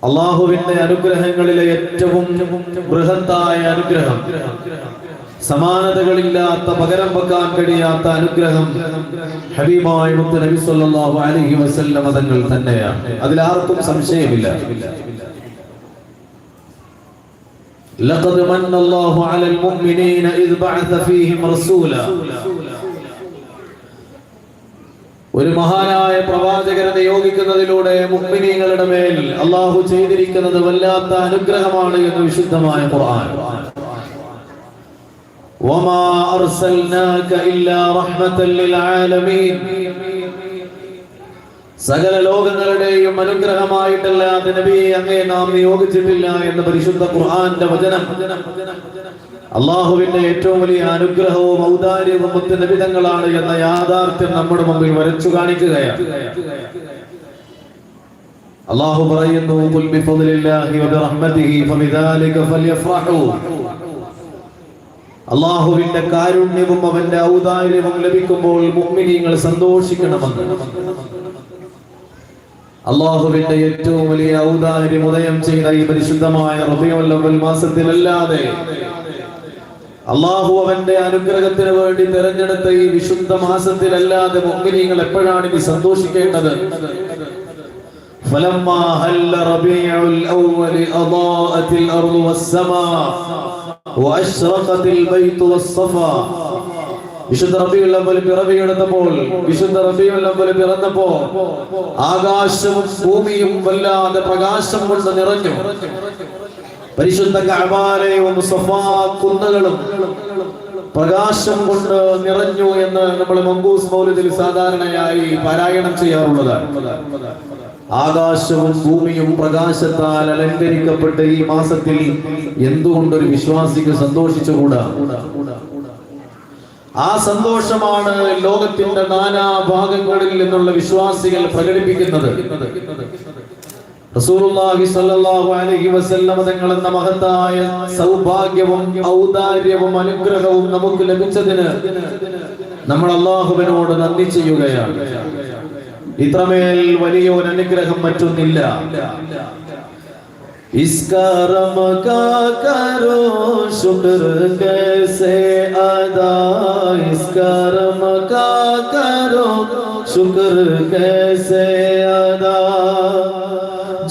അള്ളാഹുവിന്റെ അനുഗ്രഹങ്ങളിലെ ഏറ്റവും ബൃഹത്തായ അനുഗ്രഹം, സമാനതകളില്ലാത്ത, പകരം വെക്കാൻ കഴിയാത്ത അനുഗ്രഹം ഹബീബായ മുത്ത് നബി സല്ലല്ലാഹു അലൈഹി വസല്ലം തങ്ങൾ തന്നെയാണ്. അതിലാർക്കും സംശയമില്ല. ലഖദ് മന്നല്ലാഹു അലൽ മുഅ്മിനീന ഇദ് ബഅസ ഫീഹിം റസൂല. ഒരു മഹാനായ പ്രവാചകനെ നിയോഗിക്കുന്നതിലൂടെ മുഅ്മിനീങ്ങളുടെ മേൽ അല്ലാഹു ചെയ്തിരിക്കുന്നത് വല്ലാത്ത അനുഗ്രഹമാണ് എന്ന് വിശുദ്ധമായ ഖുർആൻ. വമാ അർസൽനാക ഇല്ലാ റഹ്മതൻ ലിൽ ആലമീൻ. സകല ലോകങ്ങളുടെയും അനുഗ്രഹമായിട്ടല്ലാതെ നബിയെ അങ്ങേ നാം നിയോഗിച്ചിട്ടില്ല എന്ന് പരിശുദ്ധ ഖുർആന്റെ വചനം. അള്ളാഹുവിന്റെ ഏറ്റവും വലിയ അനുഗ്രഹവും ഔദാര്യവും മുത്ത് നബി തങ്ങളാണ് എന്ന യാഥാർത്ഥ്യം നമ്മുടെ മുമ്പിൽ വരച്ചു കാണിക്കുകയാണ്. അള്ളാഹു പറയുന്നു, ഖുൽ ബിഫദ്ലില്ലാഹി വബിറഹ്മതിഹി ഫബിദാലിക ഫൽയഫ്റഹൂ. അള്ളാഹുവിന്റെ കാരുണ്യവും അവന്റെ ഔദാര്യവും ലഭിക്കുമ്പോൾ മുഅ്മിനീങ്ങൾ സന്തോഷിക്കണമെന്ന്. അള്ളാഹുവിന്റെ ഏറ്റവും വലിയ ഔദാര്യം ഉദയം ചെയ്ത ഈ പരിശുദ്ധമായ റബീഉൽ അവ്വൽ മാസത്തിലല്ലാതെ, അള്ളാഹു അവന്റെ അനുഗ്രഹത്തിന് വേണ്ടി തിരഞ്ഞെടുത്ത ഈ വിശുദ്ധ മാസത്തിലല്ലാതെ മുഅ്മിനീങ്ങൾ എപ്പോഴാണ് ഇനി സന്തോഷിക്കേണ്ടത്? ഫലമ്മാ ഹല്ല റബീഉൽ അവ്വൽ അദാഅത്തിൽ അർളു വസ്സമാ വഅശ്റഖത്തിൽ ബൈതു വസ്സഫാ. വിശുദ്ധ റബീഉൽ അവ്വൽ പിറവിയെടുത്തപ്പോൾ, വിശുദ്ധ റബീഉൽ അവ്വൽ പിറന്നപ്പോൾ ആകാശവും ഭൂമിയും വല്ലാതെ പ്രകാശം കൊണ്ട് നിറഞ്ഞു. പരിശുദ്ധ കഅബാലയവും സഫാ കുന്നുകളും പ്രകാശം കൊണ്ട് നിറഞ്ഞു എന്ന് നമ്മൾ മങ്കൂസ് മൗലിദിൽ സാധാരണയായി പാരായണം ചെയ്യാറുള്ളതാണ്. ആകാശവും ഭൂമിയും പ്രകാശത്താൽ അലങ്കരിക്കപ്പെട്ട ഈ മാസത്തിൽ എന്തുകൊണ്ടൊരു വിശ്വാസിക്ക് സന്തോഷിച്ചുകൂടാ? ആ സന്തോഷമാണ് ലോകത്തിന്റെ നാനാ ഭാഗങ്ങളിൽ നിന്നുള്ള വിശ്വാസികൾ പ്രകടിപ്പിക്കുന്നത്. റസൂലുള്ളാഹി സ്വല്ലല്ലാഹു അലൈഹി വസല്ലം തങ്ങൾ എന്ന മഹത്തായ സൗഭാഗ്യവും ഔദാര്യവും അനുഗ്രഹവും നമുക്ക് ലഭിച്ചതിന് നമ്മൾ അല്ലാഹുവിനോട് നന്ദി ചെയ്യുകയാണ്. ഇത്രമേൽ വലിയൊരു അനുഗ്രഹം മറ്റൊന്നില്ല. इसका रम का करो शुक्र कैसे अदा, इसका रम का करो शुक्र कैसे अदा,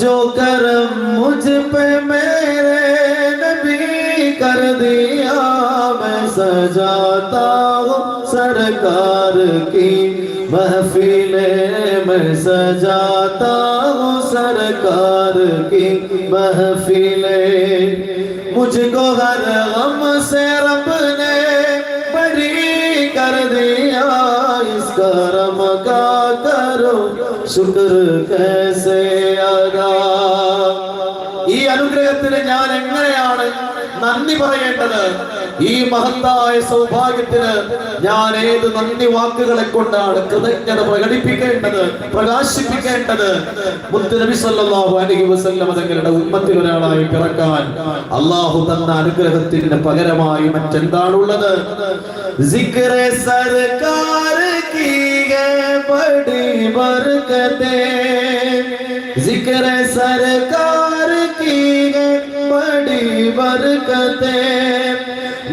जो करम मुझ पे मेरे नबी कर दिया, मैं सजाता हूँ सरकार की महफिले, मैं सजाता हूँ सरकार की महफिले, मुझको हर गम से रब ने बरी कर दिया, इसका रम का करो शुक्र कैसे अदा. ഈ അനുഗ്രഹത്തിന് ഞാൻ എങ്ങനെയാണ് നന്ദി പറയേണ്ടത്? ഈ മഹത്തായ സൗഭാഗ്യത്തിന് ഞാൻ ഏത് നന്ദി വാക്കുകളെ കൊണ്ടാണ് കൃതജ്ഞത പ്രകടിപ്പിക്കേണ്ടത്, പ്രകാശിപ്പിക്കേണ്ടത്? മുത്ത് നബി സല്ലല്ലാഹു അലൈഹി വസല്ലം തങ്ങളുടെ ഉമ്മത്തിൽ ഒരാളായി പിറക്കാൻ അല്ലാഹു തന്ന അനുഗ്രഹത്തിന് പകരമായി മറ്റെന്താണുള്ളത്? സിക്റെ സർക്കാർ की है बड़ी बरकते, जिक्र सरकार की है बड़ी बरकते,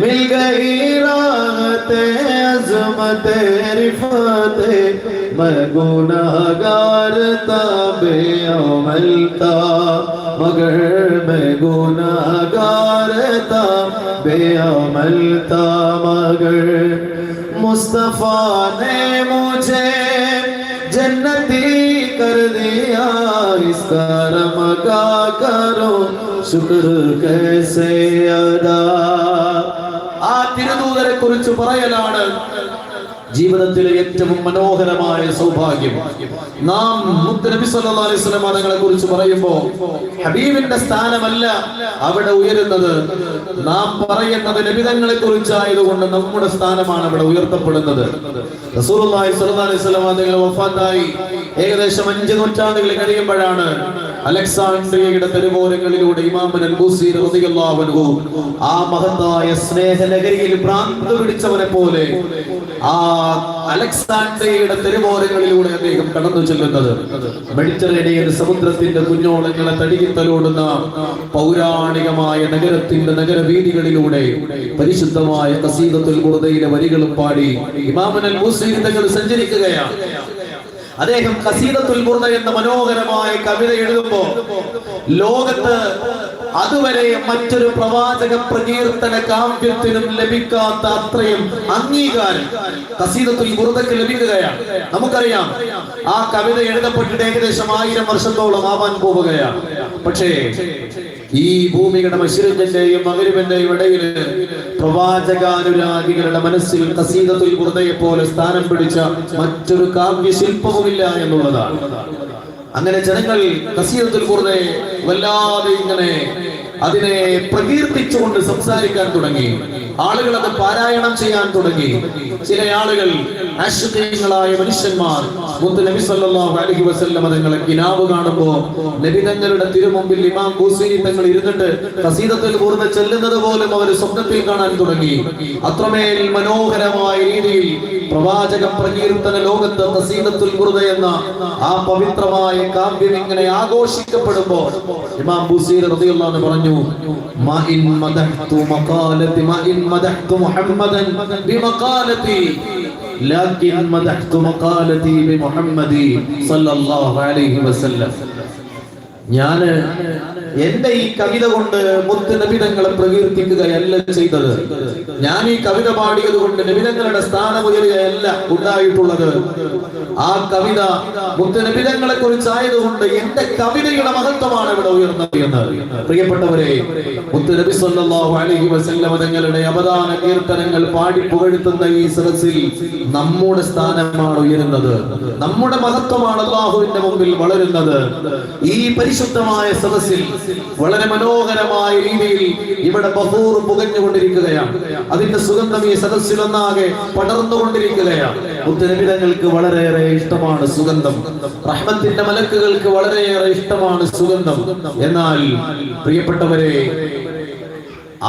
मिल गई राहत अज़मत रिफ़त, मैं गुनाहगार था बेअमल था, मगर मैं गुनाहगार था बेअमल था, मगर मुस्तफा ने मुझे जन्नती कर दिया, इसका रम का करो शुक्र कैसे अदा. ആ തിരുദൂതരെ കുറിച്ച് പറയലാണ് ജീവിതത്തിലെ ഏറ്റവും മനോഹരമായ സൗഭാഗ്യം. നാം മുത്ത് നബി സല്ലല്ലാഹു അലൈഹി വസല്ലം തങ്ങളെ കുറിച്ച് പറയുമ്പോൾ ഹബീബിന്റെ സ്ഥാനമല്ല അവിടെ ഉയരുന്നത്, നാം പറയുന്നത് നബി തങ്ങളെ കുറിച്ചായതുകൊണ്ട് നമ്മുടെ സ്ഥാനമാണ് അവിടെ ഉയർത്തപ്പെടുന്നത്. റസൂലുള്ളാഹി സ്വല്ലല്ലാഹു അലൈഹി വസല്ലം തങ്ങൾ വഫാത്തായി ഏകദേശം 5 നൂറ്റാണ്ടുകൾ കഴിയുമ്പോഴാണ് അലക്സാണ്ട്രിയയുടെ തെരുവോരങ്ങളിലൂടെ ഇമാം അൽ ബുസീരി റളിയല്ലാഹു അൻഹു ആ മഹത്തായ സ്നേഹനഗരിയിൽ ഭ്രാന്ത് പിടിച്ചവനെ പോലെ ആ അലക്സാണ്ട്രിയയുടെ തെരുവോരങ്ങളിലൂടെ അദ്ദേഹം കടന്നു ചെല്ലുന്നത് മെഡിറ്ററേനിയൻ സമുദ്രത്തിന്റെ കുഞ്ഞോളങ്ങളെ തടികിത്തലോടുന്ന പൗരാണികമായ നഗരത്തിന്റെ നഗരവീഥികളിലൂടെ പരിശുദ്ധമായ ഖസീദത്തുൽ ബുർദയിലെ വരികളും പാടി ഇമാം അൽ ബുസീരി തങ്ങൾ സഞ്ചരിക്കുകയാണ്. അദ്ദേഹം ഖസീദത്തുൽ ബുർദ എന്ന മനോഹരമായ കവിത എഴുതുമ്പോൾ ലോകത്ത് അതുവരെ മറ്റൊരു പ്രവാചക പ്രകീർത്തന കാവ്യത്തിനും ലഭിക്കാത്ത അത്രയും അംഗീകാരം ഖസീദത്തുൽ ബുർദക്ക് ലഭിക്കുകയാണ്. നമുക്കറിയാം ആ കവിത എഴുതപ്പെട്ടിട്ട് ഏകദേശം 1000 വർഷത്തോളം ആവാൻ പോവുകയാണ്. പക്ഷേ ഈ ഭൂമിയുടെ മശ്രിഖിന്റെയും മഗ്രിബിന്റെയും ഇടയിൽ പ്രവാചകാനുരാഗികളുടെ മനസ്സിൽ ഖസീദത്തുൽ ബുർദയെ പോലെ സ്ഥാനം പിടിച്ച മറ്റൊരു കാവ്യശില്പവുമില്ല എന്നുള്ളതാണ്. അങ്ങനെ ജനങ്ങൾ ഖസീദത്തുൽ ബുർദയെ വല്ലാതെ ഇങ്ങനെ അതിനെ പ്രകീർത്തിച്ചുകൊണ്ട് സംസാരിക്കാൻ തുടങ്ങി. ആളുകൾ അത് പാരായണം ചെയ്യാൻ തുടങ്ങി. ചില ആളുകൾ ആശിഖീങ്ങളായ മനുഷ്യന്മാർ മുത്ത് നബി സല്ലല്ലാഹു അലൈഹി വസല്ലം തങ്ങളെ കിനാവ് കാണുമ്പോൾ നബി തങ്ങളുടെ തിരുമുമ്പിൽ ഇമാം ബുസീരി തങ്ങൾ ഇരുന്നിട്ട് ഖസീദത്തുൽ ബുർദ ചൊല്ലുന്നത് പോലും അവർ സ്വപ്നത്തിൽ കാണാൻ തുടങ്ങി. അത്രമേൽ മനോഹരമായ രീതിയിൽ പ്രവാചക പ്രകീർത്തന ലോകത്ത് ഖസീദത്തുൽ ബുർദ എന്ന ആ പവിത്രമായ കാവ്യം ഇങ്ങനെ ആഘോഷിക്കപ്പെടുമ്പോൾ ഇമാം ബുസീരി റളിയല്ലാഹു അൻഹു പറഞ്ഞു, മാ ഇൻ മദഹ്തു മഖാലതി മാ ഇൻ മദഹ്തു മുഹമ്മദൻ ബിമഖാലതി ലകിൻ മദഹ്തു മഖാലതി ബിമുഹമ്മദി സല്ലല്ലാഹു അലൈഹി വസല്ലം. ഞാൻ എന്റെ ഈ കവിത കൊണ്ട് മുത്ത് നബിതങ്ങളെ പ്രകീർത്തിക്കുകയല്ല ചെയ്തത്. ഞാൻ ഈ കവിത പാടിയത് കൊണ്ട് നബിതങ്ങളുടെ സ്ഥാനം ഉയരുകയല്ല ഉണ്ടായിട്ടുള്ളത്. ആ കവിത മുത്ത് നബിതങ്ങളെ കുറിച്ചായതുകൊണ്ട് എന്റെ കവിതയുടെ മഹത്വമാണ് ഇവിടെ ഉയർന്നത് എന്ന്. പ്രിയപ്പെട്ടവരെ, മുത്ത് നബി സല്ലല്ലാഹു അലൈഹി വസല്ലം തങ്ങളുടെ അവദാന കീർത്തനങ്ങൾ പാടി പുകഴ്ത്തുന്ന ഈ സദസ്സിൽ നമ്മുടെ സ്ഥാനമാണ് ഉയരുന്നത്. നമ്മുടെ മഹത്വമാണ് അല്ലാഹുവിന്റെ മുമ്പിൽ വളരുന്നത്. ഈ പരിശുദ്ധമായ സദസ്സിൽ വളരെ മനോഹരമായ രീതിയിൽ ഇവിടെ ബഹൂർ പുകഞ്ഞുകൊണ്ടിരിക്കുകയാണ്. അതിന്റെ സുഗന്ധം ഈ സദസ്സിലൊന്നാകെ പടർന്നുകൊണ്ടിരിക്കുകയാണ്. മുത്തനബിതങ്ങൾക്ക് വളരെയേറെ ഇഷ്ടമാണ് സുഗന്ധം. റഹ്മത്തിന്റെ മലക്കുകൾക്ക് വളരെയേറെ ഇഷ്ടമാണ് സുഗന്ധം. എന്നാൽ പ്രിയപ്പെട്ടവരെ,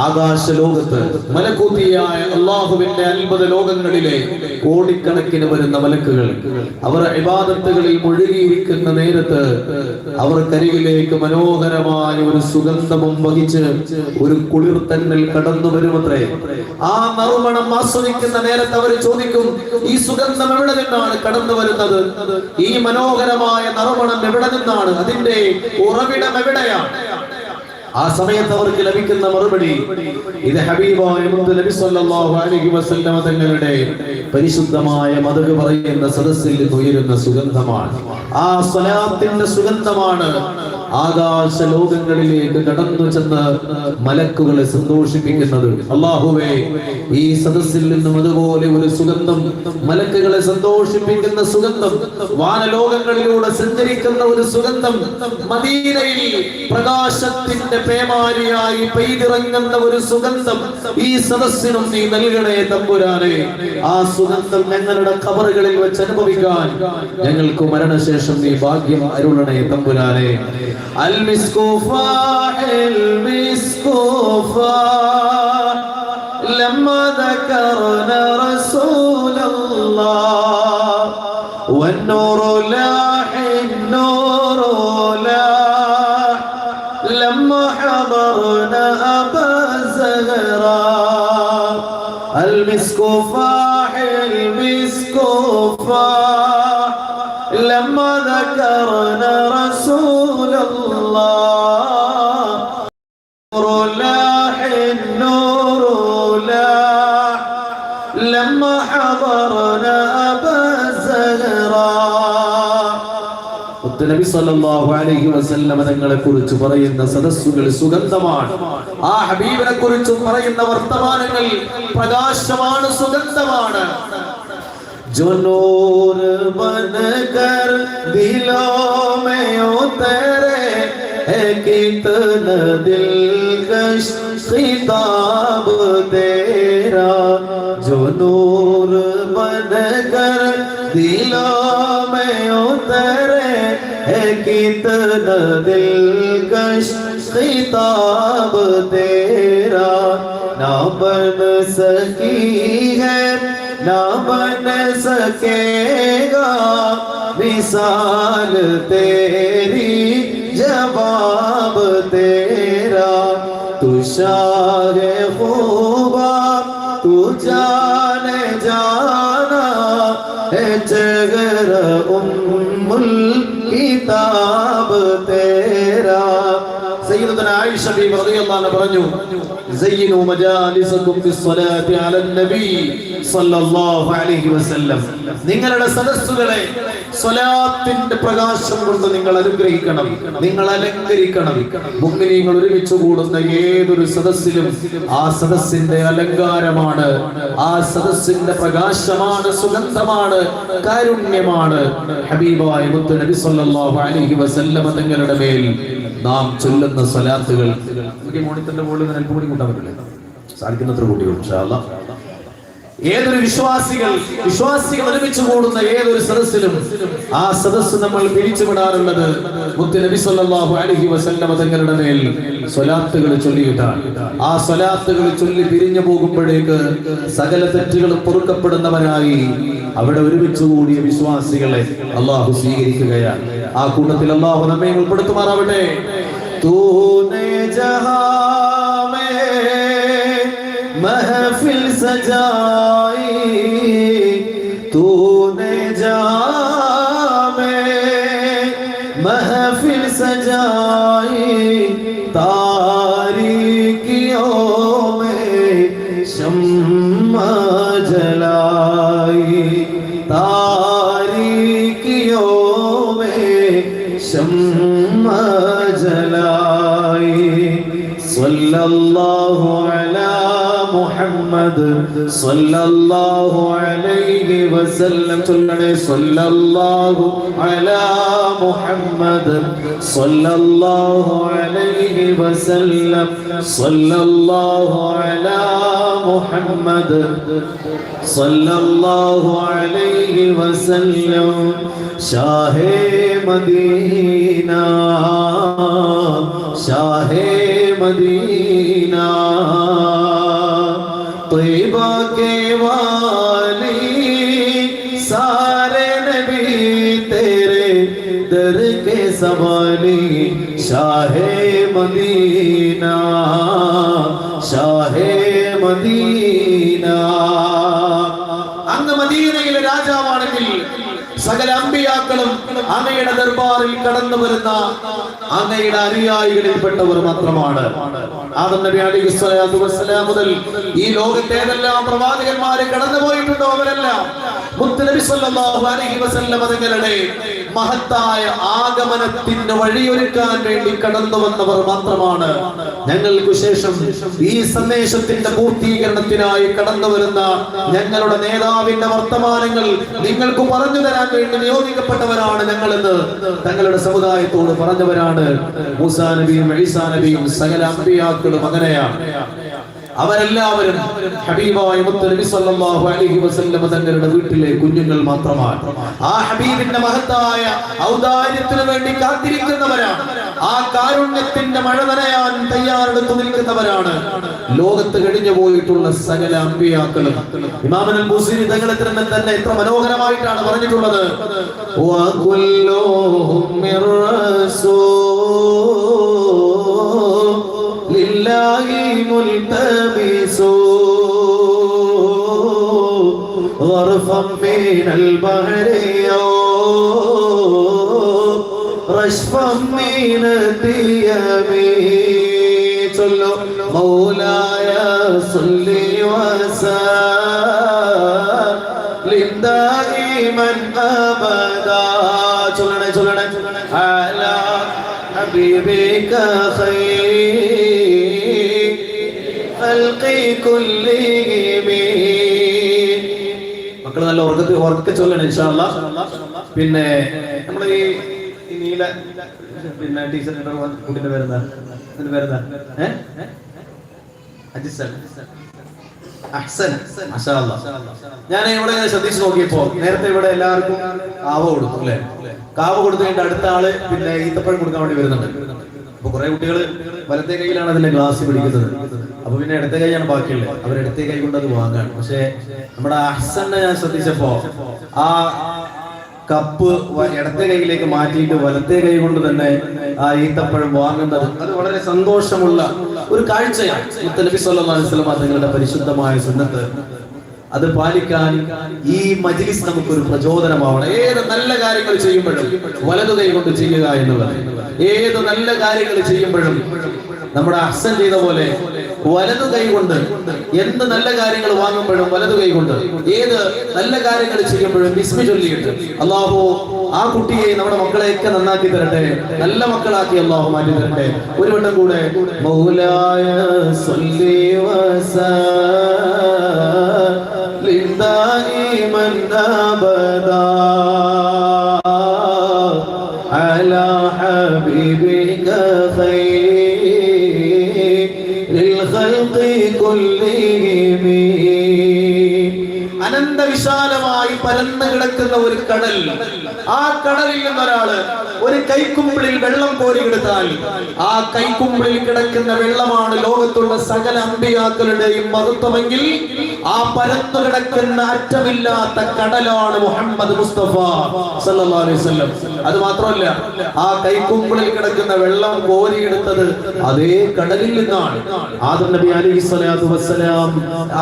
ആകാശ ലോകത്ത് മലക്കൂത്തിയായ അല്ലാഹുവിന്റെ അത്ഭുത ലോകങ്ങളിലെ കോടിക്കണക്കിന് വരുന്ന മലക്കുകൾ അവർ ഇബാദത്തുകളിൽ മുഴുകിയിരിക്കുന്ന നേരത്ത് അവർക്കരികിലേക്ക് മനോഹരമായ ഒരു സുഗന്ധവും വഹിച്ച് ഒരു കുളിർത്തന്നൽ കടന്നു വരുമത്രേ. ആ നറുമണം ആസ്വദിക്കുന്ന നേരത്ത് അവർ ചോദിക്കും, ഈ സുഗന്ധം എവിടെ നിന്നാണ് കടന്നു വരുന്നത്? ഈ മനോഹരമായ നറുമണം എവിടെ നിന്നാണ്? അതിന്റെ ഉറവിടം എവിടെയാണ്? ആ സമയത്ത് അവർക്ക് ലഭിക്കുന്ന മറുപടി, ഇത് ഹബീബായ മുത്ത് നബി സല്ലല്ലാഹു അലൈഹി വസല്ലം തങ്ങളുടെ പരിശുദ്ധമായ മദ്ഹ് പറയുന്ന സദസ്സിൽ ഉയരുന്ന സുഗന്ധമാണ്. ആ സ്വലാത്തിന്റെ സുഗന്ധമാണ് ആകാശ ലോകങ്ങളിലേക്ക് കടന്നു ചെന്ന് മലക്കുകളെ സന്തോഷിപ്പിക്കുന്നത്. അല്ലാഹുവേ, ഈ സദസ്സിൽ നിന്നും അതുപോലെ ഒരു സുഗന്ധം, മലക്കുകളെ സന്തോഷിപ്പിക്കുന്ന സുഗന്ധം, വാനലോകങ്ങളിലൂടെ സഞ്ചരിക്കുന്ന ഒരു സുഗന്ധം, മദീനയിൽ പ്രകാശത്തിന്റെ പേമാരിയായി പെയ്തിറങ്ങുന്ന ഒരു സുഗന്ധം ഈ സദസ്സിനും നീ നൽകണേ തമ്പുരാനെ. ആ സുഗന്ധം ഞങ്ങളുടെ ഖബറുകളിൽ വെച്ച് അനുഭവിക്കാൻ ഞങ്ങൾക്ക് മരണശേഷം നീ ഭാഗ്യം അരുളണേ തമ്പുരാനെ. അൽ മിസ്കു ഫാഇൽ മിസ്കു ഫാ ലമ്മാ ദകർന റസൂലല്ലാഹ് വന്നൂറു ലാഹിൻ നൂറു ലാഹ് ലമ്മാ ഹദർന അബാ സഹറാ അൽ മിസ്കു ഫാഇൽ മിസ്കു ഫാ ലമ്മാ ദകർന റസൂലല്ലാഹ് നൂറു ലാഹിൻ നൂറു ലാഹ് ലമ്മാ ഹദർന അബാ സഹറാ. നബി സല്ലല്ലാഹു അലൈഹി വസല്ലം തങ്ങളെ കുറിച്ച് പറയുന്ന സദസ്സുകൾ സുഗന്ധമാണ്. ആ ഹബീബിനെ കുറിച്ച് പറയുന്ന വർത്തമാനങ്ങൾ പ്രകാശമാണ്, സുഗന്ധമാണ്. जो नूर बनकर दिलों में उतरे है कितना दिलकश खिताब तेरा, जो नूर बनकर दिलों में उतरे है कितना दिलकश खिताब तेरा, ना बन सकी है ना बन सकेगा मिसाल तेरी जवाब तेरा। तू शाह खूबा तू जाने जाना है चेहर उम्मुल किताब तेरा। സയ്യിദത്തുന ആയിഷ ബീവി റളിയല്ലാഹു അൻഹ പറഞ്ഞു, സയ്യിനു മജാലിസകും ബിസ്സലാത്തി അലൻ നബി സല്ലല്ലാഹു അലൈഹി വസല്ലം. നിങ്ങളുടെ സദസ്സുകളെ സ്വലാത്തിന്റെ പ്രകാശം കൊണ്ട് നിങ്ങൾ അനുഗ്രഹിക്കണം, നിങ്ങൾ അലങ്കരിക്കണം. മുഅ്മിനീങ്ങൾ ഒരുമിച്ച് കൂടുന്ന ഏതൊരു സദസ്സിലും ആ സദസ്സിന്റെ അലങ്കാരമാണ്, ആ സദസ്സിന്റെ പ്രകാശമാണ്, സുഗന്ധമാണ്, കാരുണ്യമാണ് ഹബീബായ മുത്ത് നബി സല്ലല്ലാഹു അലൈഹി വസല്ലം തങ്ങളുടെ മേൽ നാം ചൊല്ലുന്ന സ്വലാത്തുകൾ. മോണിറ്ററിന്റെ മുകളിൽ നിന്ന് അല്പം കൂടി കൂട്ടാൻ പറ്റില്ലേ? സാധിക്കുന്നത്ര കൂട്ടിയുള്ളൂ ഇൻഷാ അല്ലാഹ്. ഏതൊരു വിശ്വാസികൾ ഒരുമിച്ച് കൂടുന്ന ഏതൊരു സദസ്സിലും ആ സദസ്സ് നമ്മൾ പിരിച്ചുവിടാറുള്ളത് മുത്ത് നബി സല്ലല്ലാഹു അലൈഹി വസല്ലം തങ്ങളുടെ മേൽ സ്വലാത്തുകൾ ചൊല്ലിയിട്ടാണ്. ആ സ്വലാത്തുകൾ ചൊല്ലി പിരിഞ്ഞു പോകുമ്പോഴേക്ക് സകല തെറ്റുകളും പൊറുക്കപ്പെടുന്നവരായി അവിടെ ഒരുമിച്ച് കൂടിയ വിശ്വാസികളെ അള്ളാഹു സ്വീകരിക്കുകയാണ്. ആ കൂട്ടത്തിൽ അള്ളാഹു നമ്മെ ഉൾപ്പെടുത്തുമാറാവട്ടെ. തൂനെ ജഹാൻ മേ महफिल सजाई, तूने जहां में महफिल सजाई, तारीकियों में शम्मा जलाई, तारीकियों में शम्मा जलाई। सल्लल्लाहु अलैहि मुहम्मद सल्लल्लाहु अलैहि वसल्लम, चलने सल्लल्लाहु अला मुहम्मद सल्लल्लाहु अलैहि वसल्लम, सल्लल्लाहु अला मुहम्मद सल्लल्लाहु अलैहि वसल्लम। शाहे मदीना शाहे मदीना, तैयबा के वाली सारे नबी तेरे दर के सवाली। शाहे मदीना शाहे मदीना, അങ്ങ് മദീനയിലെ രാജാവാണെങ്കിൽ സകല അമ്പിയാക്കളും അങ്ങയുടെ ദർബാറിൽ കടന്നു വരുന്ന അങ്ങയുടെ അനുയായികളിൽപ്പെട്ടവർ മാത്രമാണ്. ആദം നബി അലൈഹി സ്വലാത്തു വസ്സലാം മുതൽ ഈ ലോകത്തെ ഏതെല്ലാം പ്രവാചകന്മാരെ കടന്നു പോയിട്ടുണ്ടോ അവരെല്ലാം മുത്ത് നബി സല്ലല്ലാഹു അലൈഹി വസല്ലം തങ്ങളുടെ മഹത്തായ ആഗമനത്തിന് വഴിയൊരുക്കാൻ വേണ്ടി കടന്നു വന്നവർ മാത്രമാണ്. ഞങ്ങൾക്ക് ശേഷം ഈ സന്ദേശത്തിന്റെ പൂർത്തീകരണത്തിനായി കടന്നു വരുന്ന ഞങ്ങളുടെ നേതാവിന്റെ വർത്തമാനങ്ങൾ നിങ്ങൾക്ക് പറഞ്ഞു തരാൻ വേണ്ടി നിയോഗിക്കപ്പെട്ടവരാണ് ഞങ്ങളെന്ന് തങ്ങളുടെ സമുദായത്തോട് പറഞ്ഞവരാണ് മൂസാ നബിയും ഈസാ നബിയും സകല അമ്പിയാക്കളും. അങ്ങനെയാണ് അവരെല്ലാവരും ഹബീബായ മുത്ത് നബി സല്ലല്ലാഹു അലൈഹി വസല്ലം തങ്ങളുടെ വീട്ടിലെ കുഞ്ഞുങ്ങൾ മാത്രമാണ്. ആ ഹബീബിന്റെ മഹത്തായ ഔദാര്യത്തിന് വേണ്ടി കാത്തിരിക്കുന്നവരാണ്. ആ കാരുണ്യത്തിന്റെ മഴ നനയാൻ തയ്യാറെടുത്തു നിൽക്കുന്നവരാണ് ലോകത്ത് കഴിഞ്ഞു പോയിട്ടുള്ള സകല അമ്പിയാക്കളും. ഇമാം അൽ-ബൂസിരി തങ്ങളെ തന്നെ എത്ര മനോഹരമായിട്ടാണ് പറഞ്ഞിട്ടുള്ളത്. വകുല്ലുഹും മിർ റസൂലില്ലാഹി മുൽതമിസു ഗർഫൻ മിനൽ ബഹരി റശ്ഫൻ മിന ദിയമി. ചൊല്ലു മൗലായ സല്ലി വസല്ലിം ദായിമൻ അബദാ. ചൊല്ലണേ അലാ ഹബീബിക ഖൈർ ഖൽഖി കുല്ലിഹിം. മക്കൾ നല്ല ഉറക്കെ ചൊല്ലണം ഇൻഷാ അല്ലാഹ്. പിന്നെ നമ്മുടെ ഈ നീല പിന്നെ ടീച്ചർ കുട്ടിന്റെ പേരെന്താ? അജിസ് ഞാൻ ഇവിടെ ശ്രദ്ധിച്ചു നോക്കിയപ്പോ നേരത്തെ ഇവിടെ എല്ലാവർക്കും കാവ കൊടുക്കും അല്ലെ? കാവ കൊടുത്തു കഴിഞ്ഞിട്ട് അടുത്ത ആള് പിന്നെ ഈത്തപ്പഴം കൊടുക്കാൻ വേണ്ടി വരുന്നുണ്ട്. അപ്പൊ കുറെ കുട്ടികൾ വലത്തെ കൈയിലാണ് അതിന്റെ ഗ്ലാസ് പിടിക്കുന്നത്. അപ്പൊ പിന്നെ ഇടത്തെ കൈയാണ് ബാക്കിയുള്ളത്. അവർ ഇടത്തെ കൈ കൊണ്ട് അത് വാങ്ങാണ്. പക്ഷെ നമ്മുടെ അഹ്സനെ ഞാൻ ശ്രദ്ധിച്ചപ്പോ ആ കപ്പ് ഇടത്തെ കൈയിലേക്ക് മാറ്റിയിട്ട് വലത്തെ കൈ കൊണ്ട് തന്നെ ആ ഈത്തപ്പഴം വാങ്ങുന്നത് അത് വളരെ സന്തോഷമുള്ള ഒരു കാഴ്ചയാണ്. നബി സല്ലല്ലാഹു അലൈഹി വസല്ലം തങ്ങളുടെ പരിശുദ്ധമായ സുന്നത്ത് അത് പാലിക്കാൻ ഈ മജ്ലിസ് നമുക്കൊരു പ്രചോദനമാവണം. ഏത് നല്ല കാര്യങ്ങൾ ചെയ്യുമ്പോഴും വലതു കൈ കൊണ്ട് ചെയ്യുക എന്നുള്ളത്. ഏത് നല്ല കാര്യങ്ങൾ ചെയ്യുമ്പോഴും നമ്മുടെ അഹ്സൻ ചെയ്ത പോലെ വലതു കൈ കൊണ്ട് എന്ത് നല്ല കാര്യങ്ങൾ വാങ്ങുമ്പോഴും വലതു കൈ കൊണ്ട് ഏത് നല്ല കാര്യങ്ങൾ ചെയ്യുമ്പോഴും ബിസ്മി ചൊല്ലിയിട്ട് അല്ലാഹു ആ കുട്ടിയെ നമ്മുടെ മക്കളെയൊക്കെ നന്നാക്കി തരട്ടെ, നല്ല മക്കളാക്കി അല്ലാഹു മാറ്റി തരട്ടെ. ഒരു വട്ടം കൂടെ മൗലായ സ്വല്ലി വസല്ലിം ദായിമൻ അബദാ അലാ ഹബീബിക അനന്ത വിശാലമായി പരന്നു കിടക്കുന്ന ഒരു കടൽ, ആ കടലിൽ നിന്നൊരാള് ഒരു കൈക്കുമ്പിളിൽ വെള്ളം കോരിയെടുത്താൽ ആ കൈക്കുമ്പിളിൽ കിടക്കുന്ന വെള്ളമാണ് ലോകത്തുള്ള സകല അമ്പിയാക്കളുടെയും മഹത്വമെങ്കിൽ ആ പരന്നു കിടക്കുന്ന അറ്റമില്ലാത്ത കടലാണ് മുഹമ്മദ് മുസ്തഫ സല്ലല്ലാഹു അലൈഹി വസല്ലം. അത് മാത്രമല്ല, ആ കൈക്കുമ്പിളിൽ കിടക്കുന്ന വെള്ളം കോരിയെടുത്തത് അതേ കടലിൽ നിന്നാണ്. ആദം നബി അലൈഹി സ്വലാത്തു വസ്സലാം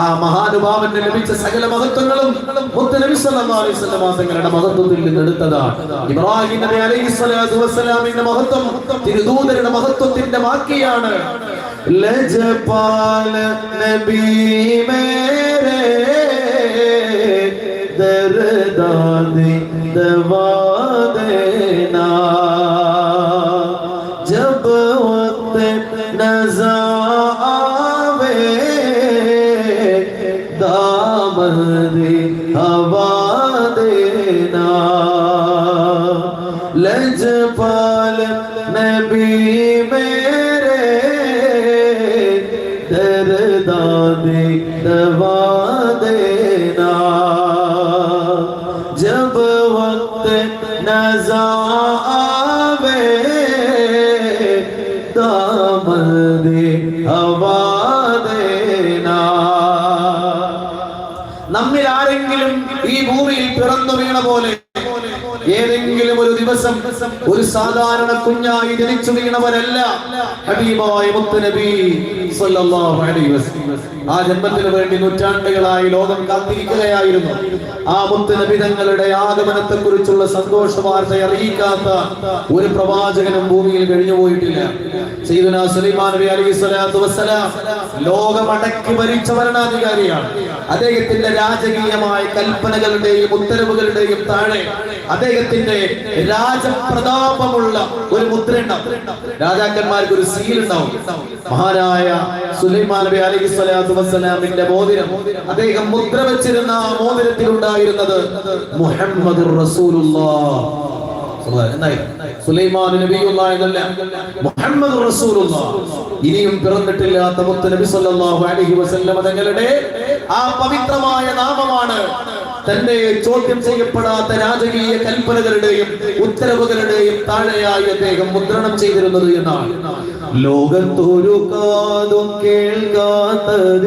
ആ മഹാനുഭാവന് ലഭിച്ച സകല മഹത്വങ്ങളും മുത്ത് നബി സല്ലല്ലാഹു അലൈഹി വസല്ലം തങ്ങളുടെ മഹത്വത്തിൽ നിന്ന് എടുത്തതാണ്. ഇബ്രാഹിം നബി അലൈഹി സ്വലാത്തു വസ്സലാമിന്റെ മഹത്വം തിരുദൂതരുടെ മഹത്വത്തിന്റെ ബാക്കിയാണ്. ലജപാല നബി മേരെ ദർദാദി ദവാ ദേനാ ജബ് വഖ്ത് നസാ ആവേ ദാമദി ഹവാ ദേനാ ലജപാല നബി മേരെ ദർദാദി ദവാ ദേനാ जब वक्त नज़ा आवे दामदे हवा देना. നമ്മിൽ ആരെങ്കിലും ഈ ഭൂമിയിൽ പിറന്നു വീണ പോലെ ഏതെങ്കിലും ഒരു ദിവസം ഒരു സാധാരണ കുഞ്ഞായി ജനിച്ചു വീണവരല്ല ഹബീബായ മുത്ത് നബി സല്ലല്ലാഹു അലൈഹി വസല്ലം. ആ ജന്മത്തിന് വേണ്ടി നൂറ്റാണ്ടുകളായി ലോകം കാത്തിരിക്കുകയായിരുന്നു. ആ മുത്ത് നബി തങ്ങളുടെ ആഗമനത്തെ കുറിച്ചുള്ള സന്തോഷ വാർത്ത അറിയിക്കാത്ത ഒരു പ്രവാചകനും ഭൂമിയിൽ കഴിഞ്ഞു പോയിട്ടില്ല. സയ്യിദുനാ സുലൈമാൻ നബി അലൈഹി സ്വലാത്തു വസ്സലാം ലോകമടക്കി ഭരിച്ച ഭരണാധികാരിയാണ്. അദ്ദേഹത്തിന്റെ രാജകീയമായ കൽപ്പനകളുടെയും ഉത്തരവുകളുടെയും താഴെ അദ്ദേഹത്തിന്റെ രാജപ്രതാപമുള്ള ഒരു മുദ്ര ഉണ്ടാവും. രാജാക്കന്മാർക്ക് ഒരു സീൽ ഉണ്ടാവും. മഹാനായ സുലൈമാൻ നബി അലൈഹി സ്വലാത്തു വസ്സലാമിന്റെ മോതിരം, അദ്ദേഹം മുദ്ര വെച്ചിരുന്ന ആ മോതിരത്തിൽ ഉണ്ടായിരുന്നത് മുഹമ്മദുർ റസൂലുള്ളാഹ്. സുലൈമാൻ നബിയുള്ളാഹി എന്നല്ല, മുഹമ്മദുർ റസൂലുള്ളാഹ്. ഇനിയും പിറന്നിട്ടില്ലാത്ത മുത്ത് നബി സല്ലല്ലാഹു അലൈഹി വസല്ലം തങ്ങളുടെ ആ പവിത്രമായ നാമമാണ് തന്റെ ചോദ്യം ചെയ്യപ്പെടാത്ത രാജകീയ കൽപ്പനകളുടെയും ഉത്തരവുകളുടെയും താഴെയായി അദ്ദേഹം മുദ്രണം ചെയ്തിരുന്നത് എന്നാണ്. ലോകത്തൊരു കാതും കേൾക്കാത്തതില്ല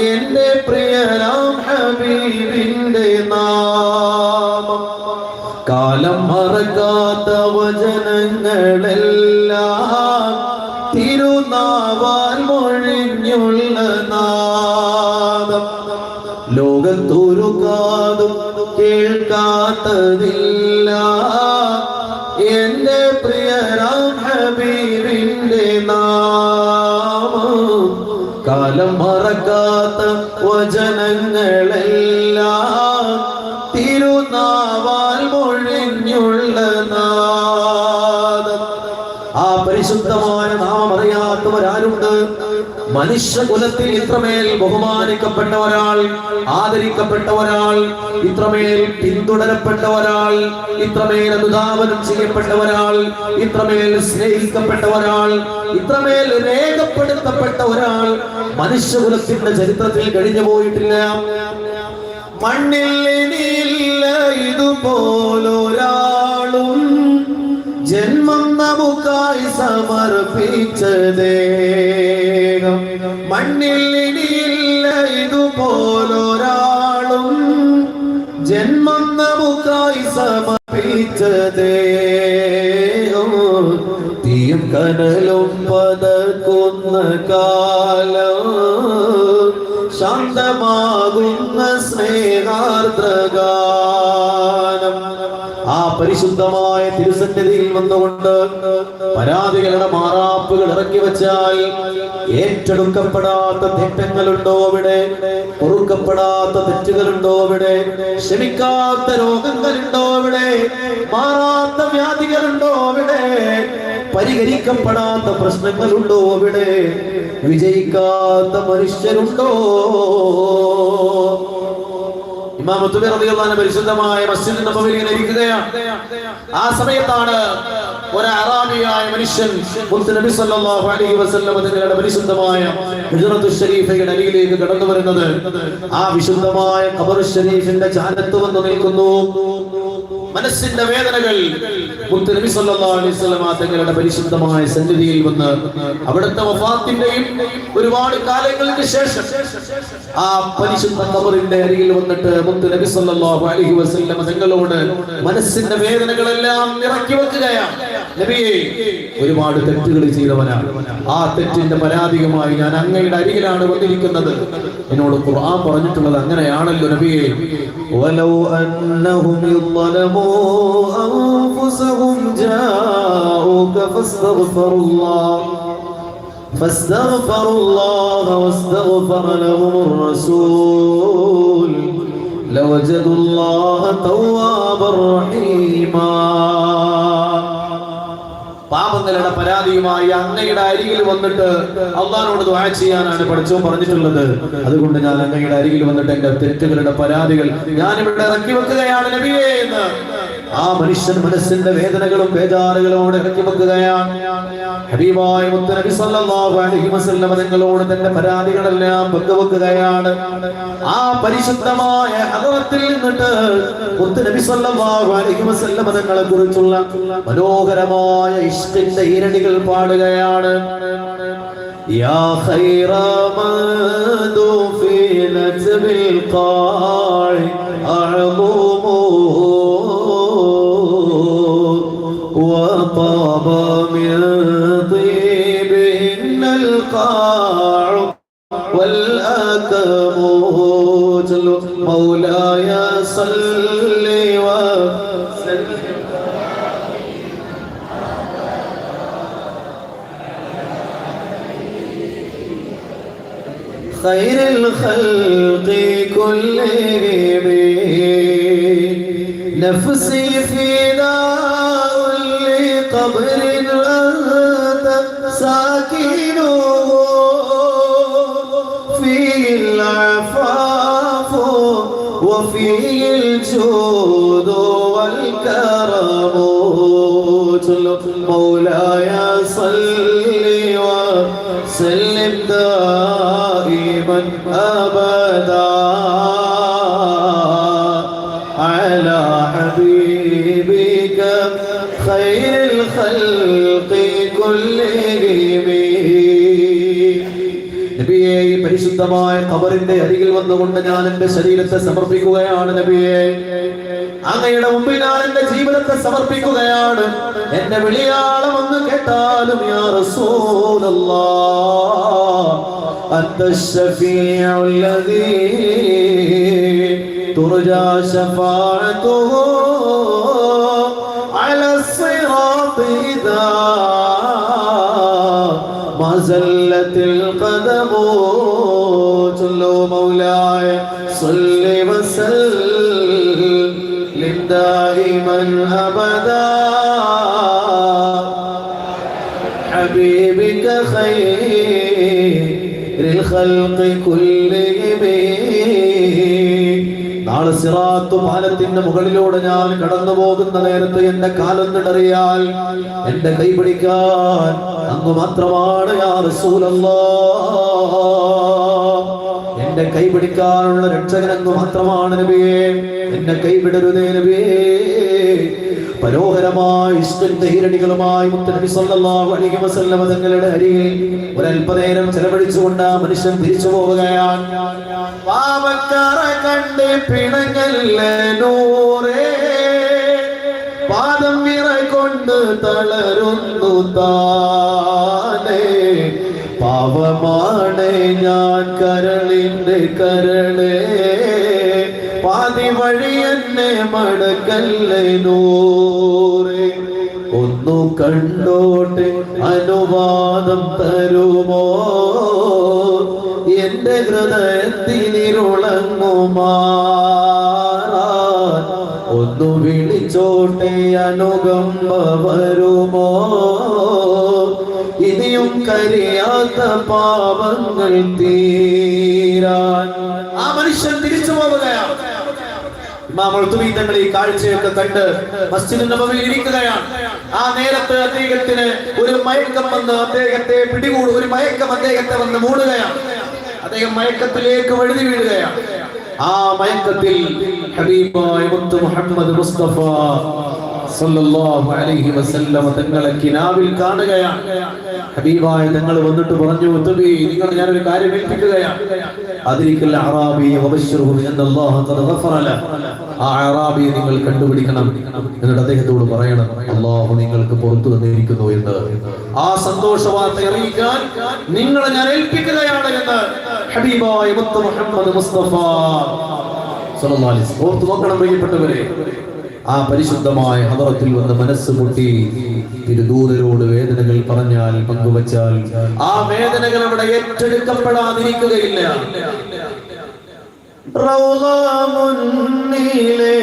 എന്റെ പ്രിയനാം ഹബീബിന്റെ നാമം. കാലം മറക്കാത്ത വചനങ്ങളെല്ലാം തിരുനാവാൽ മൊഴിഞ്ഞുള്ള നാദം. ലോകത്തൊരു കാതും കേൾക്കാത്തതില്ല എന്റെ പ്രിയനാം ഹബീബിന്റെ നാമം. കാലം മറക്കാത്ത വചനങ്ങളെല്ലാം തിരുനാവാൽ മൊഴിഞ്ഞുള്ള നാദം. ആ പരിശുദ്ധമായ നാമം അറിയാത്തവരാരുണ്ട്? മനുഷ്യകുലത്തിൽ ഇത്രമേൽ ബഹുമാനിക്കപ്പെട്ട ഒരാൾ, ആദരിക്കപ്പെട്ട ഒരാൾ, ഇത്രമേൽ പിന്തുടരപ്പെട്ട ഒരാൾ, ഇത്രമേൽ അനുധാവനം ചെയ്യപ്പെട്ട ഒരാൾ, ഇത്രമേൽ സ്നേഹിക്കപ്പെട്ട ഒരാൾ, ഇത്രമേൽ രേഖപ്പെടുത്തപ്പെട്ട ഒരാൾ മനുഷ്യകുലത്തിന്റെ ചരിത്രത്തിൽ കഴിഞ്ഞു പോയിട്ടില്ല. മണ്ണിൽ ഇനിയില്ല ഇതുപോലൊരാളും ജന്മം നമുക്കായി സമർപ്പിച്ചതേ. മണ്ണിൽ ഇനിയില്ല ഇതുപോലൊരാളും ജന്മം നമുക്കായി സമർപ്പിച്ചതേ. തീയും കനലും പതക്കുന്ന കാലം ശാന്തമാകുന്ന സ്നേഹാർദ്രഗാനം. ആ പരിശുദ്ധമായ തിരുസന്നിധിയിൽ വന്നുകൊണ്ട് പരാതികളുടെ മാറാപ്പുകൾ ഇറക്കി വെച്ചാൽ ഏറ്റെടുക്കപ്പെടാത്ത തെറ്റങ്ങളുണ്ടോ അവിടെ? പൊറുക്കപ്പെടാത്ത തെറ്റുകളുണ്ടോ അവിടെ? ക്ഷമിക്കാത്ത രോഗങ്ങളുണ്ടോ അവിടെ? മാറാത്ത വ്യാധികളുണ്ടോ അവിടെ? പരിഹരിക്കപ്പെടാത്ത പ്രശ്നങ്ങളുണ്ടോ അവിടെ? വിജയിക്കാത്ത മനുഷ്യരുണ്ടോ? ഇമാം മുത്തുബി റളിയല്ലാഹു അൻഹു പരിശുദ്ധമായ മസ്ജിദ് നബവിയിൽ ഇരിക്കുകയാണ്. ആ സമയത്താണ് ഒരു അറാബിയായ മനുഷ്യൻ മുത്ത് നബി സല്ലല്ലാഹു അലൈഹി വസല്ലം തങ്ങളുടെ പരിശുദ്ധമായ ഹിജ്റത്തു ശരീഫയുടെ അരികിലേക്ക് കടന്നു വരുന്നത്. ആ വിശുദ്ധമായ ഖബർ ശരീഫിന്റെ ചാരത്ത് വന്ന് നിൽക്കുന്നു. മനസ്സിന്റെ വേദനകൾ മുത്ത് നബി സല്ലല്ലാഹു അലൈഹി വസല്ലം തങ്ങളുടെ പരിശുദ്ധമായ സന്നിധിയിൽ വന്ന് അവിടുത്തെ വഫാത്തിന്റെയും ഒരുപാട് കാലങ്ങൾക്ക് ശേഷം ആ പരിശുദ്ധ ഖബറിന്റെ അരികിൽ വന്നിട്ട് മുത്ത് നബി സല്ലല്ലാഹു അലൈഹി വസല്ലം തങ്ങളോട് മനസ്സിന്റെ വേദനകളെല്ലാം ഇറക്കി വെക്കുകയാണ്. നബിയെ, ഒരുപാട് തെറ്റുകൾ ചെയ്തവനാണ്. ആ തെറ്റിന്റെ പരാതിയുമായി ഞാൻ അങ്ങയുടെ അരികിലാണ് വന്നിരിക്കുന്നത്. എന്നോട് ഖുർആൻ പറഞ്ഞിട്ടുള്ളത് അങ്ങനെയാണല്ലോ നബിയെ. വലൗ അന്നഹും യളമൂ അൻഫുസഹും ജാഊക ഫസ്തഗ്ഫറുല്ലാഹ വസ്തഗ്ഫറ ലഹുമുർ റസൂൽ ലവജദുല്ലാഹ തവ്വാബർ റഹീമാ. പാപങ്ങളുടെ പരാതിയുമായി അങ്ങയുടെ അരികിൽ വന്നിട്ട് അള്ളാഹുവിനോട് ദുആ ചെയ്യാനാണ് പടച്ചോൻ പറഞ്ഞിട്ടുള്ളത്. അതുകൊണ്ട് ഞാൻ അങ്ങയുടെ അരികിൽ വന്നിട്ട് എന്റെ തെറ്റുകളുടെ പരാതികൾ ഞാൻ ഇവിടെ ഇറക്കി വെക്കുകയാണ് നബിയേ എന്ന് ആ മനുഷ്യൻ മനസ്സിന്റെ വേദനകളും ബേജാറുകളോട് ഇറക്കി വെക്കുകയാണ്. ഹബീബായ മുത്ത് നബി സല്ലല്ലാഹു അലൈഹി വസല്ലം തങ്ങളോട് തന്റെ പരാതികളെല്ലാം പങ്കുവെക്കുകയാണ്. ആ പരിശുദ്ധമായ ഹദറത്തിൽ നിന്നിട്ട് മുത്ത് നബി സല്ലല്ലാഹു അലൈഹി വസല്ലം തങ്ങളെ കുറിച്ചുള്ള മനോഹരമായ ഇഷ്കിന്റെ ഈരടികൾ പാടുകയാണ്. യാ ഖൈറ മദു ഫീ നജ്ബിൽ ഖാഇ അഅ്മുഹു وطاب من طيبهن القاع والأكم مولاي صل وسلم خير الخلق كلهم نفسي فداء لقبر أنت ساكنه فيه العفاف وفيه الجود والكرم مولاي صل وسلم دائما أبدا على حبيبك خير الخلق كلهم. നബിയെ, ഈ പരിശുദ്ധമായ ഖബറിന്റെ അരികിൽ വന്നുകൊണ്ട് ഞാൻ എന്റെ ശരീരത്തെ സമർപ്പിക്കുകയാണ്. നബിയെ, അങ്ങയുടെ മുമ്പിൽ ഞാൻ എന്റെ ജീവിതത്തെ സമർപ്പിക്കുകയാണ്. എന്റെ വിളിയാളം ഒന്ന് കേട്ടാലും യാ റസൂലല്ലാഹ് അൻത ശഫീഉ അല്ലദീ തുർജാ ശഫാഅതുഹു അലാ സിറാത്തി ഇദാ ما زلت القدم صلوا مولاي صل وسلم دائما أبدا حبيبك خير ഖൽഖി കുല്ലിഹിം. നാളെ സിറാത്ത് പാലത്തിന്റെ മുകളിലൂടെ ഞാൻ കടന്നു പോകുന്ന നേരത്ത് എന്റെ കാലൊന്നിടറിയാൽ എന്റെ കൈ പിടിക്കാൻ അങ്ങ് മാത്രമാണ് യാ റസൂലല്ലാഹ്. എന്റെ കൈ പിടിക്കാനുള്ള രക്ഷകൻ അങ്ങ് മാത്രമാണ് നബിയേ. എന്നെ കൈവിടരുതേ നബിയേ. മനോഹരമായ ഇഷ്ടിന്റെ ഈരടികളുമായി മുത്തനബി സല്ലല്ലാഹു അലൈഹി വസല്ലം തങ്ങളുടെ അരികിൽ ഒരൽപനേരം ചെലവഴിച്ചുകൊണ്ട് ആ മനുഷ്യൻ തിരിച്ചു പോവുകയാണ്. പാപക്കറ കണ്ട് പിണങ്ങല്ല നൂറേ, പാദം വിറകൊണ്ട് തളരുന്നു താനേ. പാവമാണ് ഞാൻ കരളിന്റെ കരളേ, പാതി വഴി എന്നെ മടക്കല്ലേ നൂറേ. ഒന്നു കണ്ടോട്ടെ അനുവാദം തരുമോ, എന്റെ ഹൃദയത്തിനിരുളങ്ങുമാറാൻ. ഒന്നു വിളിച്ചോട്ടെ അനുകമ്പ വരുമോ, ഇനിയും കരിയാത്ത പാപങ്ങൾ തീരാൻ. ആ മനുഷ്യൻ തിരിച്ചു പോവുകയാണ്. ഇമാം ഖുർത്തുബി തങ്ങൾ ഈ കാഴ്ചയൊക്കെ കണ്ട് മസ്ജിദുൻ നബവിയിൽ ഇരിക്കുകയാണ്. ആ നേരത്ത് അദ്ദേഹത്തിന് ഒരു മയക്കം വന്ന് അദ്ദേഹത്തെ പിടികൂടും. ഒരു മയക്കം അദ്ദേഹത്തെ വന്ന് മൂടുകയാണ്. അദ്ദേഹം മയക്കത്തിലേക്ക് വഴുതി വീഴുകയാണ്. ആ മയക്കത്തിൽ ഹബീബായ മുത്ത് മുഹമ്മദ് മുസ്തഫ സല്ലല്ലാഹു അലൈഹി വസല്ലം തങ്ങളെ കിനാവിൽ കാണുകയാണ്. ഹബീബായ തങ്ങൾ വന്നിട്ട് പറഞ്ഞു, ഉത്തബി നിങ്ങൾ ഞാനൊരു കാര്യം ഏൽപ്പിക്കുകയാണ്. അതിരിക്കൽ അറാബി വബശ്ശിറുഹു ബിഅന്നല്ലാഹ ഖദ് ഗഫറ ലഹു. ആ അറാബിയെ നിങ്ങൾ കണ്ടുപിടിക്കണം, എന്നിട്ട് അദ്ദേഹത്തോട് പറയണം അല്ലാഹു നിങ്ങൾക്ക് പുറത്തു തന്നിരിക്കുന്നു എന്ന്. ആ സന്തോഷ വാർത്ത അറിയിക്കാൻ നിങ്ങളെ ഞാൻ ഏൽപ്പിക്കുകയാണ് എന്ന് ഹബീബായ മുത്ത് മുഹമ്മദ് മുസ്തഫ സല്ലല്ലാഹു അലൈഹി വസല്ലം. ഓർത്തു നോക്കണം പ്രിയപ്പെട്ടവരെ, ആ പരിശുദ്ധമായ ഹദറത്തിൽ വന്ന് മനസ്സ് പൊട്ടി തിരുദൂതരോട് വേദനകൾ പറഞ്ഞാൽ പങ്കുവച്ചാൽ ആ വേദനകൾ അവിടെ ഏറ്റെടുക്കപ്പെടാതിരിക്കുകയില്ല. റൗള മുന്നിലെ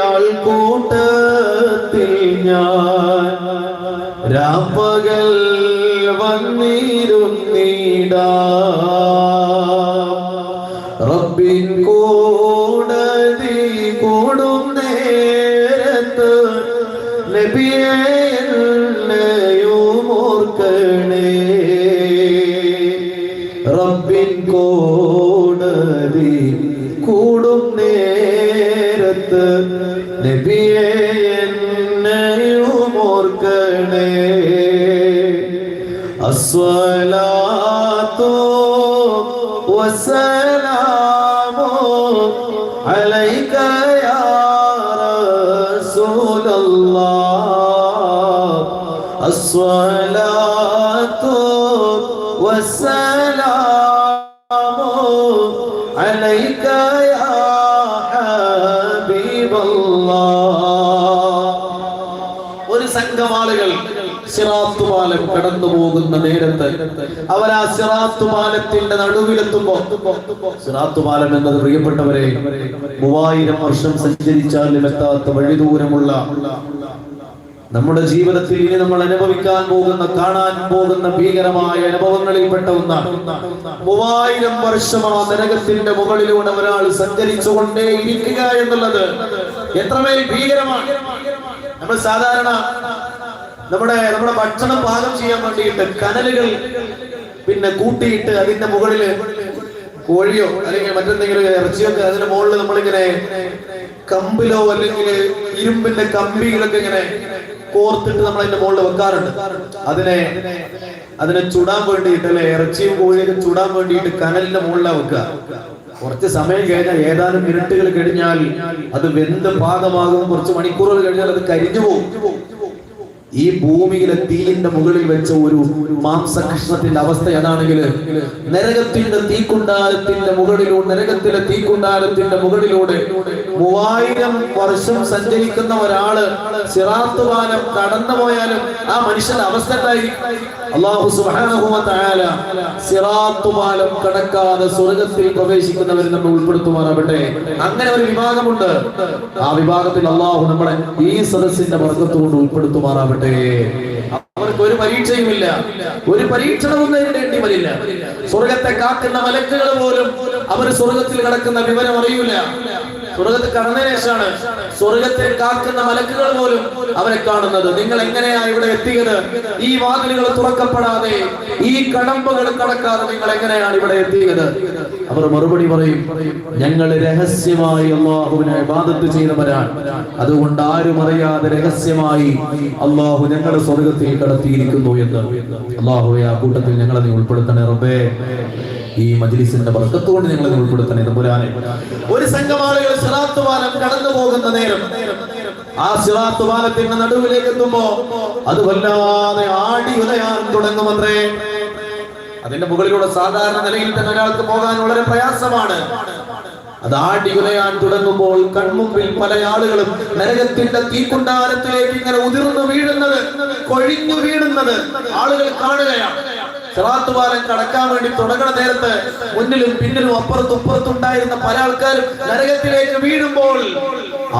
ആൾക്കൂട്ടത്തിൽ ഞാൻ രാപ്പകൽ വന്നിരുന്നിടാ, റബ്ബിൻ കൂടതി കൂടും നേരത്ത് നബിയെ എന്നെയും ഓർക്കണേ. റബ്ബിൻ കൂടതി കൂടും നേരത്ത് നബിയെ എന്നെയും ഓർക്കണേ. അസ്സലാത്തു വസ്സലാമു അലൈക യാ റസൂലല്ലാഹ്. അസ്സലാത്തു വസ്സലാമു അലൈക യാ ഹബീബല്ലാഹ്. ഒരു സംഘം ആളുകൾ സിറാത്ത് പാലം കടന്നു പോകുന്ന നേരത്ത് അവർ ആ സിറാത്ത് പാലത്തിന്റെ നടുവിലെത്തുമ്പോ, സിറാത്ത് പാലം എന്നത് പ്രിയപ്പെട്ടവരെ 3000 വർഷം സഞ്ചരിച്ചാലും എത്താത്ത വഴിദൂരമുള്ള നമ്മുടെ ജീവിതത്തിൽ ഇനി നമ്മൾ അനുഭവിക്കാൻ പോകുന്ന കാണാൻ പോകുന്ന ഭീകരമായ അനുഭവങ്ങളിൽപ്പെട്ട ഒന്നാണ്. 3000 വർഷം ആ നരകത്തിന്റെ മുകളിലൂടെ ഒരാൾ സഞ്ചരിച്ചുകൊണ്ടേ ഇരിക്കുക എന്നുള്ളത് എത്രമേൽ ഭീകരമാണ്. നമ്മൾ സാധാരണ നമ്മുടെ ഭക്ഷണം പാകം ചെയ്യാൻ വേണ്ടിയിട്ട് കനലുകൾ പിന്നെ കൂട്ടിയിട്ട് അതിന്റെ മുകളില് കോഴിയോ അല്ലെങ്കിൽ മറ്റെന്തെങ്കിലും ഇറച്ചിയൊക്കെ അതിന്റെ മുകളിൽ നമ്മളിങ്ങനെ കമ്പിലോ അല്ലെങ്കിൽ ഇരുമ്പിന്റെ കമ്പികളൊക്കെ ഇങ്ങനെ കോർത്തിട്ട് നമ്മൾ അതിന്റെ മുകളിൽ വെക്കാറുണ്ട്. അതിനെ ചുടാൻ വേണ്ടിയിട്ട് അല്ലെ, ഇറച്ചിയും കോഴിയൊക്കെ ചുടാൻ വേണ്ടിയിട്ട് കനലിന്റെ മുകളിലാണ് വെക്കുക. കുറച്ച് സമയം കഴിഞ്ഞാൽ, ഏതാനും മിനിറ്റുകൾ കഴിഞ്ഞാൽ അത് വെന്ത് പാകമാകും. കുറച്ച് മണിക്കൂറുകൾ കഴിഞ്ഞാൽ അത് കരിഞ്ഞു പോകും. ഈ ഭൂമിയിലെ തീയിന്റെ മുകളിൽ വെച്ച ഒരു മാംസകഷ്ണത്തിന്റെ അവസ്ഥ അതാണെങ്കിൽ നരകത്തിന്റെ തീക്കുണ്ടാരത്തിന്റെ മുകളിലൂടെ 3000 വർഷം സഞ്ചരിക്കുന്ന ഒരാള് സിറാത്ത് പാലം കടന്നു പോയാലും ആ മനുഷ്യന്റെ അവസ്ഥ എന്തായിരിക്കും? അല്ലാഹു സുബ്ഹാനഹു വ തആല സിറാത്ത് പാലം കടക്കാതെ സ്വർഗ്ഗത്തിൽ പ്രവേശിക്കുന്നവരെ നമ്മൾ ഉൾപ്പെടുത്തുമാറാവട്ടെ. അങ്ങനെ ഒരു വിഭാഗമുണ്ട്. ആ വിഭാഗത്തിൽ അല്ലാഹു നമ്മളെ ഈ സദസ്സിന്റെ ബർക്കത്ത് കൊണ്ട് ഉൾപ്പെടുത്തുമാറാവട്ടെ. അവർക്ക് ഒരു പരീക്ഷയുമില്ല, ഒരു പരീക്ഷണവും നേരിടേണ്ടി വരില്ല. സ്വർഗത്തെ കാക്കുന്ന മലക്കുകൾ പോലും അവർ സ്വർഗത്തിൽ കിടക്കുന്ന വിവരം അറിയില്ല. സ്വർഗത്തിൽ കടന്നതിന് ശേഷമാണ് സ്വർഗത്തെ കാക്കുന്ന മലക്കുകൾ പോലും അവരെ കാണുന്നത്. നിങ്ങൾ എങ്ങനെയാ ഇവിടെ എത്തിയത്? ഈ വാതിലുകൾ തുറക്കപ്പെടാതെ, ഈ കടമ്പകൾ കടക്കാതെ നിങ്ങൾ എങ്ങനെയാണ് ഇവിടെ എത്തിയത്? അവർ മറുപടി പറയും, ഞങ്ങൾ രഹസ്യമായി അല്ലാഹുവിനെ ഇബാദത്ത് ചെയ്തവരാണ്. അതുകൊണ്ട് ആരും അറിയാതെ രഹസ്യമായി അല്ലാഹു ഞങ്ങളുടെ സ്വർഗത്തിൽ കടത്തിയിരിക്കുന്നു എന്ന്. അല്ലാഹുവേ, ആ കൂട്ടത്തിൽ ഞങ്ങളെ നീ ഉൾപ്പെടുത്തണേ റബ്ബേ. ഈ മജ്ലിസിന്റെ ബർക്കത്ത് കൊണ്ട് ഞങ്ങളെ ഉൾപ്പെടുത്തണേ തമ്പുരാനെ. ഒരു സംഘം ആളുകൾ സിറാത്ത് പാലം കടന്നു പോകുന്ന നേരം ആ സിറാത്ത് പാലത്തിന്റെ നടുവിലേക്ക് എത്തുമ്പോ അത് വല്ലാതെ ആടി ഉലയാൻ തുടങ്ങുമത്രേ. അതിന്റെ മുകളിലൂടെ സാധാരണ നിലയിൽ തന്നെ ഒരാൾക്ക് പോകാൻ വളരെ പ്രയാസമാണ്. അത് ആടി ഉലയാൻ തുടങ്ങുമ്പോൾ കൺമുമ്പിൽ പല ആളുകളും നരകത്തിന്റെ തീക്കുണ്ടാരത്തിലേക്ക് ഇങ്ങനെ ഉതിർന്നു വീഴുന്നത്, കൊഴിഞ്ഞു വീഴുന്നത് ആളുകൾ കാണുകയാണ്. സിറാത്ത് പാലം കടക്കാൻ വേണ്ടി തുടങ്ങുന്ന നേരത്ത് മുന്നിലും പിന്നിലും അപ്പുറത്തും ഇപ്പുറത്തുണ്ടായിരുന്ന പല ആൾക്കാരും നരകത്തിലേക്ക് വീഴുമ്പോൾ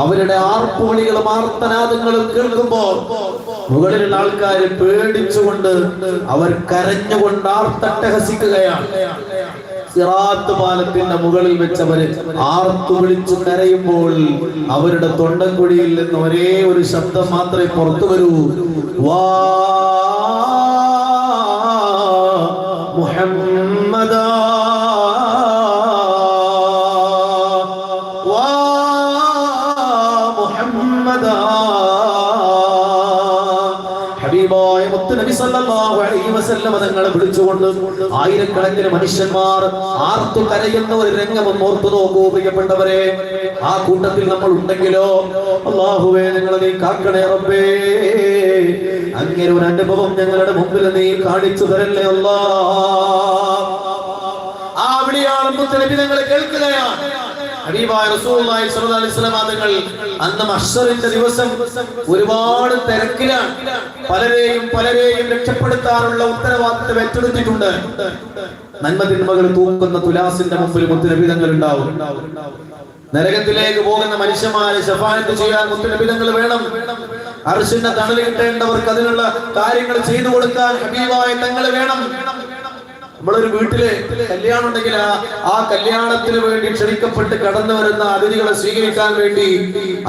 അവരുടെ ആർപ്പുവിളികളും ആർത്തനാദങ്ങളും കേൾക്കുമ്പോൾ മുകളിലുള്ള ആൾക്കാർ പേടിച്ചുകൊണ്ട് അവർ കരഞ്ഞുകൊണ്ട് ആർത്തട്ടഹസിക്കുകയാണ്. സിറാത്ത് പാലത്തിന്റെ മുകളിൽ വെച്ചവര് ആർത്തു വിളിച്ചു കരയുമ്പോൾ അവരുടെ തൊണ്ടൻകുഴിയിൽ നിന്ന് ഒരേ ഒരു ശബ്ദം മാത്രമേ പുറത്തു വരൂ, വാ മുഹമ്മദാ, വാ മുഹമ്മദാ. ഹബീബായ മുത്ത് നബി സല്ലല്ലാഹു അലൈഹി വസല്ലം തങ്ങളെ വിളിച്ചുകൊണ്ട് ആയിരക്കണക്കിന് മനുഷ്യന്മാർ ആർത്തു കരയുന്ന ഒരു രംഗം ഓർത്തു നോക്കൂ പ്രിയപ്പെട്ടവരെ. ആ കൂട്ടത്തിൽ നമ്മൾ ഉണ്ടെങ്കിലോ? അല്ലാഹുവേ, ഞങ്ങളെ നീ കാക്കണേ റബ്ബേ. അങ്ങനെ ഒരു അനുഭവം ഞങ്ങളുടെ മുമ്പിൽ നീ കാണിച്ചു തരല്ലേ അല്ലാഹ്. ആ വിളിയാണ് മുത്തുനബി ഞങ്ങൾ കേൾക്കുകയാണ്. ഹബീബായ റസൂലുള്ളാഹി സ്വല്ലല്ലാഹു അലൈഹി വസല്ലം തങ്ങൾ അന്ന് മഹ്ശറിന്റെ ദിവസം ഒരുപാട് തിരക്കിലാണ്. പലരെയും രക്ഷപ്പെടുത്താനുള്ള ഉത്തരവാദിത്തം ഏറ്റെടുത്തിട്ടുണ്ട്. നന്മതിന്മകൾ തൂക്കുന്ന തുലാസിന്റെ മുമ്പിൽ മുത്തുനബി തങ്ങൾ ഉണ്ടാവും. നരകത്തിലേക്ക് പോകുന്ന മനുഷ്യന്മാരെ ശഫാഅത്ത് ചെയ്യാൻ മുത്തുനബി തങ്ങൾ വേണം. അർശിന്റെ തണൽ കിട്ടേണ്ടവർക്ക് അതിനുള്ള കാര്യങ്ങൾ ചെയ്തു കൊടുക്കാൻ ഹബീബായ തങ്ങൾ വേണം. നമ്മളൊരു വീട്ടില് കല്യാണം ഉണ്ടെങ്കിൽ ആ കല്യാണത്തിന് വേണ്ടി ക്ഷണിക്കപ്പെട്ട് കടന്നു വരുന്ന അതിഥികളെ സ്വീകരിക്കാൻ വേണ്ടി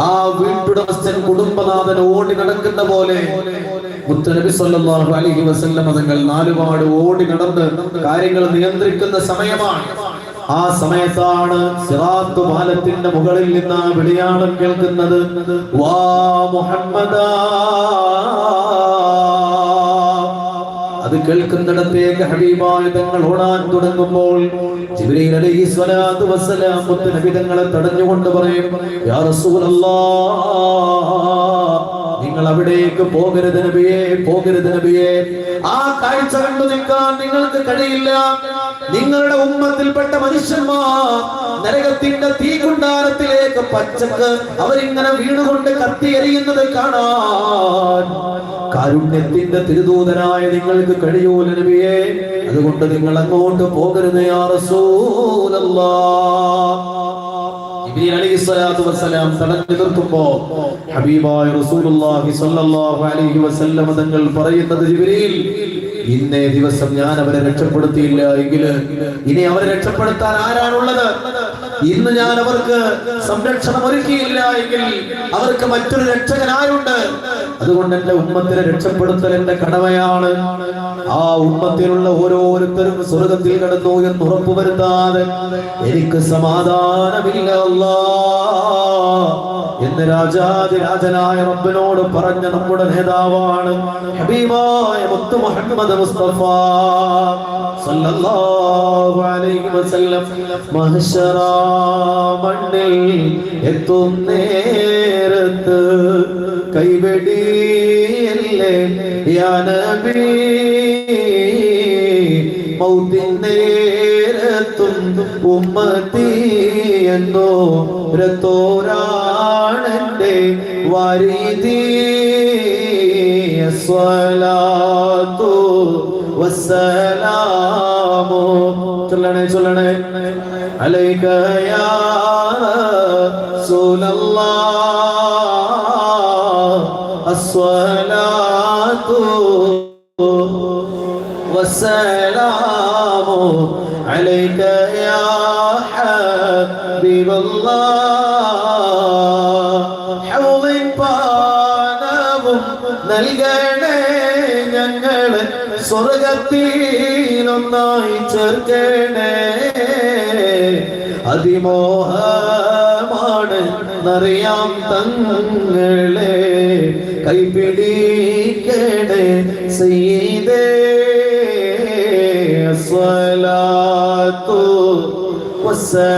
ആ വീട്ടുടമസ്ഥൻ കുടുംബനാഥൻ ഓടി നടക്കുന്ന പോലെ മുത്തുനബി സല്ലല്ലാഹു അലൈഹി വസല്ലം തങ്ങൾ നാലുപാട് ഓടി നടന്ന് കാര്യങ്ങൾ നിയന്ത്രിക്കുന്ന സമയമാണ്. ആ സമയത്താണ് സിറാത്ത് പാലത്തിന്റെ മുകളിൽ നിന്ന് വിളിയാളം കേൾക്കുന്നത്, വാ മുഹമ്മദാ. അത് കേൾക്കുന്നിടത്തേക്ക് ഹബീബായ തങ്ങൾ ഓടാൻ തുടങ്ങുമ്പോൾ ജിബ്രീൽ അലൈഹിസ്സലാത്തു വസ്സലാം മുത്തുനബി തങ്ങളെ തടഞ്ഞുകൊണ്ട് പറയും, യാ റസൂലല്ലാഹ്, നിങ്ങൾ അവിടേക്ക് പോകരുത് നബിയേ, പോകരുത് നബിയേ. ആ കാഴ്ച കണ്ടു നിൽക്കാൻ നിങ്ങൾക്ക് കഴിയില്ല. നിങ്ങളുടെ ഉമ്മത്തിൽപ്പെട്ട മനുഷ്യന്മാർ നരകത്തിന്റെ തീകുണ്ടാരത്തിലേക്ക് പച്ചക്ക് അവരിങ്ങനെ വീണുകൊണ്ട് കത്തിയെറിയുന്നത് കാണാൻ കാരുണ്യത്തിന്റെ തിരുദൂതനായ നിങ്ങൾക്ക് കഴിയൂല നബിയേ. അതുകൊണ്ട് നിങ്ങൾ അങ്ങോട്ട് പോകരുത് യാ റസൂലല്ലാഹ്. ജിബ്രീൽ അലൈഹിസ്സലാത്തു വസ്സലാം തടഞ്ഞു നിർത്തുമ്പോൾ ഹബീബായ റസൂലുള്ളാഹി സ്വല്ലല്ലാഹു അലൈഹി വസല്ലം തങ്ങൾ പറയുന്നത്, ജിബ്രീൽ, ഇന്നേ ദിവസം ഞാൻ അവരെ രക്ഷപ്പെടുത്തിയില്ല എങ്കിൽ ഇനി അവരെ രക്ഷപ്പെടുത്താൻ ആരാണുള്ളത്? ഇന്ന് ഞാൻ അവർക്ക് സംരക്ഷണം ഒരുക്കിയില്ല എങ്കിൽ അവർക്ക് മറ്റൊരു രക്ഷകനായുണ്ട്. അതുകൊണ്ട് എന്റെ ഉമ്മത്തിനെ രക്ഷപ്പെടുത്തൽ എന്റെ കടമയാണ്. ആ ഉമ്മത്തിലുള്ള ഓരോരുത്തരും സ്വർഗത്തിൽ കടന്നു എന്ന് ഉറപ്പുവരുത്താതെ എനിക്ക് സമാധാനമില്ല എന്ന് രാജാതിരാജനായ റബ്ബിനോട് പറഞ്ഞ നമ്മുടെ നേതാവാണ് ഹബീബായ മുത്ത് മുഹമ്മദ് മുസ്തഫ സല്ലല്ലാഹു അലൈഹി വസല്ലം. മഹ്ശറ മണ്ണിൽ എത്തും നേരത്ത് കൈവെടിയല്ലേ യാ നബി, മൗത്തിൻ നേരത്തും ഉമ്മത്തി എന്നോരത്തോരാണെന്റെ വാരിദി സ്വലാത്തു വസ്സലാമു ചൊല്ലണേ അലൈക യാ റസൂലല്ലാഹ് അസ്സലാത്തു വസ്സലാമു അലൈക യാ ഹബീബല്ലാഹ് ഹൗളിൻ പാനവും നൽകണേ ഞങ്ങളെ സ്വർഗത്തിലൊന്നായി ചേർക്കണേ അതിമോഹമാണ് നറിയാം തങ്ങളെ കൈപിടിക്കണേ സയ്യിദേ അസ്സലാത്തു വസ്സലാമു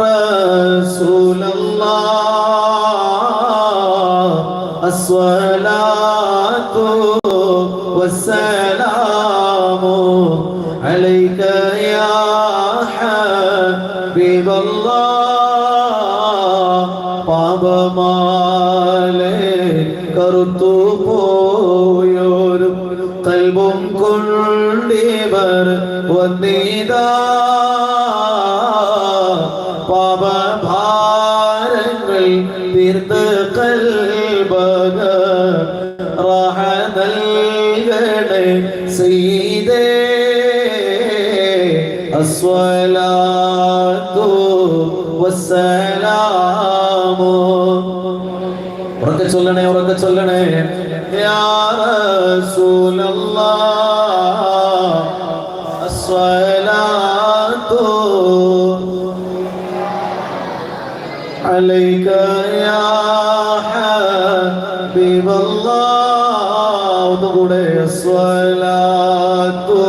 റസൂലല്ലാഹ് അസ്സലാത്തു വസ്സലാമു അലൈക യാ ഹബീബല്ലാഹ് പാപമാലേ കറുത്തു പോയോരും കൽബും കൊണ്ടിവർ വന്നിതാ പാപഭാരങ്ങൾ തീർത്ത് കൽബക റാഹ നൽകണേ സയ്യിദേ അസ്സലാത്തു വസ്സലാമു ഉറക്കെ ചൊല്ലണേ യാ റസൂലല്ലാഹ് അസ്സലാത്തു അലൈക യാ ഹബീബല്ലാഹ് ഒന്നുകൂടെ അസ്സലാത്തു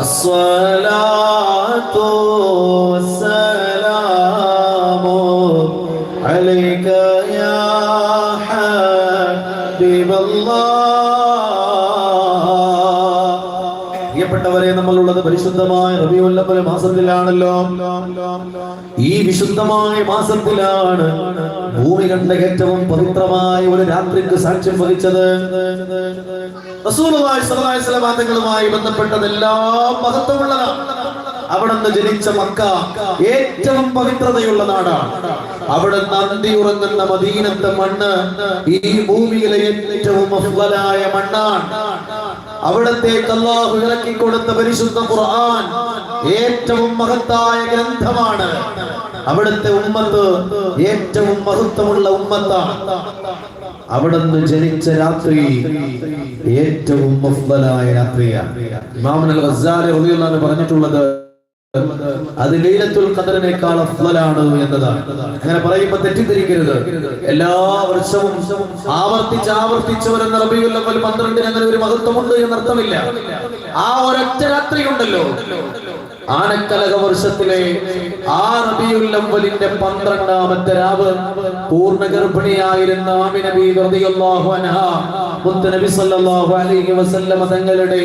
الصلاة والسلام عليك يا حبيب الله. പ്രിയപ്പെട്ടവരെ, നമ്മളുള്ളത് പരിശുദ്ധമായ റബീഉൽ അവ്വൽ മാസത്തിലാണല്ലോ. ഈ വിശുദ്ധമായ മാസത്തിലാണ് ഭൂമി കണ്ട ഏറ്റവും പവിത്രമായ ഒരു രാത്രിക്ക് സാക്ഷ്യം വഹിച്ചത്. റസൂലുള്ളാഹി സ്വല്ലല്ലാഹു അലൈഹി വസല്ലം തങ്ങളുമായി ബന്ധപ്പെട്ടതെല്ലാം മഹത്വമുള്ളതാണ്. അവിടുന്ന് ജനിച്ച മക്ക ഏറ്റവും പവിത്രതയുള്ള നാടാണ്. അവിടെ നന്ദി ഉറങ്ങുന്ന മദീനത്തെ മണ്ണ് ഈ ഭൂമിയിലെ ഏറ്റവും അഫ്ളലായ മണ്ണാണ്. അവിടത്തേക്ക് അല്ലാഹു ഇറക്കി കൊടുത്ത പരിശുദ്ധ ഖുർആൻ ഏറ്റവും മഹത്തായ ഗ്രന്ഥമാണ്. അവിടുത്തെ ഉമ്മത്ത് ഏറ്റവും മഹത്വമുള്ള ഉമ്മത്താണ്. അവിടുന്ന് ജനിച്ച രാത്രി ഏറ്റവും അഫ്ളലായ രാത്രിയാണ്. ഇമാം അൽ-ഗസ്സാലി റളിയല്ലാഹു അൻഹു പറഞ്ഞിട്ടുള്ളത് അത് ലൈലത്തുൽ ഖദറിനേക്കാൾ അഫ്ളലാണ് എന്നതാണ്. അങ്ങനെ പറയുമ്പോൾ തെറ്റിദ്ധരിക്കരുത്. എല്ലാ വർഷവും ആവർത്തിച്ച് വരുന്ന റബീഉൽ അവ്വൽ 12 അങ്ങനെ ഒരു മഹത്വമുണ്ട് എന്നർത്ഥമില്ല. ആ ഒരൊറ്റ രാത്രി ഉണ്ടല്ലോ, ആനക്കലക വർഷത്തിലെ ആ റബീഉൽ അവ്വലിന്റെ 12ാമത്തെ രാവ് പൂർണ്ണ ഗർഭിണിയായിരുന്ന ആമിന ബീവി റളിയല്ലാഹു അൻഹാ മുത്തനബി സല്ലല്ലാഹു അലൈഹി വസല്ലം തങ്ങളുടെ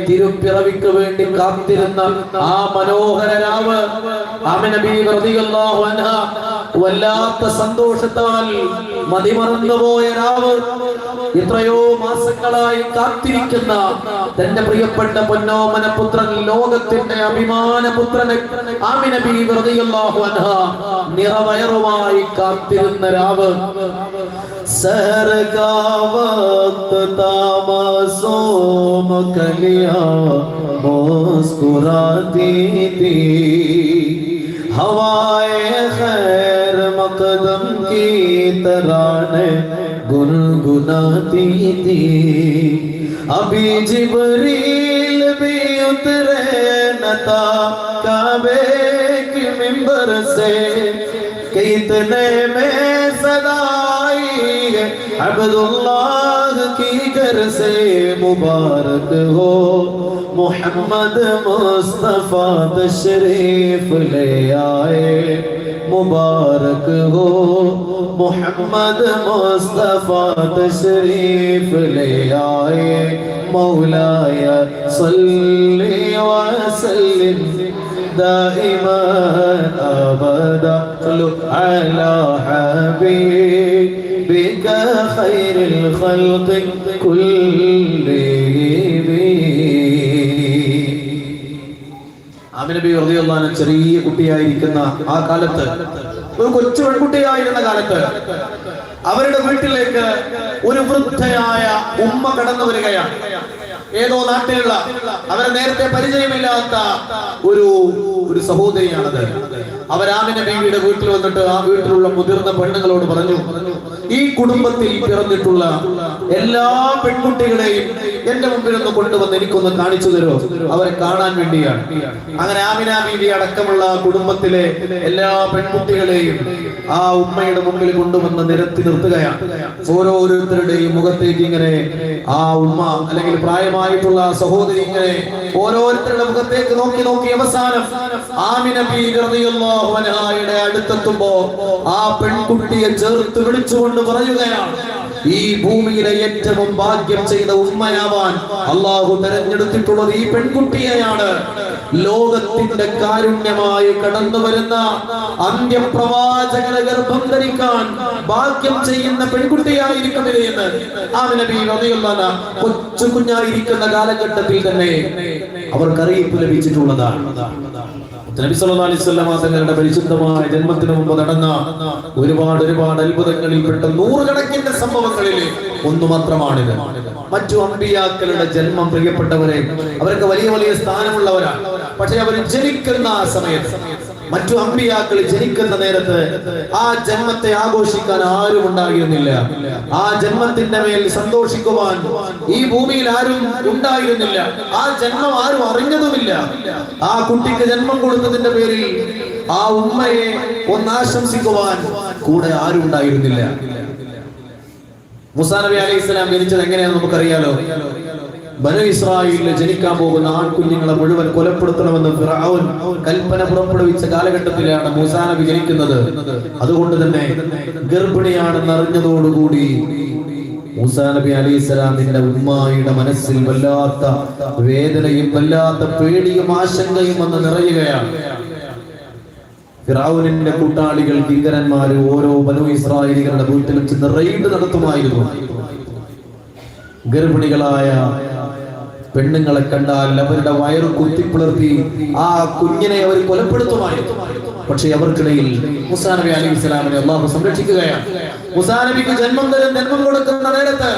തിരുപ്പിറവിക്ക് വേണ്ടി കാത്തിരുന്ന ആ മനോഹര രാവ് ആമിന ബീവി റളിയല്ലാഹു അൻഹാ വല്ലാത്ത സന്തോഷത്താൽ മതിമറന്നുപോയ രാവ്. എത്രയോ മാസങ്ങളായി കാത്തിരിക്കുന്ന തന്റെ പ്രിയപ്പെട്ട പൊന്നോമന പുത്രൻ, ലോകത്തിന്റെ അഭിമാന പുത്രൻ ആമിന ബീവി റളിയല്ലാഹു അൻഹാ നിറവയറുമായി കാത്തിരുന്ന രാവ്. സഹർ കാ വഖ്ത് തമാസോം കലിയാ മുസ്കുരാती थी, हवाए खैर मकदम की तराने गुनगुनाती थी. अभी जिब्रील भी उतरे न था काबे की मिंबर से, कितने में सदाई है अब्दुल्लाह की घर से. मुबारक हो മുഹമ്മദ് മുസ്തഫ തശ്രീഫ് ലേ ആയേ മുബാരക് ഹോ മുഹമ്മദ് മുസ്തഫ തശ്രീഫ് ലേ ആയേ മൗലായ സല്ലി വസല്ലിം دائما أبدا صلوا على حبيبك خير الخلق كلهم. ആമിന ബി റളിയല്ലാഹു അൻഹ ചെറിയ കുട്ടിയായിരിക്കുന്ന ആ കാലത്ത്, ഒരു കൊച്ചു പെൺകുട്ടിയായിരുന്ന കാലത്ത് അവരുടെ വീട്ടിലേക്ക് ഒരു വൃദ്ധയായ ഉമ്മ കടന്നു വരികയാണ്. ഏതോ നാട്ടിലുള്ള അവരെ നേരത്തെ പരിചയമില്ലാത്ത ഒരു സഹോദരിയാണത്. അവർ ആമിന ബീവിയുടെ വീട്ടിൽ വന്നിട്ട് ആ വീട്ടിലുള്ള മുതിർന്ന പെണ്ണുങ്ങളോട് പറഞ്ഞു, ഈ കുടുംബത്തിൽ പിറന്നിട്ടുള്ള എല്ലാ പെൺകുട്ടികളെയും എന്റെ മുമ്പിൽ ഒന്ന് കൊണ്ടുവന്ന് എനിക്കൊന്ന് കാണിച്ചു തരുമോ, അവരെ കാണാൻ വേണ്ടിയാണ്. അങ്ങനെ ആമിന ബീവി അടക്കമുള്ള കുടുംബത്തിലെ എല്ലാ പെൺകുട്ടികളെയും ആ ഉമ്മയുടെ മുമ്പിൽ കൊണ്ടുവന്ന് നിരത്തി നിർത്തുകയാണ്. ഓരോരുത്തരുടെയും മുഖത്തേക്ക് ഇങ്ങനെ ആ ഉമ്മ അല്ലെങ്കിൽ പ്രായമായിട്ടുള്ള സഹോദരി ഇങ്ങനെ ഓരോരുത്തരുടെ മുഖത്തേക്ക് നോക്കി നോക്കി അവസാനം ആമിന ബീവി റളിയല്ലാഹു അൻഹയുടെ അടുത്തെത്തുമ്പോ ആ പെൺകുട്ടിയെ ചേർത്ത് വിളിച്ചുകൊണ്ട് പറയുകയാണ്, ഈ ഭൂമിയിലെ ഏറ്റവും ഭാഗ്യം ചെയ്ത ഉമ്മയാവാൻ അള്ളാഹു തെരഞ്ഞെടുത്തിട്ടുള്ളത് ഈ പെൺകുട്ടിയെയാണ്. ലോകത്തിന്റെ കാരുണ്യമായി കടന്നു വരുന്ന അന്ത്യപ്രവാചകനെ ഗർഭം ധരിക്കാൻ ഭാഗ്യം ചെയ്യുന്ന പെൺകുട്ടിയായിരിക്കും ഇത് എന്ന് ആമിന ബീവി റളിയല്ലാഹു അൻഹ കൊച്ചു കുഞ്ഞായിരിക്കുന്ന കാലഘട്ടത്തിൽ തന്നെ അവർക്ക് അറിയിപ്പ് ലഭിച്ചിട്ടുള്ളതാണ്. നബി സല്ലല്ലാഹു അലൈഹി വസല്ലം തങ്ങളുടെ പരിശുദ്ധമായ ജന്മത്തിന് മുമ്പ് നടന്ന ഒരുപാട് അത്ഭുതങ്ങളിൽ പെട്ട നൂറുകണക്കിന് സംഭവങ്ങളിൽ ഒന്ന് മാത്രമാണിത്. മറ്റു അമ്പിയാക്കളുടെ ജന്മം, പ്രിയപ്പെട്ടവരെ, അവർക്ക് വലിയ വലിയ സ്ഥാനമുള്ളവരാണ്. പക്ഷെ അവർ ജനിക്കുന്ന സമയത്ത്, മറ്റു അമ്പിയാക്കൾ ജനിക്കുന്ന നേരത്ത് ആ ജന്മത്തെ ആഘോഷിക്കാൻ ആരും ഉണ്ടായിരുന്നില്ല. ആ ജന്മത്തിന്റെ മേൽ സന്തോഷിക്കുവാൻ ഈ ഭൂമിയിൽ ആരും ഉണ്ടായിരുന്നില്ല. ആ ജന്മം ആരും അറിഞ്ഞതുമില്ല. ആ കുട്ടിക്ക് ജന്മം കൊടുത്തതിന്റെ പേരിൽ ആ ഉമ്മയെ ഒന്നാശംസിക്കുവാൻ കൂടെ ആരും ഉണ്ടായിരുന്നില്ല. മൂസാ നബി അലൈഹിസ്സലാം ജനിച്ചത് എങ്ങനെയാണെന്ന് നമുക്കറിയാലോ. ബനു ഇസ്രായേലിൽ ജനിക്കാൻ പോകുന്ന ആൺകുഞ്ഞുങ്ങളെ മുഴുവൻ കൊലപ്പെടുത്തണമെന്ന് ഫിർഔൻ കൽപ്പന പുറപ്പെടുവിച്ച കാലഘട്ടത്തിലാണ് മൂസാ നബി ജനിക്കുന്നത്. അതുകൊണ്ട് തന്നെ ഗർഭിണിയാണെന്ന് അറിഞ്ഞതോടുകൂടി മൂസാ നബി അലൈഹിസ്സലാമിന്റെ ഉമ്മായുടെ മനസ്സിൽ വല്ലാത്ത വേദനയും വല്ലാത്ത പേടിയും ആശങ്കയും വന്ന് നിറയുകയാണ്. ഫിർഔനിന്റെ കൂട്ടാളികൾ, ഭീകരന്മാര് ഓരോ ബനു ഇസ്രായേലികളുടെ വീട്ടിലും ചെന്ന് റെയ്ഡ് നടത്തുമായിരുന്നു. ഗർഭിണികളായ പെണ്ണുങ്ങളെ കണ്ടാൽ അവരുടെ വയറ് കുത്തിപ്പിളർത്തി ആ കുഞ്ഞിനെ അവർ കൊലപ്പെടുത്തുമായിരുന്നു. പക്ഷെ അവർക്കിടയിൽ മൂസാ നബി അലൈഹിസ്സലാമിനെ അല്ലാഹു സംരക്ഷിക്കുകയാണ്. മൂസാ നബിക്ക് ജന്മം കൊടുക്കുന്ന നേരത്ത്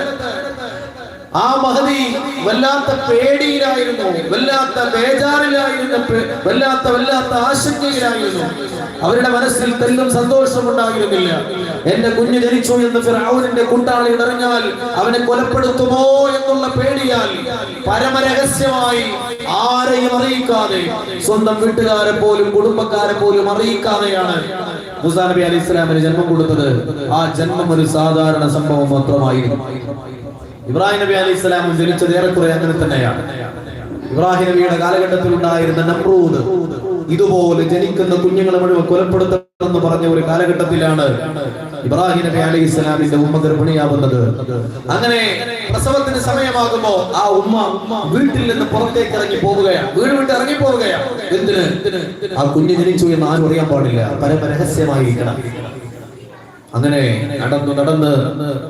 ആ മഹദി വല്ലാത്ത പേടിയിലായിരുന്നു, വല്ലാത്ത ബേജാറിലായിരുന്നു, വല്ലാത്ത ആശങ്കയിലായിരുന്നു. അവരുടെ മനസ്സിൽ തെല്ലും സന്തോഷമുണ്ടായിരുന്നില്ല. എന്റെ കുഞ്ഞ് ജനിച്ചു എന്ന് ഫിർഔനിന്റെ കൂട്ടാളി അറിഞ്ഞാൽ അവനെ കൊലപ്പെടുത്തുമോ എന്നുള്ള പേടിയാൽ പരമരഹസ്യമായി ആരെയും അറിയിക്കാതെ, സ്വന്തം വീട്ടുകാരെ പോലും കുടുംബക്കാരെ പോലും അറിയിക്കാതെയാണ് മൂസാ നബി അലൈഹിസ്സലാമിന് ജന്മം കൊടുത്തത്. ആ ജന്മം ഒരു സാധാരണ സംഭവം മാത്രമായിരുന്നു. ഇബ്രാഹിം നബി അലൈഹിസ്സലാം ജനിച്ചത് ഏറെക്കുറെ അങ്ങനെ തന്നെയാണ്. ഇബ്രാഹിം നബിയുടെ കാലഘട്ടത്തിൽ ഉണ്ടായിരുന്ന നമ്രൂദ് ഇതുപോലെ ജനിക്കുന്ന കുഞ്ഞുങ്ങളെ മുഴുവൻ കൊലപ്പെടുത്തണമെന്ന് പറഞ്ഞ ഒരു കാലഘട്ടത്തിലാണ് ഇബ്രാഹിം നബി അലൈഹിസ്സലാമിന്റെ ഉമ്മ ഗർഭിണിയാവുന്നത്. അങ്ങനെ പ്രസവത്തിന് സമയമാകുമ്പോ ആ ഉമ്മ വീട്ടിൽ നിന്ന് പുറത്തേക്ക് ഇറങ്ങി പോവുകയാണ്, വീട് വിട്ട് ഇറങ്ങി പോവുകയാണ്. എന്തിന്? ആ കുഞ്ഞ് ജനിച്ചു എന്ന് ആരും അറിയാൻ പാടില്ല, പരമരഹസ്യമായിരിക്കണം. അങ്ങനെ നടന്ന്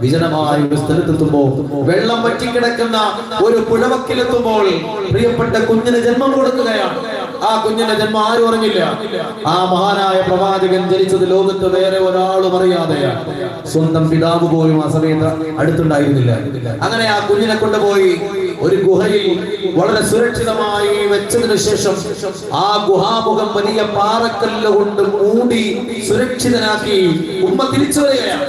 വിജനമായ ഒരു സ്ഥലത്തെത്തുമ്പോ, വെള്ളം വറ്റിക്കിടക്കുന്ന ഒരു പുഴവക്കിലെത്തുമ്പോൾ പ്രിയപ്പെട്ട കുഞ്ഞിന് ജന്മം കൊടുക്കുകയാണ്. ആ കുഞ്ഞിന്റെ ജന്മം ആരും അറിഞ്ഞില്ല. ആ മഹാനായ പ്രവാചകൻ ജനിച്ചത് ലോകത്ത് വേറെ ഒരാളും അറിയാതെയാണ്. സ്വന്തം പിതാവ് പോലും ആ സമയത്ത് അടുത്തുണ്ടായിരുന്നില്ല. അങ്ങനെ ആ കുഞ്ഞിനെ കൊണ്ടുപോയി ഒരു ഗുഹയിൽ വളരെ സുരക്ഷിതമായി വെച്ചതിനു ശേഷം ആ ഗുഹാമുഖം വലിയ പാറക്കല്ല് കൊണ്ട് മൂടി സുരക്ഷിതനാക്കി ഉമ്മ തിരിച്ചു വരികയാണ്.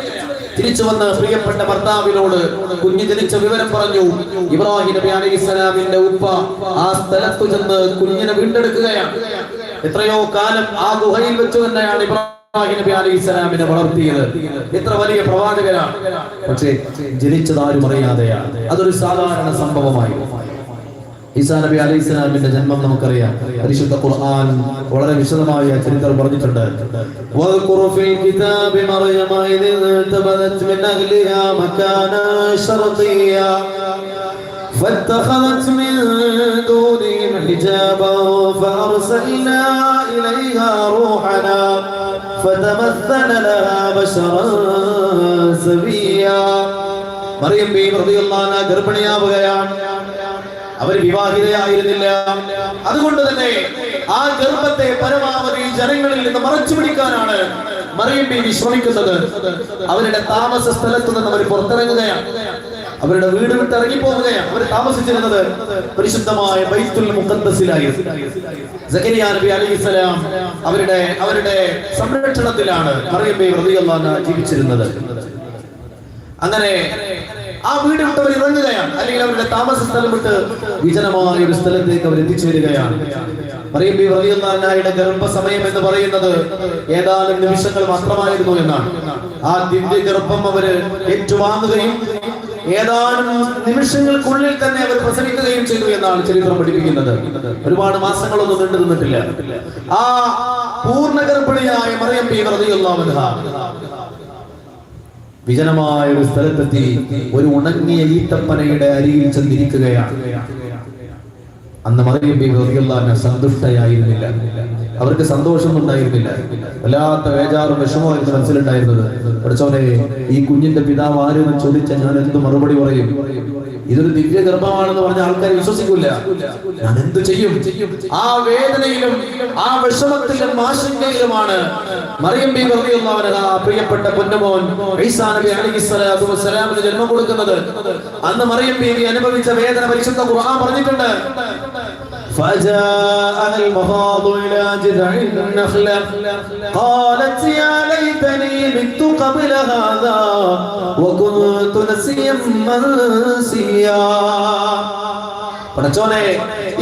തിരിച്ചു വന്ന് പ്രിയപ്പെട്ട ഭർത്താവിനോട് കുഞ്ഞ് ജനിച്ച വിവരം പറഞ്ഞു. ഇബ്രാഹിം നബി അലൈഹിസ്സലാമിന്റെ ഉപ്പ ആ സ്ഥലത്തു ചെന്ന് കുഞ്ഞിനെ വീണ്ടെടുക്കുകയാണ്. എത്രയോ കാലം ആ ഗുഹയിൽ വെച്ച് തന്നെയാണ് ഇബ്രാഹിം നബി അലൈഹിസ്സലാമിനെ വളർത്തിയത്. എത്ര വലിയ പ്രവാചകനാണ്. പക്ഷേ ജനിച്ചത് ആരും അറിയാതെയാണ്. അതൊരു സാധാരണ സംഭവമായി. ഈസാ നബി അലൈഹിസ്സലാമിന്റെ ജന്മം നമുക്കറിയാം. പരിശുദ്ധ ഖുർആൻ വളരെ വിശദമായ ചരിത്രം പറഞ്ഞിട്ടുണ്ട്. വദ്കുർ ഫിൽ കിതാബി മർയമ ഇദ് തബദത് മിൻ അഹ്ലിഹാ മകാനാ ശർഖിയ്യ فاتخذت من دونهم حجابا فأرسلنا إليها روحنا فتمثل لها بشرا سويا. മറിയം ബീവി റളിയല്ലാഹു അൻഹ ഗർഭിണിയാവുകയാണ്. അവർ വിവാഹിതയായിരുന്നില്ല. അതുകൊണ്ട് തന്നെ ആ ഗർഭത്തെ പരമാവധി ജനങ്ങളിൽ നിന്ന് മറച്ചു പിടിക്കാനാണ് മറിയം ബീവി ശ്രമിക്കുന്നത്. അവരുടെ താമസ സ്ഥലത്ത് നിന്ന് അവർ പുറത്തിറങ്ങുകയാണ്. അവരുടെ വീട് വിട്ട് ഇറങ്ങിപ്പോവുകയാണ്. അവർ താമസിച്ചിരുന്നത് പരിശുദ്ധമായ ബൈത്തുൽ മുഖദ്ദസിലായിരുന്നു. സക്കരിയ നബി അലൈഹിസ്സലാം അവരുടെ സംരക്ഷണത്തിലാണ് മറിയം ബീവി റളിയല്ലാഹു അൻഹ ജീവിച്ചിരുന്നത്. അങ്ങനെ ആ വീട് വിട്ട് അവർ ഇറങ്ങുകയാണ്, അല്ലെങ്കിൽ അവരുടെ താമസ സ്ഥലം വിട്ട് വിജനമായ ഒരു സ്ഥലത്തേക്ക് അവർ എത്തിച്ചേരുകയാണ്. മറിയം ബീവി റളിയല്ലാഹു അൻഹയുടെ ഗർഭസമയം എന്ന് പറയുന്നത് ഏതാനും നിമിഷങ്ങൾ മാത്രമായിരുന്നു എന്നാണ്. ആ ദിവ്യ ഗർഭം അവര് ഏറ്റുവാങ്ങുകയും ഏതാനും നിമിഷങ്ങൾക്കുള്ളിൽ തന്നെ അവർ പ്രസവിക്കുകയും ചെയ്തു എന്നാണ് ചരിത്രം പഠിപ്പിക്കുന്നത്. ഒരുപാട് മാസങ്ങളൊന്നും നീണ്ടു നിന്നിട്ടില്ല. ആ പൂർണ്ണ ഗർഭിണിയായ മറിയം ബീവി റളിയല്ലാഹു അൻഹ വിജനമായ ഒരു സ്ഥലത്തെത്തി ഒരു ഉണങ്ങിയ ഈത്തപ്പനയുടെ അരികിൽ ചെന്നിരിക്കുകയാണ്. അന്ന് മറിയം ബീവി റളിയല്ലാഹു അൻഹ സന്തുഷ്ടയായിരുന്നില്ല. അവർക്ക് സന്തോഷം ഉണ്ടായിരുന്നില്ല. വല്ലാത്ത വേജാറും വിഷമമായിരുന്നു മനസ്സിലുണ്ടായിരുന്നത്. പഠിച്ചോനെ, ഈ കുഞ്ഞിന്റെ പിതാവ് ആരെന്ന് ചോദിച്ചാൽ ഞാൻ എന്ത് മറുപടി പറയും? ഇതൊരു ദിവ്യ ഗർഭമാണെന്ന് പറഞ്ഞ ആൾക്കാർ വിശ്വസിക്കില്ല. ഞാൻ എന്ത് ചെയ്യും? ആ വേദനയിലും ആ വിഷമത്തിലും ആശങ്കയിലുമാണ് മറിയം ബീവി റളിയല്ലാഹു അൻഹ പ്രിയപ്പെട്ട പൊന്നുമോൻ ഈസാ നബി അലൈഹിസ്സലാത്തു വസ്സലാമിന് ജന്മം കൊടുക്കുന്നത്. അന്ന് മറിയം ബീവി അനുഭവിച്ച വേദന പരിശുദ്ധ ഖുർആൻ പറഞ്ഞിട്ടുണ്ട്. فجاءها المخاض إلى جذع النخلة قالت يا ليتني مت قبل هذا وكنت نسيا منسيا. പടച്ചോനെ,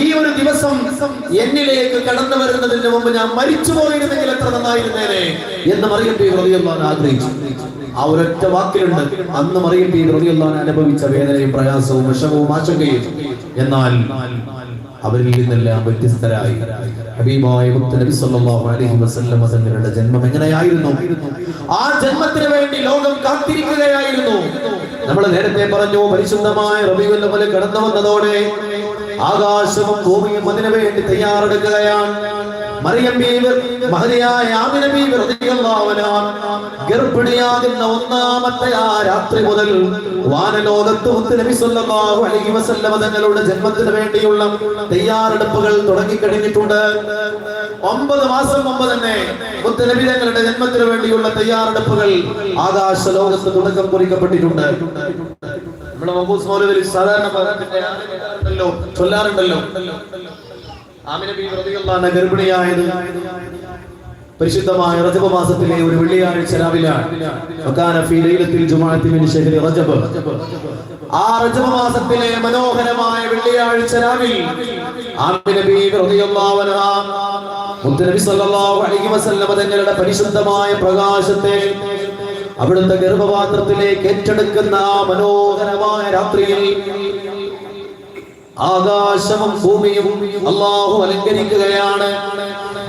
ഈ ഒരു ദിവസം എന്നിലേക്ക് കടന്നു വരുന്നതിന് മുമ്പ് ഞാൻ മരിച്ചു പോയിരുന്നെങ്കിൽ എത്ര നന്നായിരുന്നേനെ എന്ന് മറിയം ബീവി റളിയല്ലാഹു അൻഹ ആഗ്രഹിച്ചു. ആ ഒരൊറ്റ വാക്കിലുണ്ട് അന്ന് മറിയം ബീവി റളിയല്ലാഹു അൻഹ അനുഭവിച്ച വേദനയും പ്രയാസവും വിഷമവും ആശങ്കയും. എന്നാൽ അവരിൽ നിന്നെല്ലാം വ്യത്യസ്തരായി ഹബീബായ നബി സല്ലല്ലാഹു അലൈഹി വസല്ലം തങ്ങളുടെ ജന്മം എങ്ങനെയായിരുന്നു? ആ ജന്മത്തിന് വേണ്ടി ലോകം കാത്തിരിക്കുകയായിരുന്നു. നമ്മൾ നേരത്തെ പറഞ്ഞു, പരിശുദ്ധമായ റബീഉൽ അവ്വൽ കടന്നു വന്നതോടെ ആകാശവും ഭൂമിയും അതിനു വേണ്ടി തയ്യാറെടുക്കുകയാണ്. മറിയം ബീവി മഹദിയായ ആമിന ബീവി റളിയല്ലാഹു അൻഹ ഗർഭിണിയാകുന്ന ഒന്നാമത്തെ ആ രാത്രി മുതൽ വാനലോകത്ത് മുത്ത് നബി സല്ലല്ലാഹു അലൈഹി വസല്ലം തങ്ങളുടെ ജന്മത്തിന് വേണ്ടിയുള്ള തയ്യാറെടുപ്പുകൾ തുടങ്ങിക്കഴിഞ്ഞിട്ടുണ്ട്. 9 മാസം മുമ്പ് തന്നെ മുത്ത് നബി തങ്ങളുടെ ജന്മത്തിന് വേണ്ടിയുള്ള തയ്യാറെടുപ്പുകൾ ആകാശ ലോകത്ത് തുടക്കം കുറിക്കപ്പെട്ടിട്ടുണ്ട്. നമ്മുടെ മഖൂസ് മൗലവി സാധാരണ ചൊല്ലാറുണ്ടല്ലോ, ആമിന ബീവി റളിയല്ലാഹു അൻഹ ഗർഭിണിയായത് പരിശുദ്ധമായ റജബ് മാസത്തിലെ ഒരു വെള്ളിയാഴ്ച രാവിലാണ്. വകാന ഫീ ലൈലത്തിൽ ജുമുഅത്തി മിൻ ശഹ്രി റജബ്. ആ റജബ് മാസത്തിലെ മനോഹരമായ വെള്ളിയാഴ്ച രാവിൽ ആമിന ബീവി റളിയല്ലാഹു അൻഹ മുത്തനബി സല്ലല്ലാഹു അലൈഹി വസല്ലം തങ്ങളുടെ പരിശുദ്ധമായ പ്രകാശത്തെ അവിടുത്തെ ഗർഭപാത്രത്തിലേക്ക് ഏറ്റെടുക്കുന്ന ആ മനോഹരമായ രാത്രിയിൽ ആകാശവും ഭൂമിയും അല്ലാഹു അലങ്കരിക്കുകയാണ്.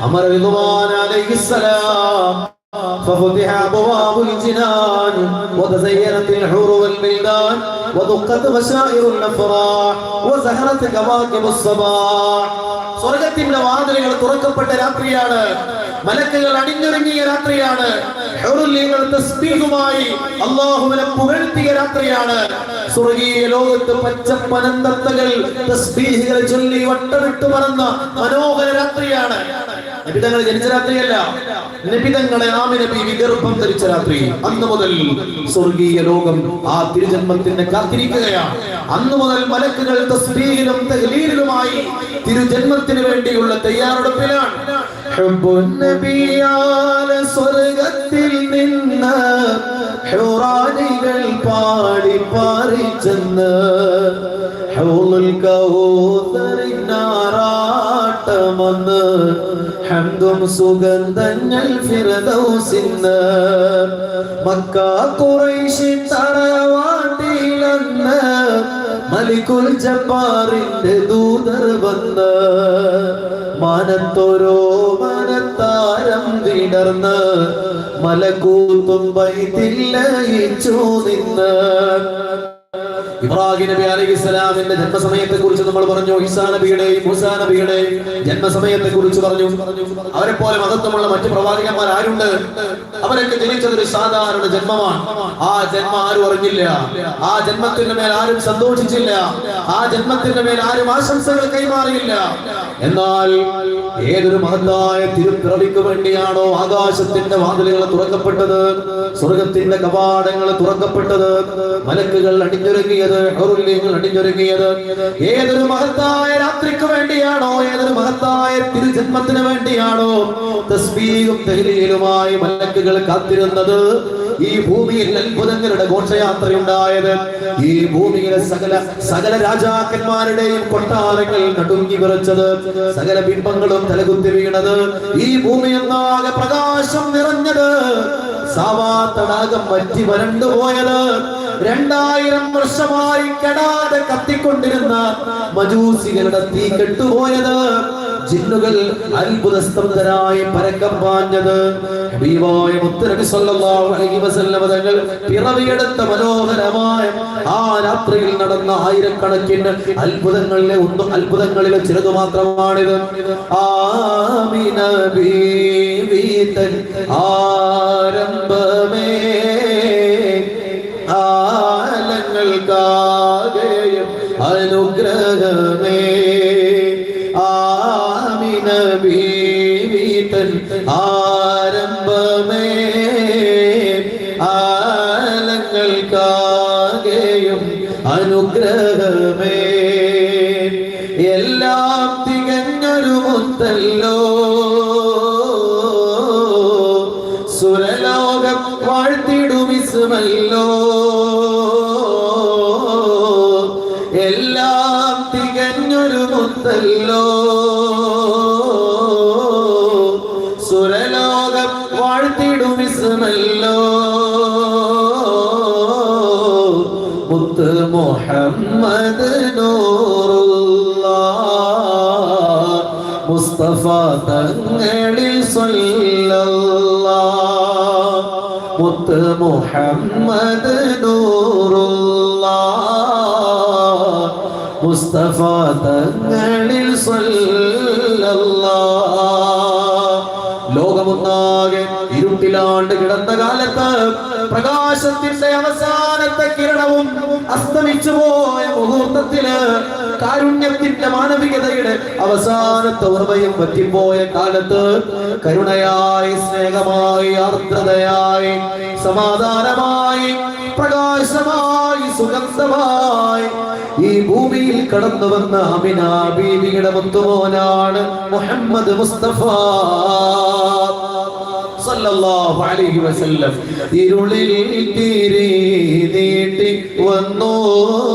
അമർ റിദ്വാൻ അലൈഹിസ്സലാം ففتح أبواب الجنان وتزينت الحور والبلدان ودقت بشائر الأفراح وزهرت كواكب الصباح. സ്വർഗ്ഗത്തിന്റെ വാതിലുകൾ തുറക്കപ്പെട്ട രാത്രിയാണ്. മലക്കുകൾ അണിഞ്ഞൊരുങ്ങിയ രാത്രിയാണ്. ഹുറുല്യങ്ങൾ തസ്ബീഹുമായി അല്ലാഹുവിനെ പുകഴ്ത്തിയ രാത്രിയാണ്. സ്വർഗീയ ലോകത്ത് പച്ചപ്പനന്തത്തകൾ തസ്ബീഹുകൾ ചൊല്ലി വട്ടമിട്ട് പറന്ന മനോഹര രാത്രിയാണ്. നബിതങ്ങൾ ജനിച്ച രാത്രിയല്ല, നബിതങ്ങളെ ആമിന ബീവി ഗർഭം ധരിച്ച രാത്രി. അന്ന് മുതൽ സ്വർഗീയ ലോകം ആ തിരുജന്മത്തിന് കാത്തിരിക്കുകയാണ്. അന്ന് മുതൽ മലക്കുകൾ തസ്ബീഹിലും തഹ്ലീലിലുമായി തിരുജന്മത്തിന് വേണ്ടിയുള്ള തയ്യാറെടുപ്പിലാണ്. സ്വർഗത്തിൽ നിന്ന് ഹുറാനികൾ പാടി പാറിച്ചെന്ന് ാറാട്ടമെന്ന് ഹംദും സുഗന്ധങ്ങൾ ഫിർദൗസിന്ന് മക്ക ഖുറൈശി തറവാട്ടിലെന്ന് മലിക്കുൽ ജബ്ബാറിന്റെ ദൂതർ വന്ന് മാനത്തോരോ മനത്താരം വിടർന്ന് മലക്കൂത്തും ബൈത്തിൽ ലയിച്ചു നിന്ന്. ഇബ്രാഹിം നബി അലൈഹിസ്സലാമിന്റെ ജന്മസമയത്തെ കുറിച്ച് നമ്മൾ പറഞ്ഞു. ഈസാ നബിയുടെയും മൂസാ നബിയുടെയും ജന്മസമയത്തെ കുറിച്ച് പറഞ്ഞു. അവരെ പോലെ മഹത്വമുള്ള മറ്റു പ്രവാചകന്മാർ ആരുണ്ട്? അവരൊക്കെ ജനിച്ചത് ഒരു സാധാരണ ജന്മമാണ്. ആ ജന്മം ആരും അറിഞ്ഞില്ല. ആ ജന്മത്തിന്റെ മേൽ ആരും സന്തോഷിച്ചില്ല. ആ ജന്മത്തിന്റെ മേൽ ആരും ആശംസകൾ കൈമാറിയില്ല. എന്നാൽ ഏതൊരു മഹത്തായ തിരുപ്പിറവിക്ക് വേണ്ടിയാണോ ആകാശത്തിന്റെ വാതിലുകൾ തുറക്കപ്പെട്ടത്, സ്വർഗത്തിന്റെ കവാടങ്ങൾ തുറക്കപ്പെട്ടത്, മലക്കുകൾ അണിഞ്ഞൊരുങ്ങിയത്, അണിഞ്ഞൊരുങ്ങിയത്, ഏതൊരു മഹത്തായ രാത്രിക്ക് വേണ്ടിയാണോ, ഏതൊരു മഹത്തായ തിരുജന്മത്തിന് വേണ്ടിയാണോ തസ്ബീഹും തഹ്ലീലുമായി മലക്കുകൾ കാത്തിരുന്നത്, ഈ ഭൂമിയിൽ അത്ഭുതങ്ങളുടെ ഘോഷയാത്രയുണ്ടായത്, ഈ ഭൂമിയിലെ സകല രാജാക്കന്മാരുടെയും കൊട്ടാരങ്ങൾ നടുങ്ങി വിറച്ചത്, സകല ബിംബങ്ങളും തലകുത്തി വീണത്, ഈ ഭൂമി ഒന്നാകെ പ്രകാശം നിറഞ്ഞത്, സാവാ തടാകം വറ്റി വരണ്ടു പോയത്, 2000 വർഷമായി കെടാതെ കത്തിക്കൊണ്ടിരുന്ന മജൂസികളുടെ തീ കെട്ടുപോയത്, ജിന്നുകൾ അത്ഭുത സ്തബ്ധരായി പരക്കം പാഞ്ഞത്, ഹബീബായ മുത്തുനബി സല്ലല്ലാഹു അലൈഹി വസല്ലം തങ്ങൾ പിറവിയെടുത്ത മനോഹരമായ ആ രാത്രിയിൽ നടന്ന ആയിരക്കണക്കിന് അത്ഭുതങ്ങളിലെ ചിലത് മാത്രമാണിത്. ആമിന ബീവി തൻ ആരംഭമേ ആലങ്ങൾക്കാകെയും അനുഗ്രഹമേ, ആമിന ബീവി തൻ ആരംഭമേ ആലങ്ങൾക്കാകെയും അനുഗ്രഹമേ, എല്ലാം തികഞ്ഞൊരു മുത്തല്ലോ, സുരലോകം വാഴ്ത്തിടുമിസ്മല്ലോ, എല്ലാം തികഞ്ഞൊരു മുത്തല്ലോ, സുരലോകം വാഴ്ത്തിടുമിസ്മല്ലോ, മുത്ത് മുഹമ്മദ് നൂറുല്ലാഹ് മുസ്തഫ തങ്ങളിൽ സ്വല്ലല്ലാഹ്, മുത്ത് മുഹമ്മദ് നൂറുല്ലാഹ് മുസ്തഫ തങ്ങളിൽ സ്വല്ലല്ലാഹ്. ലോകമൊന്നാകെ ഇരുട്ടിലാണ്ട് കിടന്ന കാലത്ത് പ്രകാശത്തിന്റെ അവസാനത്തെ കിരണവും അസ്തമിച്ചു പോയ മുഹൂർത്തത്തില്, കാരുണ്യത്തിന്റെ മാനവികതയുടെ അവസാനത്തെ ഓർമ്മയും പറ്റിപ്പോയ കാലത്ത്, കരുണയായി, സ്നേഹമായി, ആർദ്രതയായി, സമാധാനമായി, പ്രകാശമായി, സുഗന്ധമായി ഈ ഭൂമിയിൽ കടന്നു വന്ന ആമിന ബീവിയുടെ മുത്തുമോനാണ് മുഹമ്മദ് മുസ്തഫ സല്ലല്ലാഹു അലൈഹി വസല്ലം. ഇരുളിൽ തിരി നീട്ടി വന്നു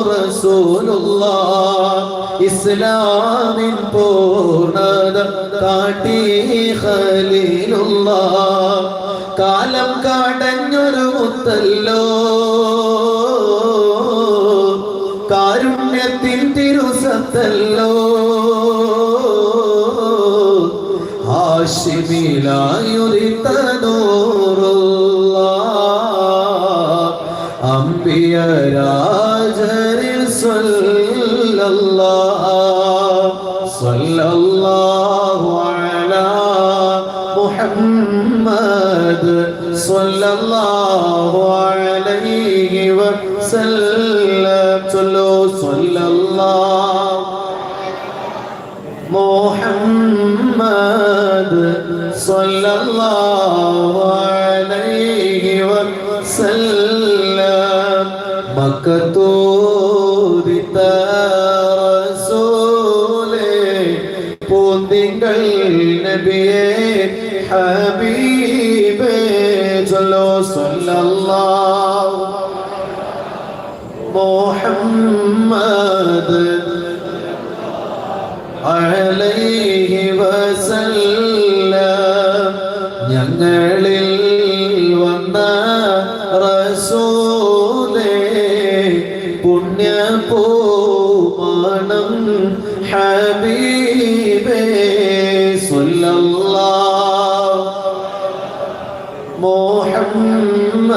റസൂലുള്ളാഹ്, ഇസ്ലാമിൻ പൂർണ്ണത കാട്ടി ഖലീലുള്ളാഹ്, കാലം കടഞ്ഞൊരു മുത്തല്ലോ, കാരുണ്യത്തിൻ തിരുസത്തല്ലോ, ഹാശിമിലായുദിത നൂറുല്ലാഹ്, അംബിയ രാജരിൽ സ്വല്ലല്ലാഹ്, സ്വല്ലല്ലാഹു അലാ മുഹമ്മദ് സ്വല്ലല്ലാഹു അലൈഹി വസല്ലം, സ്വല്ലല്ലാഹു മുഹമ്മദ് സ്വല്ലല്ലാഹു അലൈഹി വസല്ലം. മക്കത്തൂരിത റസൂലേ പൂന്തിങ്കൾ നബിയേ ഹബീബേ, സ്വല്ലല്ലാഹു മുഹമ്മദ് അലൈഹി വസല്ലം. ഞങ്ങളിൽ വന്ന റസൂലേ പുണ്യപൂർണ്ണ ഹബീബേ സല്ലല്ലാഹു മുഹമ്മദ്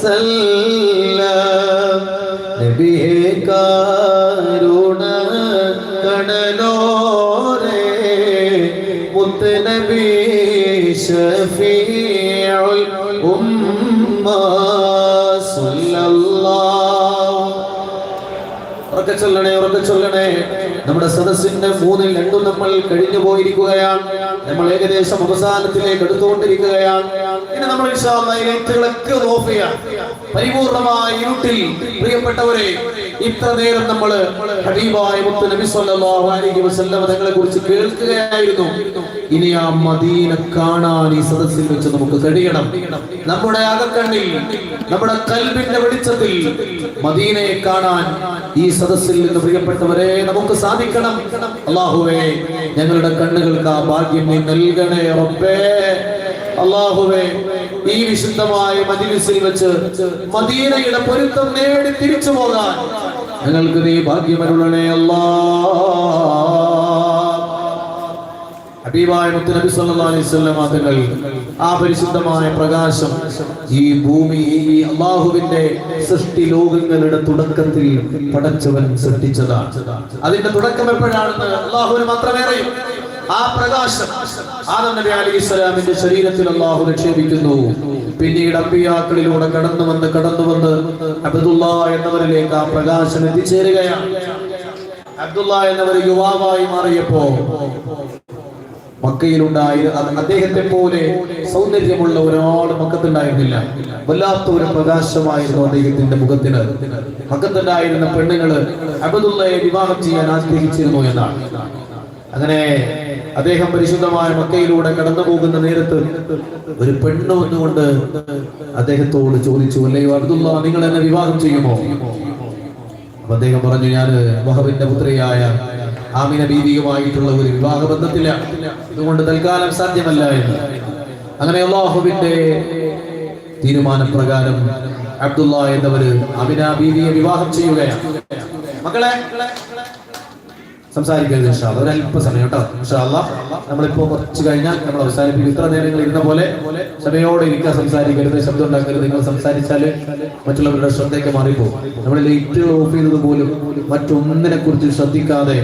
സല്ലം നബിയേ കരുണ കടലോരേ മുത്തനബി ശഫീഉൽ ഉമ്മ സല്ലല്ലാഹു ഉറക്കെ ചൊല്ലണേ. നമ്മുടെ സദസ്സിന്റെ 2 നമ്മൾ കഴിഞ്ഞു പോയിരിക്കുകയാണ്. നമ്മൾ ഏകദേശം അവസാനത്തിലേക്ക് എടുത്തുകൊണ്ടിരിക്കുകയാണ്. ഇനി നമ്മൾ ഇൻഷാ അല്ലാഹ് ഈ ലൈറ്റുകളൊക്കെ ഓഫ് ചെയ്യാം. പരിപൂർണമായ ഇരുട്ടിൽ പ്രിയപ്പെട്ടവരെ ഇത്ര നേരം നമ്മൾ ഹബീബായ മുത്ത് നബി സല്ലല്ലാഹു അലൈഹി വസല്ലം തങ്ങളെ കുറിച്ച് കേൾക്കുകയായിരുന്നു. ഇനി ആ മദീന കാണാൻ ഈ സദസ്സിൽ വെച്ച് നമുക്ക് കഴിയണം. നമ്മുടെ അകക്കണ്ണിൽ നമ്മുടെ ഖൽബിന്റെ വെളിച്ചത്തിൽ മദീനയെ കാണാൻ ഈ സദസ്സിൽ നിന്ന് പ്രിയപ്പെട്ടവരെ നമുക്ക് സാധിക്കണം. അല്ലാഹുവേ ഞങ്ങളുടെ കണ്ണുകൾക്ക് ആ ഭാഗ്യം നീ നൽകണേ റബ്ബേ. അല്ലാഹുവേ ഈ വിശുദ്ധമായ മജ്‌ലിസിൽ വെച്ച് മദീനയുടെ പൊരുത്തം നേടി തിരിച്ചു പോകാൻ ഞങ്ങൾക്ക് നീ ഭാഗ്യമരുളണേ അല്ലാഹ്. ഹബീബായ മുത്ത് നബി സല്ലല്ലാഹു അലൈഹി വസല്ലം തങ്ങൾ ആ പരിശുദ്ധമായ പ്രകാശം ഈ ഭൂമി ഈ അല്ലാഹുവിന്റെ സൃഷ്ടി ലോകങ്ങളുടെ തുടക്കത്തിൽ പടച്ചവൻ സൃഷ്ടിച്ചതാണ്. അതിന്റെ തുടക്കം എപ്പോഴാണെന്ന് അല്ലാഹുവിന് മാത്രമേ അറിയൂ. ആ പ്രകാശം ആദം നബി അലൈഹിസ്സലാമിന്റെ ശരീരത്തിൽ അല്ലാഹു നിക്ഷേപിക്കുന്നു. പിന്നീട് അമ്പിയാക്കളിലൂടെ കടന്നു വന്ന് അബ്ദുല്ലാ എന്നവരിലേക്ക് ആ പ്രകാശം എത്തിച്ചേരുകയാണ്. അബ്ദുല്ലാ എന്നവർ യുവാവായി മാറിയപ്പോ മക്കയിലുണ്ടായ അദ്ദേഹത്തെ പോലെ സൗന്ദര്യമുള്ള ഒരാൾ മക്കത്തുണ്ടായിരുന്നില്ല. വല്ലാത്ത ഒരു പ്രകാശമായിരുന്നു അദ്ദേഹത്തിന്റെ മുഖത്തിന്. മക്കത്തുണ്ടായിരുന്ന പെണ്ണുങ്ങള് അബ്ദുല്ലയെ വിവാഹം ചെയ്യാൻ ആഗ്രഹിച്ചിരുന്നു എന്നാണ്. അങ്ങനെ അദ്ദേഹം പരിശുദ്ധമായ മക്കയിലൂടെ കടന്നു പോകുന്ന നേരത്ത് ഒരു പെണ്ണ് വന്നുകൊണ്ട് അദ്ദേഹത്തോട് ചോദിച്ചു, അല്ലയോ അബ്ദുല്ല, നിങ്ങൾ എന്നെ വിവാഹം ചെയ്യുമോ? അപ്പൊ അദ്ദേഹം പറഞ്ഞു, ഞാൻ വഹബിന്റെ പുത്രിയായ ആമിന ബീവിയുമായിട്ടുള്ള ഒരു വിവാഹ ബന്ധത്തില്ല, അതുകൊണ്ട് തൽക്കാലം സാധ്യമല്ല എന്ന്. അങ്ങനെ അല്ലാഹുവിന്റെ തീരുമാനപ്രകാരം അബ്ദുല്ല എന്നവര് ആമിന ബീവിയെ വിവാഹം ചെയ്യുകയാണ്. മക്കളെ സംസാരിക്കരുത് ഇൻഷാ അല്ലാഹ്, ഒരല്പസമയം കേട്ടോ ഇൻഷാ അല്ലാഹ്. നമ്മളിപ്പോ കുറച്ച് കഴിഞ്ഞാൽ നമ്മൾ അവസാനിപ്പിക്കും. ഇത്ര നേരങ്ങൾ ഇരുന്ന പോലെ ക്ഷമയോടെ ഇരിക്കുക, സംസാരിക്കരുത്, ശബ്ദം ഉണ്ടാക്കരുത്. നിങ്ങൾ സംസാരിച്ചാല് മറ്റുള്ളവരുടെ ശ്രദ്ധയ്ക്ക് മാറിപ്പോകും. നമ്മൾ ലൈറ്റ് ഓഫ് ചെയ്തത് പോലും മറ്റൊന്നിനെ കുറിച്ച് ശ്രദ്ധിക്കാതെ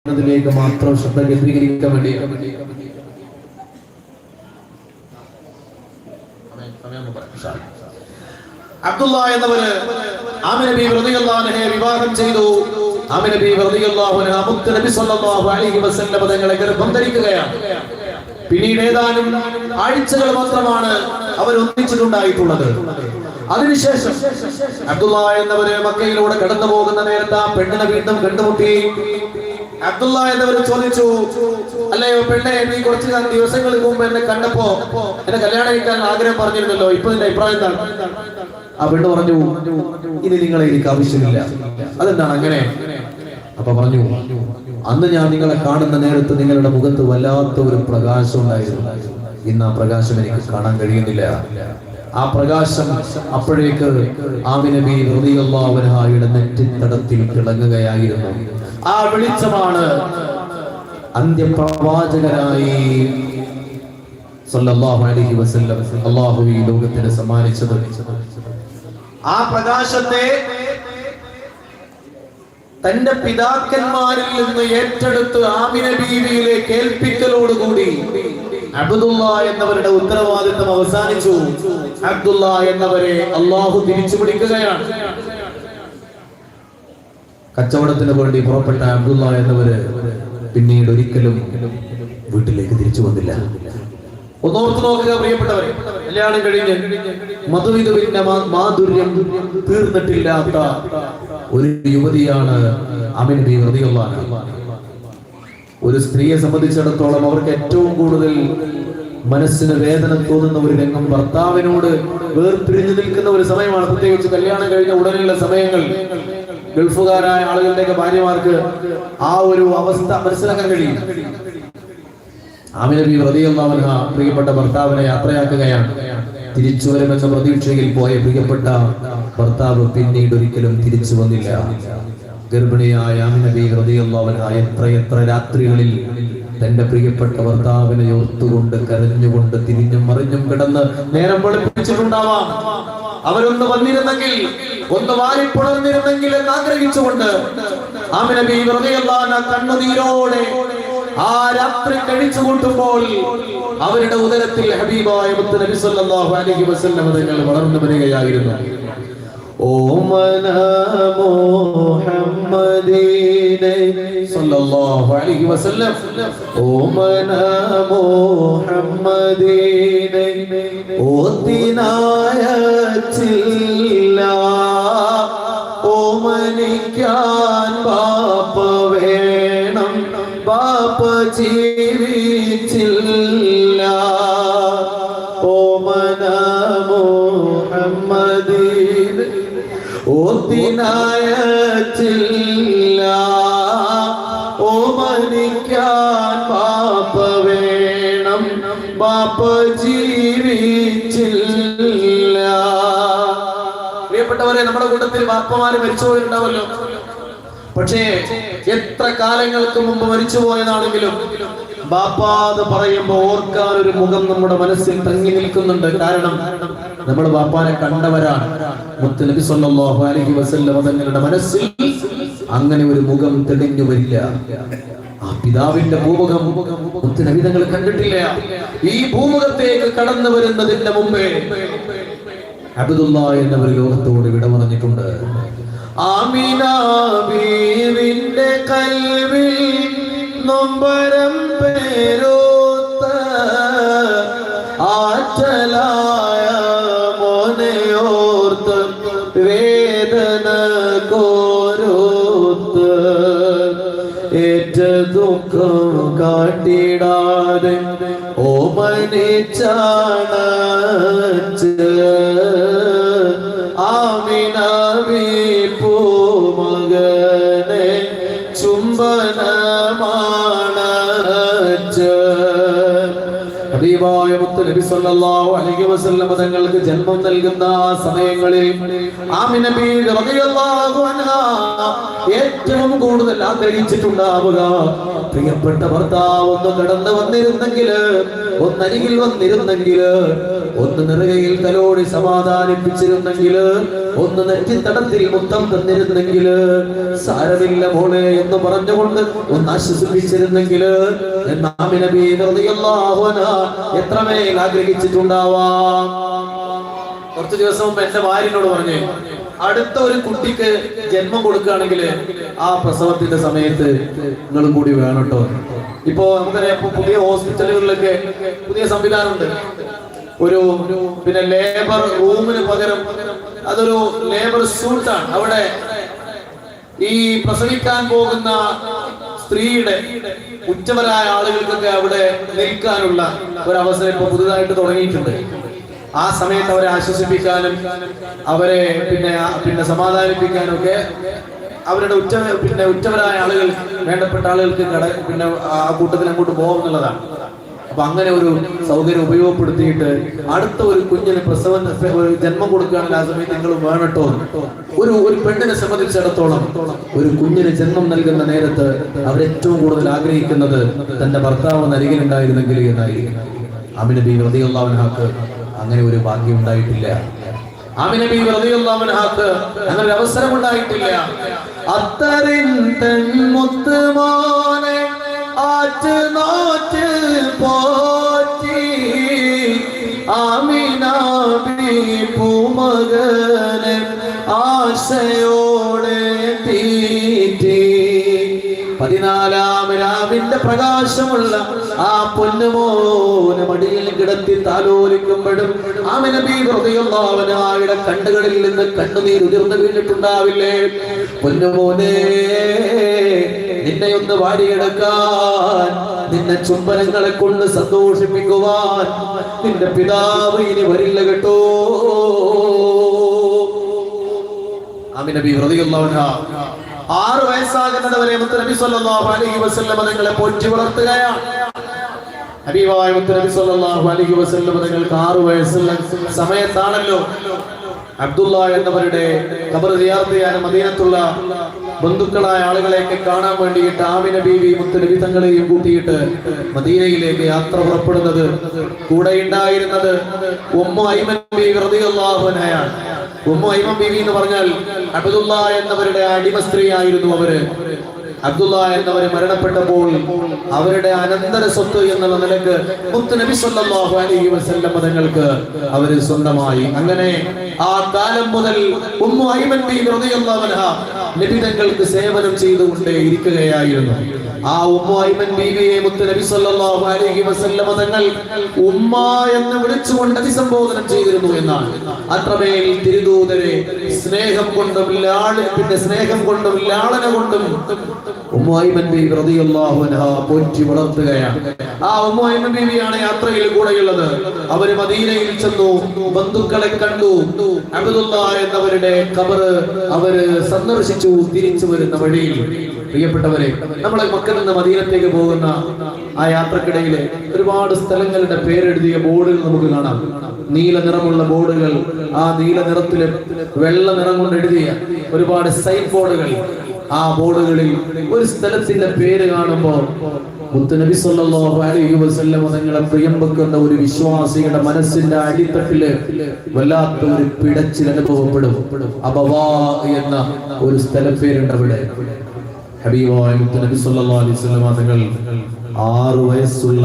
അതിലേക്ക് മാത്രം ശ്രദ്ധ കേന്ദ്രീകരിക്കാൻ വേണ്ടി അബ്ദുല്ല എന്നവര് ആമിന ബീവി റളിയല്ലാഹു അൻഹയെ വിവാഹം ചെയ്തു. ആമിന ബീവി റളിയല്ലാഹു അൻഹ മുത്ത് നബി സല്ലല്ലാഹു അലൈഹി വസല്ലം തങ്ങളെ ഗർഭം ധരിക്കുകയാണ്. പിന്നീട് ഏതാനും ആഴ്ചകൾ മാത്രമാണ് അവർ ഒന്നിച്ചിട്ടുണ്ടായിട്ടുള്ളത്. അതിനുശേഷം അബ്ദുല്ല എന്നവര് മക്കയിലൂടെ കടന്നു പോകുന്ന നേരത്ത് ആ പെണ്ണിനെ വീണ്ടും കണ്ടുമുട്ടി. അബ്ദുല്ല എന്നവർ ചോദിച്ചു, അല്ലയോ പെണ്ണെ, നീ കുറച്ച് ദിവസങ്ങൾക്ക് മുമ്പ് എന്നെ കണ്ടപ്പോ എന്നെ കല്യാണം കഴിക്കാൻ ആഗ്രഹം പറഞ്ഞിരുന്നല്ലോ, ഇപ്പൊ നിന്റെ അഭിപ്രായം എന്താണ്? ആ പെണ്ണ് പറഞ്ഞു, ഇനി നിങ്ങളെ എനിക്ക് ആവശ്യമില്ല. അതെന്താണ് അങ്ങനെ? അപ്പൊ പറഞ്ഞു, അന്ന് ഞാൻ നിങ്ങളെ കാണുന്ന നേരത്ത് നിങ്ങളുടെ മുഖത്ത് വല്ലാത്ത ഒരു പ്രകാശം ഉണ്ടായിരുന്നു. ഇന്ന് ആ പ്രകാശം എനിക്ക് കാണാൻ കഴിയുന്നില്ല. ആ പ്രകാശം അപ്പോഴേക്ക് ആമിന ബീവി റളിയല്ലാഹു അൻഹയുടെ നെറ്റിത്തടത്തിൽ തിളങ്ങുകയായിരുന്നു. ആ വെളിച്ചമാണ് അന്ത്യപ്രവാചകനായി സല്ലല്ലാഹു അലൈഹി വസല്ലം അല്ലാഹു ഈ ലോകത്തിന് സമ്മാനിച്ചത്. ആ പ്രകാശത്തെ തന്റെ പിതാക്കന്മാരിൽ നിന്ന് ഏറ്റെടുത്ത് ആമിന ബീവിയിലേക്ക് ഏൽപ്പിക്കലോടുകൂടി അബ്ദുല്ല എന്നവരുടെ ഉത്തരവാദിത്വം അവസാനിച്ചു. അബ്ദുല്ല എന്നവരെ അല്ലാഹു തിരിച്ചു പിടിക്കുകയാണ്. കച്ചവടത്തിന് വേണ്ടി പുറപ്പെട്ട അബ്ദുല്ല എന്നവര് പിന്നീട് ഒരിക്കലും വീട്ടിലേക്ക് തിരിച്ചു വന്നില്ല. ഒന്നോർത്ത് നോക്കുക പ്രിയപ്പെട്ടവരെ, കല്യാണം കഴിഞ്ഞ് മധുവിധുവിന്റെ മാധുര്യം തീർന്നിട്ടില്ലാത്ത ഒരു യുവതിയാണ് ആമിന ബീവി റളിയല്ലാഹു അൻഹ. ഒരു സ്ത്രീയെ സംബന്ധിച്ചിടത്തോളം അവർക്ക് ഏറ്റവും കൂടുതൽ മനസ്സിന് വേദന തോന്നുന്ന ഒരു രംഗം ഭർത്താവിനോട് വേർപിരിഞ്ഞു നിൽക്കുന്ന ഒരു സമയമാണ്. പ്രത്യേകിച്ച് കല്യാണം കഴിഞ്ഞ ഉടനെയുള്ള സമയങ്ങൾ ഗൾഫുകാരായ ആളുകളുടെയൊക്കെ ഭാര്യമാർക്ക് ആ ഒരു അവസ്ഥ മനസ്സിലാക്കാൻ കഴിയും. ആമിന ബീവി റളിയല്ലാഹു അൻഹ പ്രിയപ്പെട്ട ഭർത്താവിനെ യാത്രയാക്കുകയാണ്. തിരിച്ചു വരുമെന്ന പ്രതീക്ഷയിൽ പോയ പ്രിയപ്പെട്ട ഭർത്താവ് പിന്നീട് ഒരിക്കലും തിരിച്ചു വന്നില്ല. ഗർഭിണിയായ ആമിന ബീവി റളിയല്ലാഹു അൻഹ എത്ര രാത്രികളിൽ തന്റെ പ്രിയപ്പെട്ട ഭർത്താവിനെ ഓർത്തുകൊണ്ട് കരഞ്ഞുകൊണ്ട് തിരിഞ്ഞും മറിഞ്ഞും കിടന്ന് നേരം വെളുപ്പിച്ചിട്ടുണ്ടാവാം. അവരൊന്ന് വന്നിരുന്നെങ്കിൽ, ഒന്ന് വാരിപ്പുണർന്നിരുന്നെങ്കിൽ എന്ന് ആഗ്രഹിച്ചുകൊണ്ട് ആമിന ബീവി റളിയല്ലാഹു അൻഹ കണ്ണുനീരോടെ ആ രാത്രി കഴിച്ചു കൂട്ടുമ്പോൾ അവരുടെ ഉദരത്തിൽ ഹബീബായ മുത്ത് നബി സല്ലല്ലാഹു അലൈഹി വസല്ലം തങ്ങൾ വളർന്നു വരികയായിരുന്നു. ഓമന മുഹമ്മദീനെ സല്ലല്ലാഹു അലൈഹി വസല്ലം, ഓമന മുഹമ്മദീനെ ഓതിനായച്ചില്ല, ഓമനിക്കാൻ ബാപ്പ വേണം, ബാപ്പ ജീവിച്ചില്ല. ഓമന മുഹമ്മദീനെ ഓതിനായച്ചില്ല, ഓമനിക്കാൻ ബാപ്പ വേണം, ബാപ്പ ജീവിച്ചില്ല. പ്രിയപ്പെട്ടവരെ, നമ്മുടെ കൂട്ടത്തിൽ ബാപ്പമാര് മരിച്ചുപോയിട്ടുണ്ടാവല്ലോ. പക്ഷേ എത്ര കാലങ്ങൾക്ക് മുമ്പ് മരിച്ചുപോയതാണെങ്കിലും ബാപ്പാന്ന് പറയുമ്പോൾ ഓർക്കാൻ ഒരു മുഖം നമ്മുടെ മനസ്സിൽ തങ്ങി നിൽക്കുന്നുണ്ട്. കാരണം നമ്മൾ ബാപ്പാനെ കണ്ടവരാണ്. മുത്ത് നബി സല്ലല്ലാഹു അലൈഹി വസല്ലം തങ്ങളുടെ മനസ്സിൽ അങ്ങനെ ഒരു മുഖം തെളിഞ്ഞു വരില്ല. ആ പിതാവിന്റെ ഭൂമുഖം മുത്ത് നബി തങ്ങൾ കണ്ടിട്ടില്ല. ഈ ഭൂമുഖത്തേക്ക് കടന്നു വരുന്നതിന്റെ മുമ്പേ അബ്ദുള്ള എന്നവർ ലോകത്തോട് വിട പറഞ്ഞിട്ടുണ്ട്. ആമിന ബീവിന്റെ കൽവിൽ നൊമ്പരം പേരോത്ത ആറ്റലായ മോനെയോർത്ത് വേദന കോരോത്ത് ഏറ്റ ദുഃഖം കാട്ടിടാതെ ഓമനിച്ചാണച്ച് ആമിന പൂമകനെ ചുംബനമാണച്ച്. ഹബീബായ മുത്ത് നബി സല്ലല്ലാഹു അലൈഹി വസല്ലം തങ്ങൾക്ക് ജന്മം നൽകുന്ന ആ സമയങ്ങളിൽ ആമിന ബീവി റളിയല്ലാഹു അൻഹ ഏറ്റവും കൂടുതൽ ആഗ്രഹിച്ചിട്ടുണ്ടാവുക, പ്രിയപ്പെട്ട ഭർത്താവ് ഒന്ന് കടന്നു വന്നിരുന്നെങ്കിൽ, ഒന്നരികിൽ വന്നിരുന്നെങ്കിൽ, ഒന്ന് നെറുകയിൽ തലോടി സമാധാനിപ്പിച്ചിരുന്നെങ്കിൽ, ഒന്ന് നെറ്റിത്തടത്തിൽ മുത്തം തന്നിരുന്നെങ്കിൽ, സാരമില്ല മോളെ എന്ന് പറഞ്ഞുകൊണ്ട് ഒന്ന് ആശ്വസിപ്പിച്ചിരുന്നെങ്കിൽ എന്ന് ആമിന ബീവി റളിയല്ലാഹു അൻഹ എത്രമേൽ ആഗ്രഹിച്ചിട്ടുണ്ടാവാം. കുറച്ചു ദിവസം മുമ്പ് എന്റെ ഭാര്യനോട് പറഞ്ഞു, അടുത്ത ഒരു കുട്ടിക്ക് ജന്മം കൊടുക്കുകയാണെങ്കിൽ ആ പ്രസവത്തിന്റെ സമയത്ത് നിങ്ങളും കൂടി വേണം കേട്ടോ. ഇപ്പോ നമുക്കറിയാം, പുതിയ ഹോസ്പിറ്റലുകളിലൊക്കെ പുതിയ സംവിധാനമുണ്ട്. ഒരു പിന്നെ ലേബർ റൂമിന് പകരം അതൊരു ലേബർ സൂട്ടാണ്. അവിടെ ഈ പ്രസവിക്കാൻ പോകുന്ന സ്ത്രീയുടെ ഉച്ചവരായ ആളുകൾക്കൊക്കെ അവിടെ നിൽക്കാനുള്ള ഒരു അവസരം ഇപ്പൊ പുതുതായിട്ട് തുടങ്ങിയിട്ടുണ്ട്. ആ സമയത്ത് അവരെ ആശ്വസിപ്പിക്കാനും അവരെ പിന്നെ സമാധാനിപ്പിക്കാനും ഒക്കെ അവരുടെ ഉച്ചവരായ ആളുകൾ, വേണ്ടപ്പെട്ട ആളുകൾക്ക് പിന്നെ ആ കൂട്ടത്തിൽ അങ്ങോട്ട് പോകുന്നുള്ളതാണ്. അപ്പൊ അങ്ങനെ ഒരു സൗകര്യം ഉപയോഗപ്പെടുത്തിയിട്ട് അടുത്ത ഒരു കുഞ്ഞിന് ജന്മം കൊടുക്കുകയാണെങ്കിൽ ആ സമയത്ത് നിങ്ങൾ വേണട്ടോ. ഒരു പെണ്ണിനെ സംബന്ധിച്ചിടത്തോളം ഒരു കുഞ്ഞിന് ജന്മം നൽകുന്ന നേരത്ത് അവരേറ്റവും കൂടുതൽ ആഗ്രഹിക്കുന്നത് തന്റെ ഭർത്താവ് നരികിലുണ്ടായിരുന്നെങ്കിൽ എന്നായിരിക്കും. ആമിന ബീവി റളിയല്ലാഹു അൻഹക്ക് അങ്ങനെ ഒരു ഭാഗ്യം ഉണ്ടായിട്ടില്ല. ആമിന ബീവി റളിയല്ലാഹു അൻഹക്ക് അങ്ങനെ ഒരു അവസരം ഉണ്ടായിട്ടില്ല. അത്തറിൻ തൻമുത്ത് മോനെ ആറ്റ് നോറ്റ് പോറ്റി ആമിന ബീവി പൂമകനെ ആശയോടെ തീറ്റി 14-ാം രാവിന്റെ പ്രകാശമുള്ള ആ പൊന്നുമോനെ മടിയിൽ കിടത്തി താലോലിക്കുമ്പോഴും ആമിന ബീവി റളിയല്ലാഹു അൻഹയുടെ കണ്ണുകളിൽ നിന്ന് കണ്ണുനീർ ഉതിർന്നു വീണിട്ടുണ്ടാവില്ലേ? പൊന്നുമോനെ, നിന്നെ ഒന്ന് വാരിയെടുക്കാൻ, നിന്നെ ചുംബനങ്ങളെ കൊണ്ട് സന്തോഷിപ്പിക്കുവാൻ നിന്റെ പിതാവ് ഇനി വരില്ല കേട്ടോ. ആമിന ബീവി റളിയല്ലാഹു അൻഹ 6 വയസ്സാകുന്നത് വരെ മുത്ത് നബി സല്ലല്ലാഹു അലൈഹി വസല്ലം തങ്ങളെ പോറ്റി വളർത്തുകയാണ്. ഹബീബായ മുത്തനബി സല്ലല്ലാഹു അലൈഹി വസല്ലം തങ്ങൾക്ക് 6 വയസ്സുള്ള സമയത്താണല്ലോ അബ്ദുള്ള എന്നവരുടെ ഖബർ സിയാറത്ത് ചെയ്യാൻ മദീനത്തുള്ള ബന്ധുക്കളായ ആളുകളെയൊക്കെ കാണാൻ വേണ്ടിയിട്ട് ആമിന ബീവി മുത്തനബി തങ്ങളെയും കൂട്ടിയിട്ട് മദീനയിലേക്ക് യാത്ര പുറപ്പെടുന്നത്. കൂടെ ഉണ്ടായിരുന്നത് ഉമ്മു ഐമൻ ബീവി റളിയല്ലാഹു അൻഹയാണ്. ഉമ്മു ഐമൻ ബീവി എന്ന് പറഞ്ഞാൽ അബ്ദുള്ള എന്നവരുടെ അടിമ സ്ത്രീ ആയിരുന്നു അവര്. അബ്ദുള്ള എന്നവര് മരണപ്പെട്ടപ്പോൾ അവരുടെ അനന്തര സ്വത്ത് എന്നുള്ള നിലക്ക് മുത്തുനബി സല്ലല്ലാഹു അലൈഹി വസല്ലം തങ്ങൾക്ക് അവര് സ്വന്തമായി. അങ്ങനെ ആ കാലം മുതൽ ഉമ്മു ഐമൻ ബീവി റളിയല്ലാഹു അൻഹ നബി തങ്ങൾക്ക് സേവനം ചെയ്തുകൊണ്ടേ ഇരിക്കുകയായിരുന്നു. ആ ഉമ്മു ഐമൻ ബീവിയെ മുത്തുനബി സല്ലല്ലാഹു അലൈഹി വസല്ലം തങ്ങൾ ഉമ്മ എന്ന് വിളിച്ചുകൊണ്ട് അഭിസംബോധനം ചെയ്തിരുന്നു എന്നാണ്. അത്രമേൽ തിരുദൂതരെ സ്നേഹം കൊണ്ടും ലാളന കൊണ്ടും ഉമ്മു ഐമൻ ബീവി റളിയല്ലാഹു അൻഹ പോറ്റി വളർത്തുകയാണ്. ആ ഉമ്മു ഐമൻ ബീവിയാണ് യാത്രയിൽ കൂടെയുള്ളത്. അവര് മദീനയിൽ ചെന്നു, ബന്ധുക്കളെ കണ്ടു. അബ്ദുള്ള എന്നവരുടെ ഖബർ അവര് സന്ദർശിച്ചു. തിരിച്ചു വരുന്ന വഴിയിൽ പ്രിയപ്പെട്ടവരെ, നമ്മളെ മക്കളിൽ നിന്ന് മദീനത്തേക്ക് പോകുന്ന ആ യാത്രക്കിടയിൽ ഒരുപാട് സ്ഥലങ്ങളുടെ പേരെഴുതിയ ബോർഡുകൾ നമുക്ക് കാണാം. നീല നിറമുള്ള ബോർഡുകൾ, ആ നീല നിറത്തില് വെള്ള നിറം കൊണ്ട് എഴുതിയ ഒരുപാട് സൈൻ ബോർഡുകൾ. ആ ബോർഡുകളിൽ ഒരു സ്ഥലത്തിന്റെ പേര് കാണുമ്പോൾ മുത്തുനബി സല്ലല്ലാഹു അലൈഹി വസല്ലം തങ്ങളെ പ്രിയം വെക്കുന്ന ഒരു വിശ്വാസിയുടെ മനസ്സിന്റെ അടിത്തട്ടില് വല്ലാത്ത ഒരു പിടച്ചിൽ അനുഭവപ്പെടും. അബവാ എന്ന ഒരു സ്ഥലപ്പേരുണ്ട് അവിടെ. ഹബീബായ മുത്തുനബി സല്ലല്ലാഹു അലൈഹി വസല്ലം തങ്ങൾ 6 വയസ്സുള്ള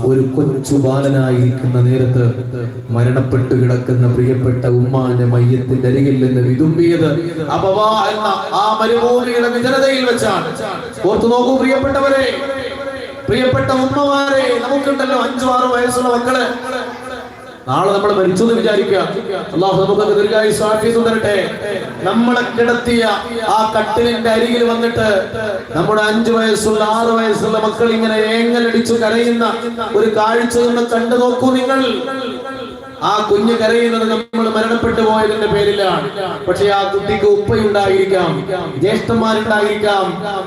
ഒരു കൊച്ചു ബാലനായിരിക്കുന്ന നേരത്ത് മരണപ്പെട്ടു കിടക്കുന്ന പ്രിയപ്പെട്ട ഉമ്മാന്റെ മയ്യത്തിന്റെ അരികിൽ നിന്ന് വിതുമ്പിയത് അബവാ എന്ന ആ മരുഭൂമിയുടെ വിജനതയിൽ വെച്ചാണ്. ഓർത്തു നോക്കൂ പ്രിയപ്പെട്ടവരെ, പ്രിയപ്പെട്ട ഉമ്മമാരെ, നമുക്കുണ്ടല്ലോ 5-6 വയസ്സുള്ള മക്കള്. നാളെ നമ്മൾ മരിച്ചു എന്ന് വിചാരിക്കുക. അല്ലാഹു നമുക്ക് ദീർഘായുസ്സും ആഫിയത്തും തരട്ടെ. നമ്മളെ കിടത്തിയ ആ കട്ടിലിന്റെ അരികിൽ വന്നിട്ട് നമ്മുടെ 5 വയസ്സുള്ള 6 വയസ്സുള്ള മക്കൾ ഇങ്ങനെ ഏങ്ങലടിച്ചു കരയുന്ന ഒരു കാഴ്ച ഒന്ന് കണ്ടു നോക്കൂ നിങ്ങൾ. ആ കുഞ്ഞ് കരയുന്നത് നമ്മൾ മരണപ്പെട്ടു പോയതിന്റെ പേരിലാണ്. പക്ഷെ ആ കുട്ടിക്ക് ഉപ്പയുണ്ടായിരിക്കാം, ജ്യേഷ്ഠന്മാരുണ്ടായിരിക്കാം,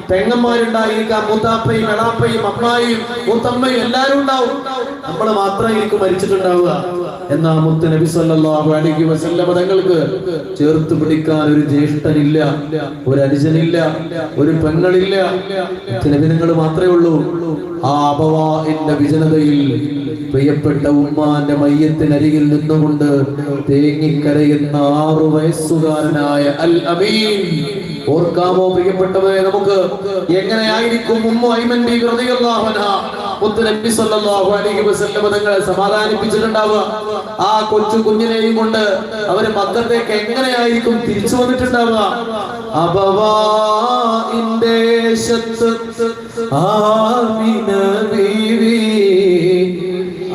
പെങ്ങന്മാരുണ്ടായിരിക്കാം, മൂത്താപ്പയും എളാപ്പയും അമ്മായിയും മൂത്തമ്മയും എല്ലാവരും ഉണ്ടാവും. നമ്മൾ മാത്രമായിരിക്കും മരിച്ചിട്ടുണ്ടാവുക. എന്നാ മുത്ത് നബി സല്ലല്ലാഹു അലൈഹി വസല്ലം തങ്ങൾക്ക് ചേർത്ത് പിടിക്കാൻ ഒരു ജ്യേഷ്ഠനില്ല, ഒരു അനുജനില്ല, ഒരു പെങ്ങളില്ല. നബി നിങ്ങൾ മാത്രമേ ഉള്ളൂ. ആ അബവാഇന്റെ വിജനതയിൽ പ്രിയപ്പെട്ട ഉമ്മാന്റെ മയ്യത്തിനരികിൽ നിന്നുകൊണ്ട് തേങ്ങിക്കരയുന്ന 6 വയസ്സുകാരനായ അൽ അമീൻ. ഓർക്കാമോ പ്രിയപ്പെട്ടവരെ, നമുക്ക് എങ്ങനെയായിരിക്കും ഉമ്മു ഐമൻ ബീവി റളിയല്ലാഹു അൻഹ മുത്തുനബി സല്ലല്ലാഹു അലൈഹി വസല്ലം തങ്ങളെ സമാധാനിപ്പിച്ചിട്ടുണ്ടാവുക? ആ കൊച്ചു കുഞ്ഞിനെയും കൊണ്ട് അവര് മക്കത്തേക്ക് എങ്ങനെയായിരിക്കും തിരിച്ചു വന്നിട്ടുണ്ടാവുക? അബവാഇന്റെ ശത്ത് ആമിന ബീവി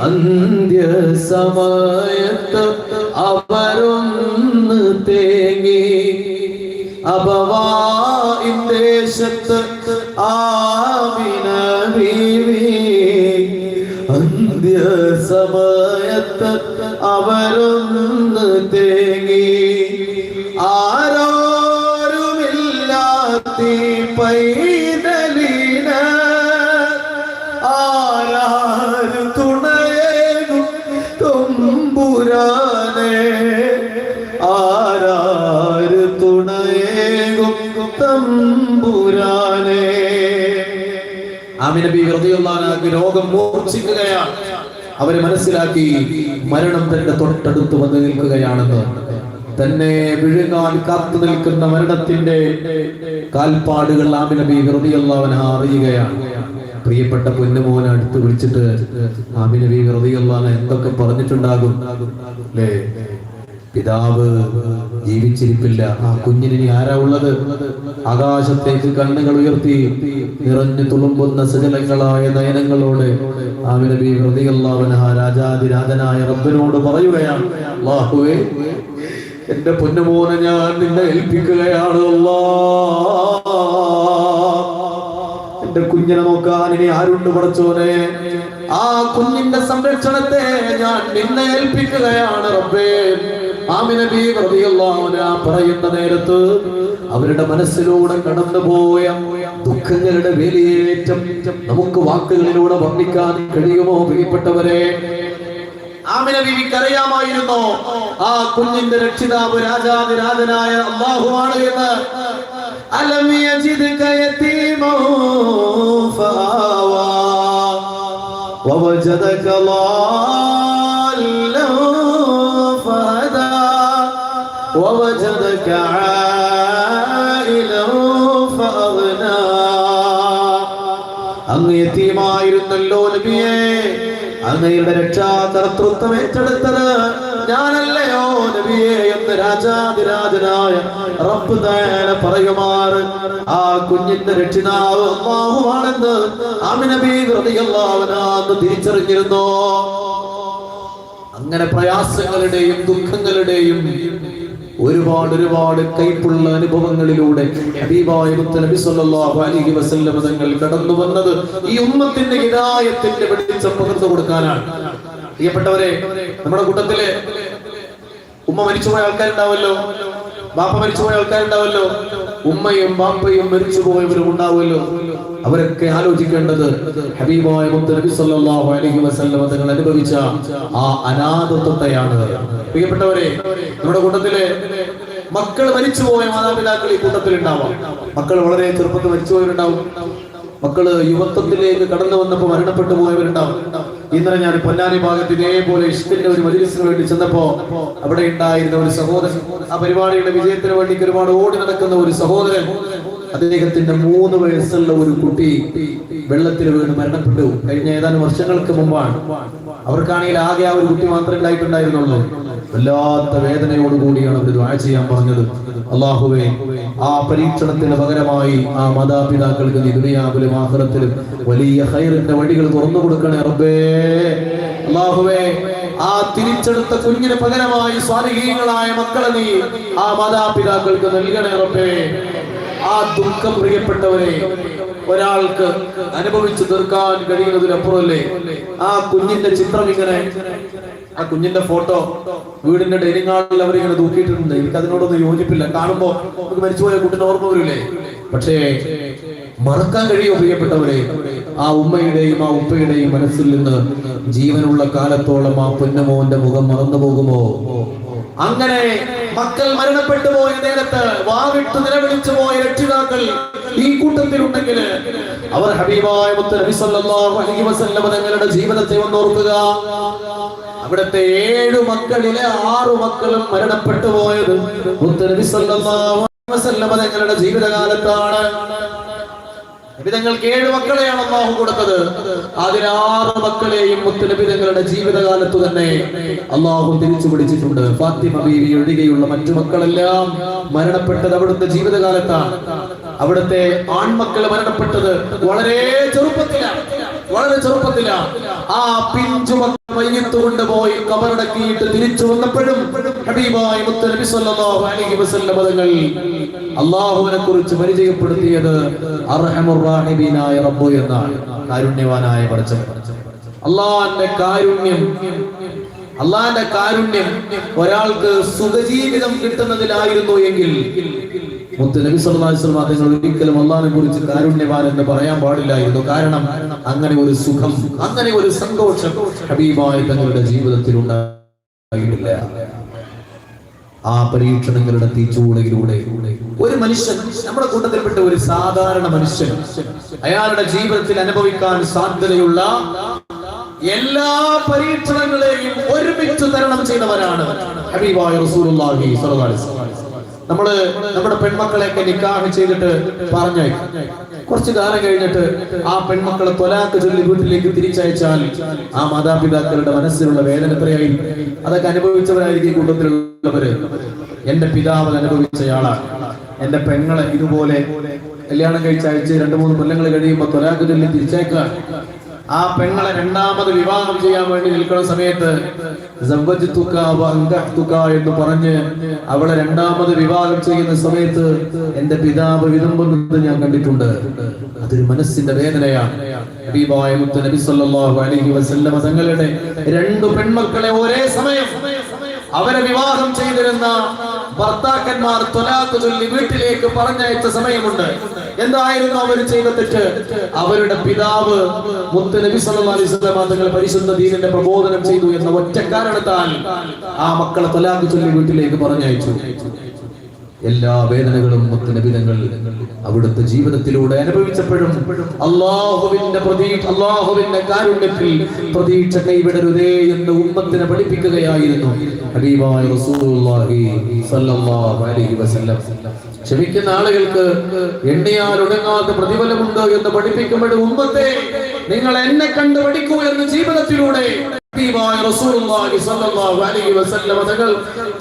അന്ത്യ സമയത്ത് അവരൊന്ന് തേങ്ങി. അബവാഇന്റെ ശത്ത് ആമിന ബീവി അന്ത്യ സമയത്ത് അവരൊന്ന് തേങ്ങി. ആരോരുമില്ലാത്ത പൈതലിന ആരാരു തുണയേകും തമ്പുരാനെ, ആരാരു തുണയേകും തമ്പുരാനെ. ആമിന ബീവി റളിയല്ലാഹു അൻഹ രോഗം മൂർച്ഛിക്കുകയാണ്. അവര് മനസ്സിലാക്കി മരണം തന്റെ തൊട്ടടുത്ത് വന്ന് നിൽക്കുകയാണെന്ന്. തന്നെ വിഴുങ്ങാൻ കാത്തു നിൽക്കുന്ന മരണത്തിന്റെ കാൽപ്പാടുകൾ ആമിന ബീവി റളിയല്ലാഹു അൻഹ അറിയുകയാണ്. പ്രിയപ്പെട്ട പൊന്നുമോനെ അടുത്ത് വിളിച്ചിട്ട് ആമിന ബീവി റളിയല്ലാഹു അൻഹ എന്തൊക്കെ പറഞ്ഞിട്ടുണ്ടാകും അല്ലേ? പിതാവ് ജീവിച്ചിരിപ്പില്ല, ആ കുഞ്ഞിനി ആരാ ഉള്ളത്? ആകാശത്തേക്ക് കണ്ണുകൾ ഉയർത്തി നിറഞ്ഞു തുളുമ്പുന്ന സജലങ്ങളായ നയനങ്ങളോട് ആമിന ബീവി റളിയല്ലാഹു അൻഹ രാജാതിരാജനായ റബ്ബിനോട് പറയുകയാണ്, അല്ലാഹുവേ, എന്റെ പൊന്നുമോനെ ഞാൻ നിന്നെ ഏൽപ്പിക്കുകയാണ്. അല്ലാഹ്, എന്റെ കുഞ്ഞിനെ നോക്കാൻ ഇനി ആരുണ്ട് പടച്ചോനെ? ആ കുഞ്ഞിന്റെ സംരക്ഷണത്തെ ഞാൻ നിന്നെ ഏൽപ്പിക്കുകയാണ് റബ്ബേ. ആമിന ബീവി റളിയല്ലാഹു അൻഹാ പറയുന്ന നേരത്ത് അവരുടെ മനസ്സിലൂടെ കടന്നുപോയ ദുഃഖങ്ങളുടെ വേലിയേറ്റം നമുക്ക് വാക്കുകളിലൂടെ വർണ്ണിക്കാൻ കഴിയുമോ പ്രിയപ്പെട്ടവരെ? ആമിന ബീവിക്ക് അറിയാമായിരുന്നു ആ കുഞ്ഞിന്റെ രക്ഷിതാവ് രാജാതിരാജനായ അല്ലാഹുവാണ് എന്ന്. അലം യജിദ്ക യതീമൻ ഫആവാ വവജദക ളാല്ലൻ ഫഹദാ വവജദക ആയിലൻ ഫഅഗ്നാ. അങ്ങ് യതീമായിരുന്നല്ലോ നബിയേ, അങ്ങയുടെ രക്ഷാകർതൃത്വം ഏറ്റെടുത്തത് ഞാനല്ലയോ നബിയേ എന്ന് രാജാതിരാജനായ റബ്ബ് തആല പറയുമാറ് ആ കുഞ്ഞിന്റെ രക്ഷിതാവ് അല്ലാഹുവാണെന്ന് ആമിന ബീവി റളിയല്ലാഹു അൻഹാ തിരിച്ചറിഞ്ഞിരുന്നു. അങ്ങനെ പ്രയാസങ്ങളുടെയും ദുഃഖങ്ങളുടെയും ഒരുപാട് കൈപ്പുള്ള അനുഭവങ്ങളിലൂടെ ഹബീബായ നബി സല്ലല്ലാഹു അലൈഹി വസല്ലം തങ്ങൾ കടന്നു വന്നത് ഈ ഉമ്മത്തിന്റെ ഹിദായത്തിന്റെ വെളിച്ചം പകർന്നു കൊടുക്കാനാണ്. പ്രിയപ്പെട്ടവരെ, നമ്മുടെ കൂട്ടത്തില് ഉമ്മ മരിച്ചുപോയ ആൾക്കാരുണ്ടാവല്ലോ, ബാപ്പ മരിച്ചുപോയ ആൾക്കാരുണ്ടാവല്ലോ, ഉമ്മയും ബാപ്പയും മരിച്ചുപോയവരും ഉണ്ടാവുമല്ലോ. അവരൊക്കെ ആലോചിക്കേണ്ടത് ഹബീബായ നബി സല്ലല്ലാഹു അലൈഹി വസല്ലം തങ്ങൾ അനുഭവിച്ച ആ അനാഥത്വത്തെയാണ്. പ്രിയപ്പെട്ടവരെ, നമ്മുടെ കൂട്ടത്തിലെ മക്കൾ മരിച്ചുപോയ മാതാപിതാക്കൾ ഈ കൂട്ടത്തിൽ ഉണ്ടാവാം. മക്കൾ വളരെ ചെറുപ്പത്തിൽ മരിച്ചുപോയവരുണ്ടാവും. മക്കള് യുവത്വത്തിലേക്ക് കടന്നു വന്നപ്പോൾ മരണപ്പെട്ടു പോയവരുണ്ടാവും. ഇന്നലെ ഞാൻ പൊന്നാനി ഭാഗത്ത് ഇതേപോലെ ഇഷ്ടിന്റെ ഒരു മജ്‌ലിസിന് വേണ്ടി ചെന്നപ്പോ അവിടെ ഉണ്ടായിരുന്ന ഒരു സഹോദരൻ, ആ പരിപാടിയുടെ വിജയത്തിന് വേണ്ടി ഒരുപാട് ഓടി നടക്കുന്ന ഒരു സഹോദരൻ, അദ്ദേഹത്തിന്റെ 3 വയസ്സുള്ള ഒരു കുട്ടി വെള്ളത്തിൽ വീണ് മരണപ്പെട്ടു. കഴിഞ്ഞ ഏതാനും വർഷങ്ങൾക്ക് മുമ്പാണ്. അവർക്കാണെങ്കിൽ ആകെ ആ ഒരു കുട്ടി മാത്രമേ ഉണ്ടായിട്ടുണ്ടായിരുന്നുള്ളൂ. വല്ലാത്ത വേദനയോടുകൂടിയാണ് അവർ ദുആ ചെയ്യാൻ പറഞ്ഞത്. അല്ലാഹുവേ, ആ പരീക്ഷണത്തിന് പകരമായി ആ മാതാപിതാക്കൾക്ക് നീ ദുനിയാവിലും ആഖിറത്തിലും വലിയ ഖൈറിന്റെ വഴികൾ തുറന്നു കൊടുക്കണേ റബ്ബേ. അല്ലാഹുവേ, ആ തിരിച്ചെടുത്ത കുഞ്ഞിന് പകരമായി സ്വാലിഹീങ്ങളായ മക്കളെ നീ ആ മാതാപിതാക്കൾക്ക് നൽകണേ റബ്ബേ. ആ ദുഃഖം പ്രിയപ്പെട്ടവരെ ഒരാൾക്ക് അനുഭവിച്ചു തീർക്കാൻ കഴിയുന്നതിനപ്പുറമല്ലേ ആ കുഞ്ഞിന്റെ ചിത്രം. ഇങ്ങനെ ആ കുഞ്ഞിന്റെ ഫോട്ടോ വീടിന്റെ ഡൈനിങ് ഹാളിൽ അവരിങ്ങനെ തൂക്കിയിട്ടുണ്ട്. എനിക്ക് അതിനോടൊന്നും യോജിപ്പില്ല. കാണുമ്പോ നമുക്ക് മരിച്ചുപോയ കുട്ടിന്റെ ഓർമ്മ വരില്ലേ? പക്ഷേ മറക്കാൻ കഴിയുമോ പ്രിയപ്പെട്ടവരെ? ആ ഉമ്മയുടെയും ആ ഉപ്പയുടെയും മനസ്സിൽ നിന്ന് ജീവനുള്ള കാലത്തോളം ആ പൊന്നമോന്റെ മുഖം മറന്നു പോകുമോ? അങ്ങനെ മക്കൾ മരണപ്പെട്ടു പോയ നേരത്ത് വാവിട്ട് നിലവിളിച്ചു പോയ രക്ഷിതാക്കൾ ഈ കൂട്ടത്തിലുണ്ടെങ്കിൽ അവർ ഹബീബായ നബി സല്ലല്ലാഹു അലൈഹി വസല്ലം തങ്ങളുടെ ജീവിതത്തെ ഓർക്കുക. അവിടുത്തെ 7 മക്കളിലെ 6 മക്കളും മരണപ്പെട്ടു പോയത് നബി സല്ലല്ലാഹു അലൈഹി വസല്ലം തങ്ങളുടെ ജീവിതകാലത്താണ്. നബിതങ്ങൾക്ക് 7 മക്കളെയാണ് അല്ലാഹു കൊടുത്തത്. അതിൽ 6 മക്കളെയും നബിതങ്ങളുടെ ജീവിതകാലത്തു തന്നെ അല്ലാഹു തിരിച്ചു പിടിച്ചിട്ടുണ്ട്. ഫാത്തിമ ബീവി ഒഴികെയുള്ള മറ്റു മക്കളെല്ലാം മരണപ്പെട്ടത് അവിടുത്തെ ജീവിതകാലത്താണ്. അവിടുത്തെ ആൺമക്കൾ മരണപ്പെട്ടത് വളരെ ചെറുപ്പത്തിലാണ്. ആ പിഞ്ചു മയ്യിത്ത് കൊണ്ടുപോയി കബറടക്കിയിട്ട് തിരിച്ചു വന്നപ്പോഴും ഹബീബായ നബി സല്ലല്ലാഹു അലൈഹി വസല്ലം തങ്ങൾ അല്ലാഹുവിനെ കുറിച്ച് പരിചയപ്പെടുത്തിയത് അർഹമുർ റഹീമീനായ റബ്ബ് എന്നാണ്. കാരുണ്യവാനായ പടച്ചവൻ. അല്ലാഹുവിന്റെ കാരുണ്യം ഒരാൾക്ക് സുഖജീവിതം കിട്ടുന്നതിലായിരുന്നു എങ്കിൽ നബി സല്ലല്ലാഹു അലൈഹി വസല്ലം തങ്ങൾ ഒരിക്കലും അല്ലാഹുവിനെ കുറിച്ച് കാരുണ്യവാൻ എന്ന് പറയാൻ പാടില്ലായിരുന്നു. കാരണം അങ്ങനെ ഒരു സുഖം, അങ്ങനെ ഒരു സന്തോഷം ഹബീബായ തങ്ങളുടെ ജീവിതത്തിൽ ഉണ്ടായിട്ടില്ല. ആ പരീക്ഷണങ്ങളുടെ തീച്ചൂളയിലൂടെ ഒരു മനുഷ്യൻ, നമ്മുടെ കൂട്ടത്തിൽപ്പെട്ട ഒരു സാധാരണ മനുഷ്യൻ, അയാളുടെ ജീവിതത്തിൽ അനുഭവിക്കാൻ സാധ്യതയുള്ള എല്ലാ പരീക്ഷണങ്ങളെയും ഒരുമിച്ച് തരണം ചെയ്തവരാണ് ഹബീബായ റസൂലുള്ളാഹി സ്വല്ലല്ലാഹു അലൈഹി വസല്ലം. നമ്മുടെ പെൺമക്കളെയൊക്കെ നിക്കാഹ് ചെയ്തിട്ട് പറഞ്ഞയക്കും. കുറച്ചു കാലം കഴിഞ്ഞിട്ട് ആ പെൺമക്കളെ ത്വലാഖ് ചൊല്ലി വീട്ടിലേക്ക് തിരിച്ചയച്ചാൽ ആ മാതാപിതാക്കളുടെ മനസ്സിലുള്ള വേദന എത്രയായി? അതൊക്കെ അനുഭവിച്ചവരായിരിക്കും ഈ കൂട്ടത്തിലുള്ളവര്. എന്റെ പിതാവ് അനുഭവിച്ചയാളാണ്. എന്റെ പെങ്ങളെ ഇതുപോലെ കല്യാണം കഴിച്ചയച്ച് 2-3 കൊല്ലങ്ങൾ കഴിയുമ്പോൾ ത്വലാഖ് ചൊല്ലി തിരിച്ചയക്കാൻ ആ പെങ്ങളെ 2ാമത് വിവാഹം ചെയ്യാൻ വേണ്ടി നിൽക്കുന്ന സമയത്ത് എന്ന് പറഞ്ഞ് അവളെ 2ാമത് വിവാഹം ചെയ്യുന്ന സമയത്ത് എന്റെ പിതാവ് വിതുമ്പുന്നത് ഞാൻ കണ്ടിട്ടുണ്ട്. അതൊരു മനസ്സിന്റെ വേദനയാണ്. ഹബീബായ നബി സല്ലല്ലാഹു അലൈഹി വസല്ലം തങ്ങളുടെ 2 പെൺമക്കളെ ഒരേ സമയം അവരെ വിവാഹം ചെയ്തിരുന്ന ഭർത്താക്കന്മാർ ത്വലാഖ് ചൊല്ലി വീട്ടിലേക്ക് പറഞ്ഞയച്ച സമയമുണ്ട്. എന്തായിരുന്നു അവർ ചെയ്ത തെറ്റ്? അവരുടെ പിതാവ് മുത്ത് നബി സല്ലല്ലാഹു അലൈഹി വസല്ലം തങ്ങൾ പരിശുദ്ധ ദീനിന്റെ പ്രബോധനം ചെയ്തു എന്ന ഒറ്റ കാരണത്താൽ ആ മക്കളെ ത്വലാഖ് ചൊല്ലി വീട്ടിലേക്ക് പറഞ്ഞയച്ചു. എല്ലാ വേദനകളും മുത്ത് നബി തങ്ങൾ അവിടുത്തെ ജീവിതത്തിലൂടെ അനുഭവിച്ചപ്പോഴും അല്ലാഹുവിന്റെ കാരുണ്യത്തിൽ പ്രതീക്ഷ കൈവിടരുതേ എന്ന് ഉമ്മത്തിനെ പഠിപ്പിക്കുകയായിരുന്നു ഹബീബായ റസൂലുള്ളാഹി സ്വല്ലല്ലാഹു അലൈഹി വസല്ലം. ക്ഷമിക്കുന്ന ആളുകൾക്ക് എണ്ണിയാൽ ഒടുങ്ങാത്ത പ്രതിഫലമുണ്ട് എന്ന് പഠിപ്പിക്കുമ്പോഴും ഉമ്മത്തെ നിങ്ങൾ എന്നെ കണ്ടു പഠിക്കൂ എന്ന് ജീവിതത്തിലൂടെ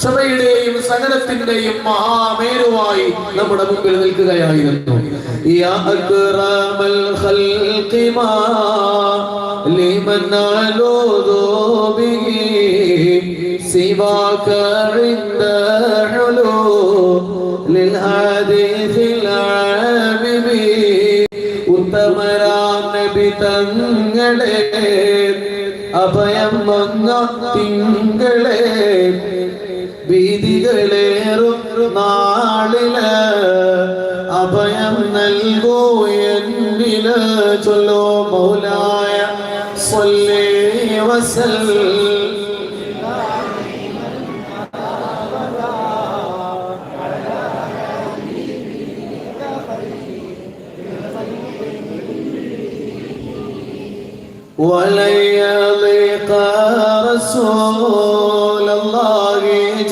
ക്ഷമയുടെയും സകലത്തിന്റെയും മഹാമേരുവായി നമ്മുടെ മുമ്പിൽ നിൽക്കുകയായിരുന്നു. ഉത്തമരാം നബി തങ്ങളെ അഭയം വന്ന തിങ്കളെ ഭീതികളേറും നാളില് അഭയം നൽകൂ എന്നില് ചൊല്ലോ മൗലായ സ്വല്ലി വസല്ലം. ولن يضيق رسول الله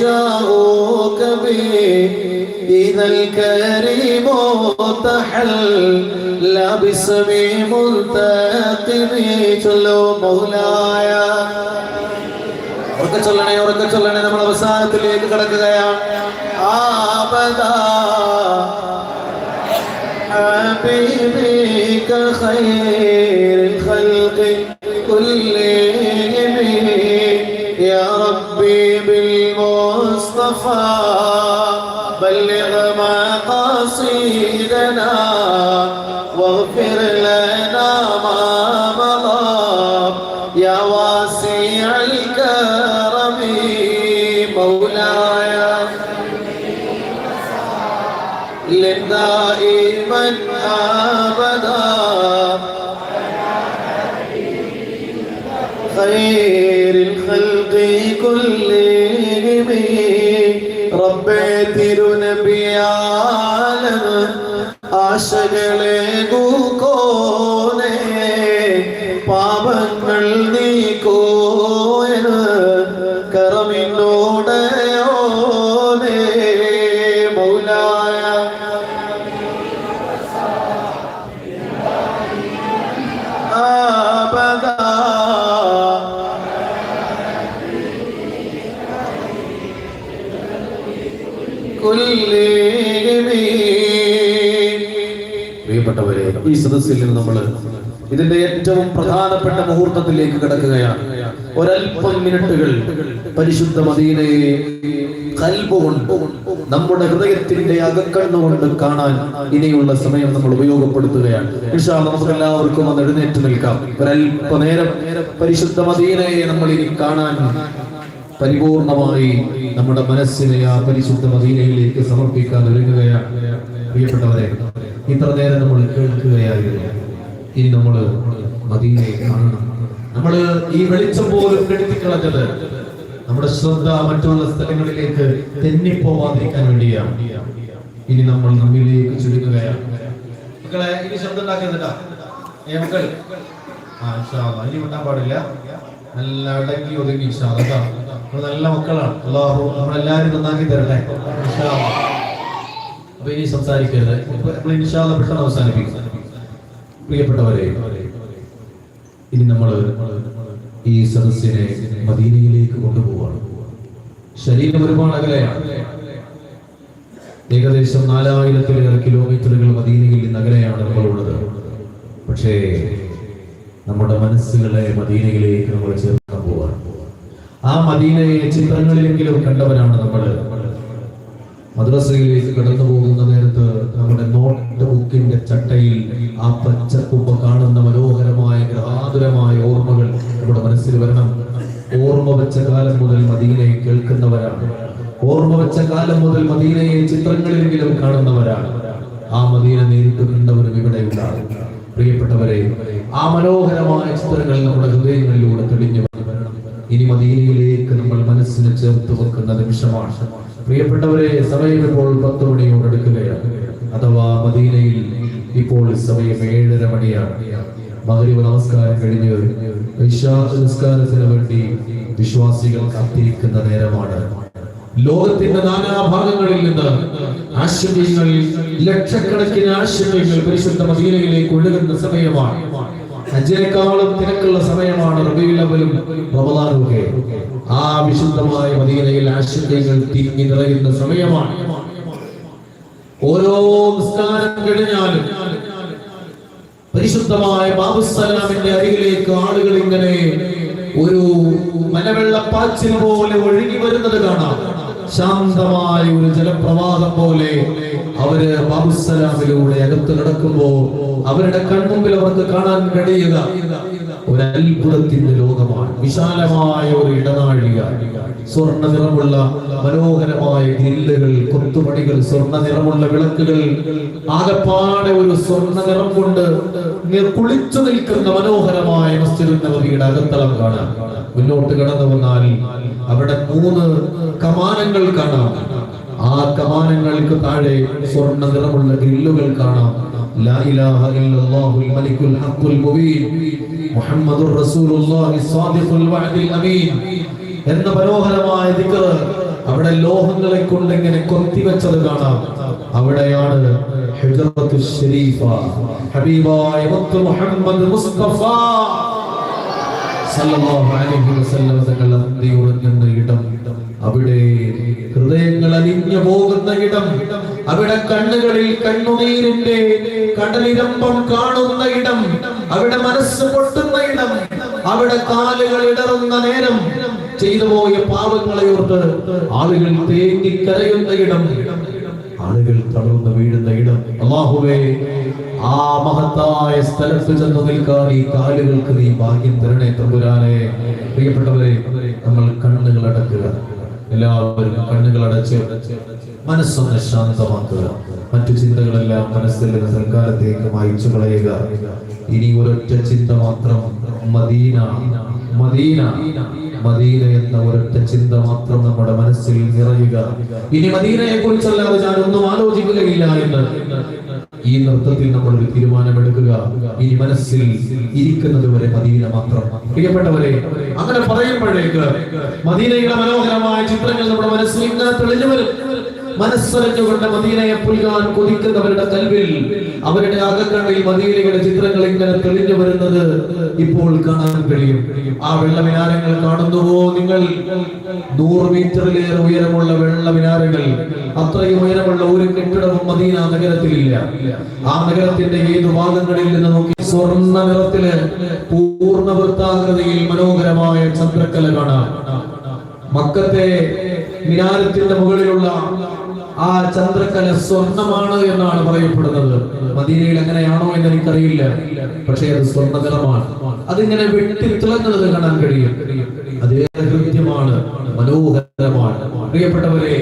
جاءوك به إذا الكريم تحلى باسم منتقم ചൊല്ലൂ മൗലായ. ഉറക്കെ ചൊല്ലണേ നമ്മൾ അവസാനത്തിലേക്ക് കടക്കുകയാണ്. ആബദാ حبيبك خير الخلق كلهم يا ربي بالمصطفى بلغ مقاصدنا واغفر لنا ما مضى يا واسع الكرم مولاي دائما أبدا خير الخلق كلهم ربي തിരുനബി ആലം ആശകളെ ഗൂക്കോനെ പാപങ്ങൾ നീക്കോന് കറമിനോടയോനെ മൗലായ. പ്രിയപ്പെട്ടവരെ, ഈ സദസ്സിൽ നിന്ന് നമ്മൾ ഇതിന്റെ ഏറ്റവും പ്രധാനപ്പെട്ട മുഹൂർത്തത്തിലേക്ക് കിടക്കുകയാണ്. ഒരൽപ്പം മിനിറ്റുകൾ പരിശുദ്ധ മദീനയെ ഖൽബുകൊണ്ട് നമ്മുടെ ഹൃദയത്തിന്റെ അകക്കണ്ണുകൊണ്ട് കാണാൻ ഇനിയുള്ള സമയം നമ്മൾ ഉപയോഗപ്പെടുത്തുകയാണ്. ഇൻഷാ അല്ലാഹ് നമുക്ക് എല്ലാവർക്കും ഒന്ന് എഴുന്നേറ്റ് നിൽക്കാം. ഒരൽപ്പനേരം പരിശുദ്ധ മദീനയെ നമ്മൾ ഇനി കാണാൻ പരിപൂർണമായി നമ്മുടെ മനസ്സിനെ ആ പരിശുദ്ധ മദീനയിലേക്ക് സമർപ്പിക്കാൻ ഒരുങ്ങുകയാണ്. പ്രിയപ്പെട്ടവരെ, ഇത്ര നേരം നമ്മൾ കേൾക്കുകയായിരുന്നു. ഇനി നമ്മൾ മദീനയെ കാണണം. നമ്മൾ ഈ വെളിച്ചം പോലും കെടുത്തിക്കളഞ്ഞത് നമ്മുടെ ശ്രദ്ധ മറ്റുള്ള സ്ഥലങ്ങളിലേക്ക് തെന്നിപ്പോവാതിരിക്കാൻ വേണ്ടിയാണ്. ഇനി നമ്മൾ നമ്മിലേക്ക് ചുരുങ്ങുകയാണ്. മക്കളെ, ഇനി ശബ്ദം ഉണ്ടാക്കുന്നില്ല. മക്കൾ ഇനി വിട്ടാൻ പാടില്ല. നല്ല അടങ്ങി ഒതുങ്ങി നല്ല മക്കളാണ്. അല്ലാഹു നമ്മളെല്ലാരും നന്നാക്കി തരട്ടെ. അപ്പൊ ഇനി സംസാരിക്കരുത്. നമ്മൾ ഇൻഷാ അല്ലാഹ് പെട്ടെന്ന് അവസാനിപ്പിക്കും. പ്രിയപ്പെട്ടവരെ, ഇനി നമ്മൾ ഈ സദസ്സിനെ മദീനയിലേക്ക് കൊണ്ടുപോവാണ്. ശരീരം ഒരുപാട് അകലെയാണ്. ഏകദേശം 4000-ലേറെ കിലോമീറ്ററുകൾ മദീനയിൽ നിന്ന് അകലെയാണ് നമ്മളുള്ളത്. പക്ഷേ നമ്മുടെ മനസ്സുകളെ മദീനയിലേക്ക് നമ്മൾ ചേർക്കാൻ പോവാണ്. ആ മദീനയെ ചിത്രങ്ങളിലെങ്കിലും കണ്ടവരാണ് നമ്മൾ. മദ്രസയിലേക്ക് കടന്നു പോകുന്ന നേരത്ത് നമ്മുടെ നോട്ട് ബുക്കിന്റെ ചട്ടയിൽ ആ പച്ചക്കുമ്പ കാണുന്ന മനോഹരമായ ഗ്രഹാതുരമായ ഓർമ്മകൾ നമ്മുടെ മനസ്സിൽ വരണം. ഓർമ്മ വെച്ച കാലം മുതൽ മദീനയെ കേൾക്കുന്നവരാണ്, ഓർമ്മ വെച്ച കാലം മുതൽ മദീനയെ ചിത്രങ്ങളിലെങ്കിലും കാണുന്നവരാണ്. ആ മദീന നേരിട്ട് കണ്ടവരും ഇവിടെയുണ്ടാകും. പ്രിയപ്പെട്ടവരെ, ആ മനോഹരമായ ചിത്രങ്ങൾ നമ്മുടെ ഹൃദയങ്ങളിലൂടെ തെളിഞ്ഞു വരണം. ഇനി മദീനയിലേക്ക് നമ്മൾ മനസ്സിന് ചേർത്ത് വെക്കുന്ന നിമിഷമാണ്. പ്രിയപ്പെട്ടവരെ, സമയം ഇപ്പോൾ 10 മണിയോട് അടുക്കുകയാണ്. അഥവാ മദീനയിൽ ഇപ്പോൾ സമയം 7:30 മണിയാണ്. മഗ്രിബ് നമസ്കാരം കഴിഞ്ഞ് ഇശാ നിസ്കാരത്തിന് വേണ്ടി വിശ്വാസികൾ കാത്തിരിക്കുന്ന നേരമാണ്. ലോകത്തിന്റെ നാനാഭാഗങ്ങളിൽ നിന്ന് ആശയങ്ങൾ, ലക്ഷക്കണക്കിന് ആശയങ്ങൾ പരിശുദ്ധ മദീനയിലേക്ക് ഒഴുകുന്ന സമയമാണ്. ഹജ്ജിനേക്കാളും തിരക്കുള്ള സമയമാണ് റബീഉൽ അവ്വലും റമളാനും ഒക്കെ. ആ വിശുദ്ധമായ മദീനയിൽ ആശയങ്ങൾ തിങ്ങി നിറയുന്ന സമയമാണ്. ഓരോ നിസ്കാരം കഴിഞ്ഞാലും പരിശുദ്ധമായ ബാബുസ്സലാമിന്റെ അരികിലേക്ക് ആളുകൾ ഇങ്ങനെ ഒരു മലവെള്ളപ്പാച്ചിൽ പോലെ ഒഴുകി വരുന്നത് കാണാം. ശാന്തമായ ഒരു ജലപ്രവാഹം പോലെ അവര് ബാബുസ്സലാമിലൂടെ അകത്ത് നടക്കുമ്പോ അവരുടെ കൺമുമ്പിൽ അവർക്ക് കാണാൻ കഴിയുക ഒരു അത്ഭുതത്തിന്റെ ലോകമാണ്. വിശാലമായ ഒരു ഇടനാഴിക, സ്വർണ്ണ നിറമുള്ള മനോഹരമായ ഗ്രില്ലുകൾ, കൊത്തുപണികൾ, സ്വർണ്ണ നിറമുള്ള വിളക്കുകൾ, ആകപ്പാടെ ഒരു സ്വർണ്ണ നിറം കൊണ്ട് കുളിച്ചു നിൽക്കുന്ന മനോഹരമായ മസ്ജിദുൻ നബവിയുടെ അകത്തളം കാണാം. മുന്നോട്ട് കടന്നു വന്നാൽ അവിടെ 3 കമാനങ്ങൾ കാണാം. ആ കമാനങ്ങൾക്ക് താഴെ സ്വർണ്ണ നിറമുള്ള ഗ്രില്ലുകൾ കാണാം. ലാ ഇലാഹ ഇല്ലല്ലാഹുൽ മലിക്കുൽ ഹഖുൽ മുബീൻ മുഹമ്മദുർ റസൂലുള്ളാഹി സ്വാദിഖുൽ വഅദിൽ അമീൻ എന്ന മനോഹരമായ ദിക്ർ അവിടെ ലോഹങ്ങളെ കൊണ്ട് ഇങ്ങനെ കൊത്തിവെച്ചത് കാണാം. അവിടെയാണ് ഹിജ്റത്തുൽ ശരീഫ, ഹബീബായ മുത്ത് മുഹമ്മദ് മുസ്തഫ സല്ലല്ലാഹു അലൈഹി വസല്ലം തങ്ങൾ അന്തിയുറങ്ങുന്ന ഇടം, അവിടെ ഹൃദയങ്ങൾ അലിഞ്ഞു പോകുന്ന ഇടം, അവിടെ കണ്ണുകളിൽ കണ്ണുനീരിന്റെ കടലിരമ്പം കാണുന്ന ഇടം, അവിടെ മനസ്സ് പൊട്ടുന്ന ഇടം, അവിടെ കാലുകൾ ഇടറുന്ന നേരം, ചെയ്തുപോയ പാവങ്ങളെ ഓർത്ത് ആളുകൾ തേങ്ങിക്കരയുന്ന ഇടം, ആളുകൾ തളർന്ന് വീഴുന്ന ഇടം. അല്ലാഹുവേ, ആ മഹത്തായ സ്ഥലത്ത് ചെന്ന് നിൽക്കാൻ ഈ കാലുകൾക്ക് നീ ഭാഗ്യം തരണേ തമ്പുരാനെ. പ്രിയപ്പെട്ടവരെ, നമ്മൾ കണ്ണുകൾ അടക്കുക. എല്ലാവരും കണ്ണുകൾ അടച്ച് മനസ്സൊന്ന് ശാന്തമാക്കുക. മറ്റു ചിന്തകളെല്ലാം മനസ്സിൽ നിന്ന് തൽക്കാലത്തേക്ക് മായ്ച്ചു കളയുക. ഇനി ഒരൊറ്റ ചിന്ത മാത്രം, മദീന, മദീന, മദീന എന്ന ഒരൊറ്റ ചിന്ത മാത്രം നമ്മുടെ മനസ്സിൽ നിറയുക. ഇനി മദീനയെ കുറിച്ചല്ലാതെ ഞാൻ ഒന്നും ആലോചിക്കുകയില്ല എന്ന് ഈ നൃത്തത്തിൽ നമ്മൾ ഒരു തീരുമാനമെടുക്കുക. ഇനി മനസ്സിൽ ഇരിക്കുന്നത് വരെ മദീന മാത്രം. പ്രിയപ്പെട്ടവരെ, അങ്ങനെ പറയുമ്പോഴേക്ക് മദീനയുടെ മനോഹരമായ ചിത്രങ്ങൾ നമ്മുടെ മനസ്സിൽ ഇങ്ങനെ തെളിഞ്ഞു വരും. മനസ്സറിഞ്ഞുകൊണ്ട് മദീനയെ പുൽകാൻ കൊതിക്കുന്നവരുടെ കൽവിൽ, അവരുടെ അകക്കണ്ണിൽ മദീനയുടെ ചിത്രങ്ങൾ ഇങ്ങനെ തെളിഞ്ഞു വരുന്നത് ഇപ്പോൾ കാണാൻ കഴിയും. ആ വെള്ള മിനാരങ്ങൾ കാണുന്നുവോ നിങ്ങൾ? 100 മീറ്ററിലേറെ ഉയരമുള്ള വെള്ള മിനാരങ്ങൾ. അത്രയും ഉയരമുള്ള ഒരു കെട്ടിടവും മദീന നഗരത്തിലില്ല. ആ നഗരത്തിന്റെ ഏതു ഭാഗങ്ങളിൽ നിന്ന് നോക്കി സ്വർണ്ണ നിറത്തില് പൂർണ്ണ വൃത്താകൃതിയിൽ മനോഹരമായ ചന്ദ്രക്കല കാണാം. മക്കത്തെ മിനാരത്തിന്റെ മുകളിലുള്ള ആ ചന്ദ്രക്കല സ്വർണ്ണമാണ് എന്നാണ് പറയപ്പെടുന്നത്. മദീനയിൽ അങ്ങനെയാണോ എന്ന് എനിക്കറിയില്ല, പക്ഷേ അത് സ്വർണ്ണ നിറമാണ്. അതിങ്ങനെ വെട്ടി തിളങ്ങുന്നത് കാണാൻ കഴിയും. അതേറെ കൃത്യമാണ്, മനോഹരമാണ്. പ്രിയപ്പെട്ടവരെ,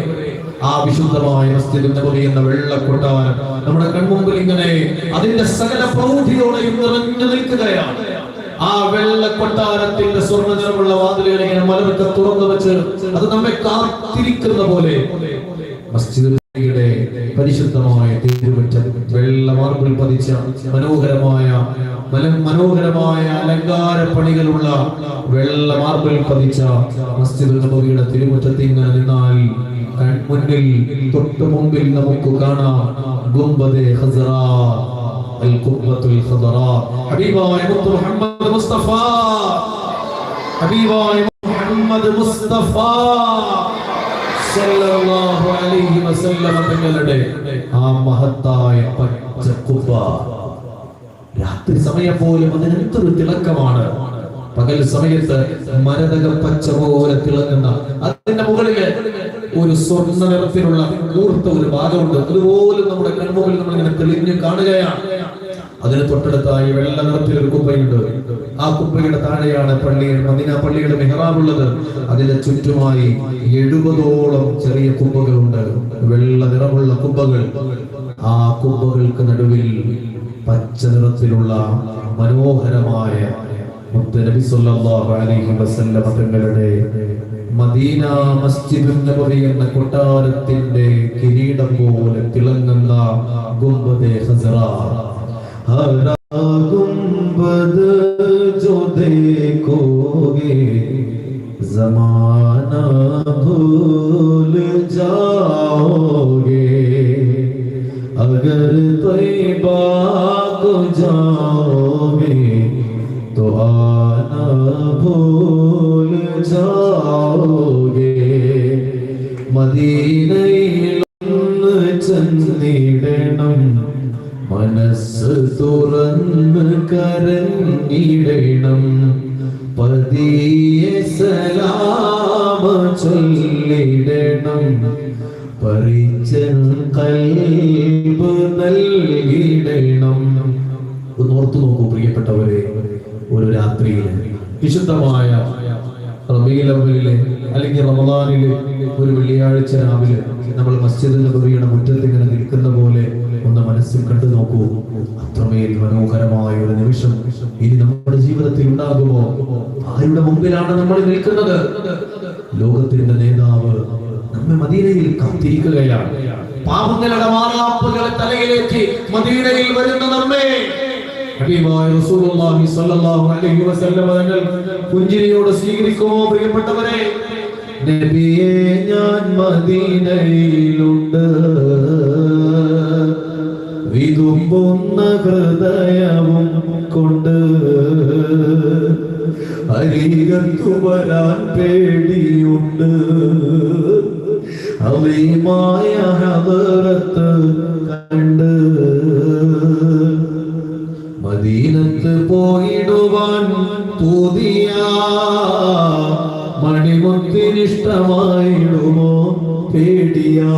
ആ വിശുദ്ധമായ മസ്ജിദുൻ നബവി എന്ന വെള്ളക്കൊട്ടാരം നമ്മുടെ കൺമുമ്പിൽ ഇങ്ങനെ അതിന്റെ സകല പ്രൗഢിയോടെയും നിറഞ്ഞു നിൽക്കുകയാണ്. ആ വെള്ളക്കൊട്ടാരത്തിന്റെ സ്വർണ്ണ നിറമുള്ള വാതിലുകൾ ഇങ്ങനെ മലർക്ക തുറന്നു വെച്ച് അത് നമ്മെ കാത്തിരിക്കുന്ന പോലെ മസ്ജിദുൽ നബവിയുടെ പരിശുദ്ധമായ തിരുമുറ്റം, വെള്ള മാർബിൾ പതിച്ച മനോഹരമായ അലങ്കാര പണികളുള്ള വെള്ള മാർബിൾ പതിച്ച മസ്ജിദുൽ നബവിയുടെ തിരുമുറ്റത്തിൽ ഇങ്ങനെ നിന്നാൽ മുന്നിൽ തൊട്ടു മുമ്പിൽ നമുക്ക് കാണാം ഗുംബദെ ഖസ്റാ, അൽ ഖുബ്ബത്തുൽ ഖദറാ, ഹബീബായ മുത്ത് മുഹമ്മദ് മുസ്തഫ, ഹബീബായ മുഹമ്മദ് മുസ്തഫ സല്ലല്ലാഹു അലൈഹി വസല്ലം തങ്ങളുടെ ആ മഹത്തായ പച്ച ഖുബ്ബ. രാത്രി സമയം പോലും അതിന് എന്തൊരു തിളക്കമാണ്. പകൽ സമയത്ത് മരതക പച്ച പോലെ തിളങ്ങുന്ന അതിന്റെ മുകളില് ഒരു സ്വർണ്ണ നിറത്തിലുള്ള കൂർത്ത ഒരു ഭാഗമുണ്ട്. അതുപോലും നമ്മുടെ കൺമുമ്പിൽ നമ്മൾ ഇങ്ങനെ തെളിഞ്ഞു കാണുകയാണ്. അതിന് തൊട്ടടുത്തായി വെള്ള നിറത്തിലൊരു കുബ്ബയുണ്ട്. ആ കുബ്ബയുടെ താഴെയാണ് മദീന പള്ളിയുടെ മെഹ്റാബുള്ളത്. അതിന്റെ ചുറ്റുമായി 70ഓളം ചെറിയ കുബ്ബകളുണ്ട്, വെള്ള നിറമുള്ള കുബ്ബകൾ. ആ കുബ്ബകൾക്ക് നടുവിൽ പച്ച നിറത്തിലുള്ള മനോഹരമായ മുത്തുനബി സല്ലല്ലാഹു അലൈഹി വസല്ലം തങ്ങളുടെ മദീന മസ്ജിദുൻ നബവി എന്ന കൊട്ടാരത്തിന്റെ കിരീടം പോലെ തിളങ്ങുന്ന ഗുംബദെ ഖസറ. ഹറാ ഗുംബദ് जो देखोगे ज़माना भूल जाओगे, अगर तैबा को जाओगे तो आना भूल जाओगे. മദീനയിൽ ചെന്നിടണം, മനസ്സ് തുറന്ന് കരഞ്ഞിടണം, പതിയെ സലാമ ചൊല്ലിടണം, പരിചൻ ഖൽബ് നൽകിടണം. ഒന്ന് ഓർത്തു നോക്കൂ പ്രിയപ്പെട്ടവരെ, ഒരു രാത്രിയിൽ വിശുദ്ധമായ റബീഉൽ അവ്വലിലെ അല്ലെങ്കിൽ റമദാനിലെ ഒരു വെള്ളിയാഴ്ച രാവിലെ നമ്മൾ മസ്ജിദ് നബവിയുടെ മുറ്റത്ത് ഇങ്ങനെ നിൽക്കുന്ന പോലെ ഒന്ന് മനസ്സിൽ കണ്ടു നോക്കൂ. അത്രമേൽ മനോഹരമായ ഒരു നിമിഷം ഇനി നമ്മുടെ ജീവിതത്തിൽ ഉണ്ടാകുമോ? ആരുടെ മുമ്പിലാണ് നമ്മൾ നിൽക്കുന്നത്? ലോകത്തിന്റെ നേതാവ് നമ്മെ മദീനയിൽ കാത്തിരിക്കുകയാണ്. പാപങ്ങളുടെ മാറാപ്പുകളെ തലയിലേക്ക് മദീനയിൽ വരുന്ന നമ്മെ ഹബീബായ റസൂലുള്ളാഹി സ്വല്ലല്ലാഹു അലൈഹി വസല്ലം തങ്ങൾ പുഞ്ചിരിയോടെ സ്വീകരിക്കുമോ പ്രിയപ്പെട്ടവരെ? നബിയെ ഞാൻ മദീനയിലുണ്ട്, വിതുമ്പുന്ന ഹൃദയവും കൊണ്ട്, അരികത്തു വരാൻ പേടിയുണ്ട്, അലീമായ ഹദറത്ത് കണ്ട്, മദീനത്ത് പോയിടുവാൻ പുതിയ മണിമുത്തിനിഷ്ടമായിടുമോ പേടിയാ.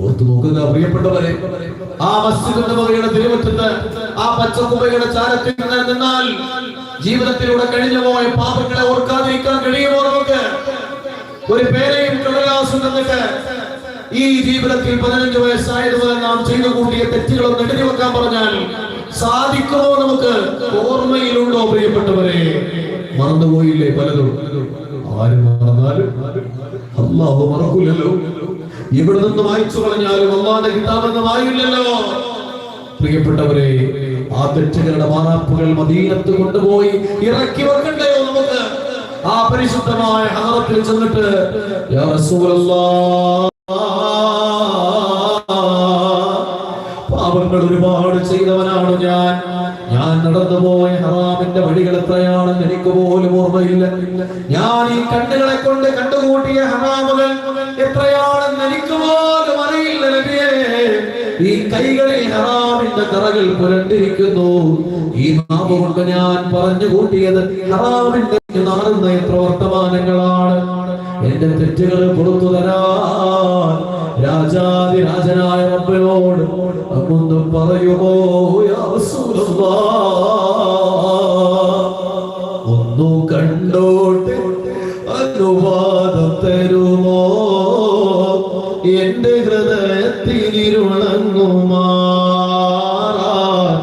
ഓർത്തു നോക്കുക പ്രിയപ്പെട്ടവരെ, ആ മസ്ജിദ് നബവിയുടെ തിരുമുറ്റത്ത് ആ പച്ചക്കുബയുടെ ചാരത്തിൽ നിന്നാൽ ജീവിതത്തിലൂടെ കഴിഞ്ഞുപോയ പാപങ്ങളെ ഓർക്കാതിരിക്കാൻ കഴിയുമോ നമുക്ക്? ഒരു പേരെയും കടലാസും തന്നിട്ട് ഈ ജീവിതത്തിൽ 15 വയസ്സായത് മുതൽ നാം ചെയ്തു കൂട്ടിയ തെറ്റുകളൊന്നും എഴുതി വെക്കാൻ പറഞ്ഞാൽ സാധിക്കുമോ നമുക്ക്? ഓർമ്മയിലുണ്ടോ പ്രിയപ്പെട്ടവരെ? മറന്നുപോയില്ലേ പലതും? ആരും മറന്നാലും അല്ലാഹു മറക്കൂലല്ലോ. ഇവിടെ നിന്ന് വായിച്ചു കളഞ്ഞാലും അല്ലാഹുവിന്റെ കിതാബെന്ന് വായില്ലല്ലോ. പ്രിയപ്പെട്ടവരെ, ആ തെറ്റുകളുടെ മാറാപ്പുകൾ മദീനത്ത് കൊണ്ടുപോയി ഇറക്കി വെക്കണ്ടയോ നമുക്ക്? ആ പരിശുദ്ധമായ ഹറത്തിൽ ചെന്നിട്ട് യാ റസൂലല്ലാഹ്, പാപങ്ങൾ ഒരുപാട് ചെയ്തവനാണ് ഞാൻ നടന്നുപോയ ഹറാമിന്റെ വഴികൾ എത്രയാണെന്ന് എനിക്ക് പോലും ഓർമ്മയില്ല. ഞാൻ ഈ കണ്ണുകളെ കൊണ്ട് കണ്ടുകൂട്ടിയ ഹറാമുകൾ എത്രയാണെന്ന് എനിക്ക് പോലും അറിയില്ല നബിയേ. ഈ കൈകളിൽ ഹറാമിന്റെ കറകൾ പുരണ്ടിരിക്കുന്നു. ഈ നാവ് കൊണ്ട് ഞാൻ പറഞ്ഞു കൂട്ടിയത് ഹറാമിന്റെ നാറുന്ന എത്ര വർത്തമാനങ്ങളാണ്. എന്റെ തെറ്റുകൾ പുറത്തു തരാൻ രാജാതിരാജനായ റബ്ബിനോട് അങ്ങൊന്നും പറയുമോ യാ റസൂലല്ലാഹ്? ഒന്നു കണ്ടോട്ടെ അനുവാദം തരുമോ? എന്റെ ഹൃദയത്തിനിരുളങ്ങുമാറാൻ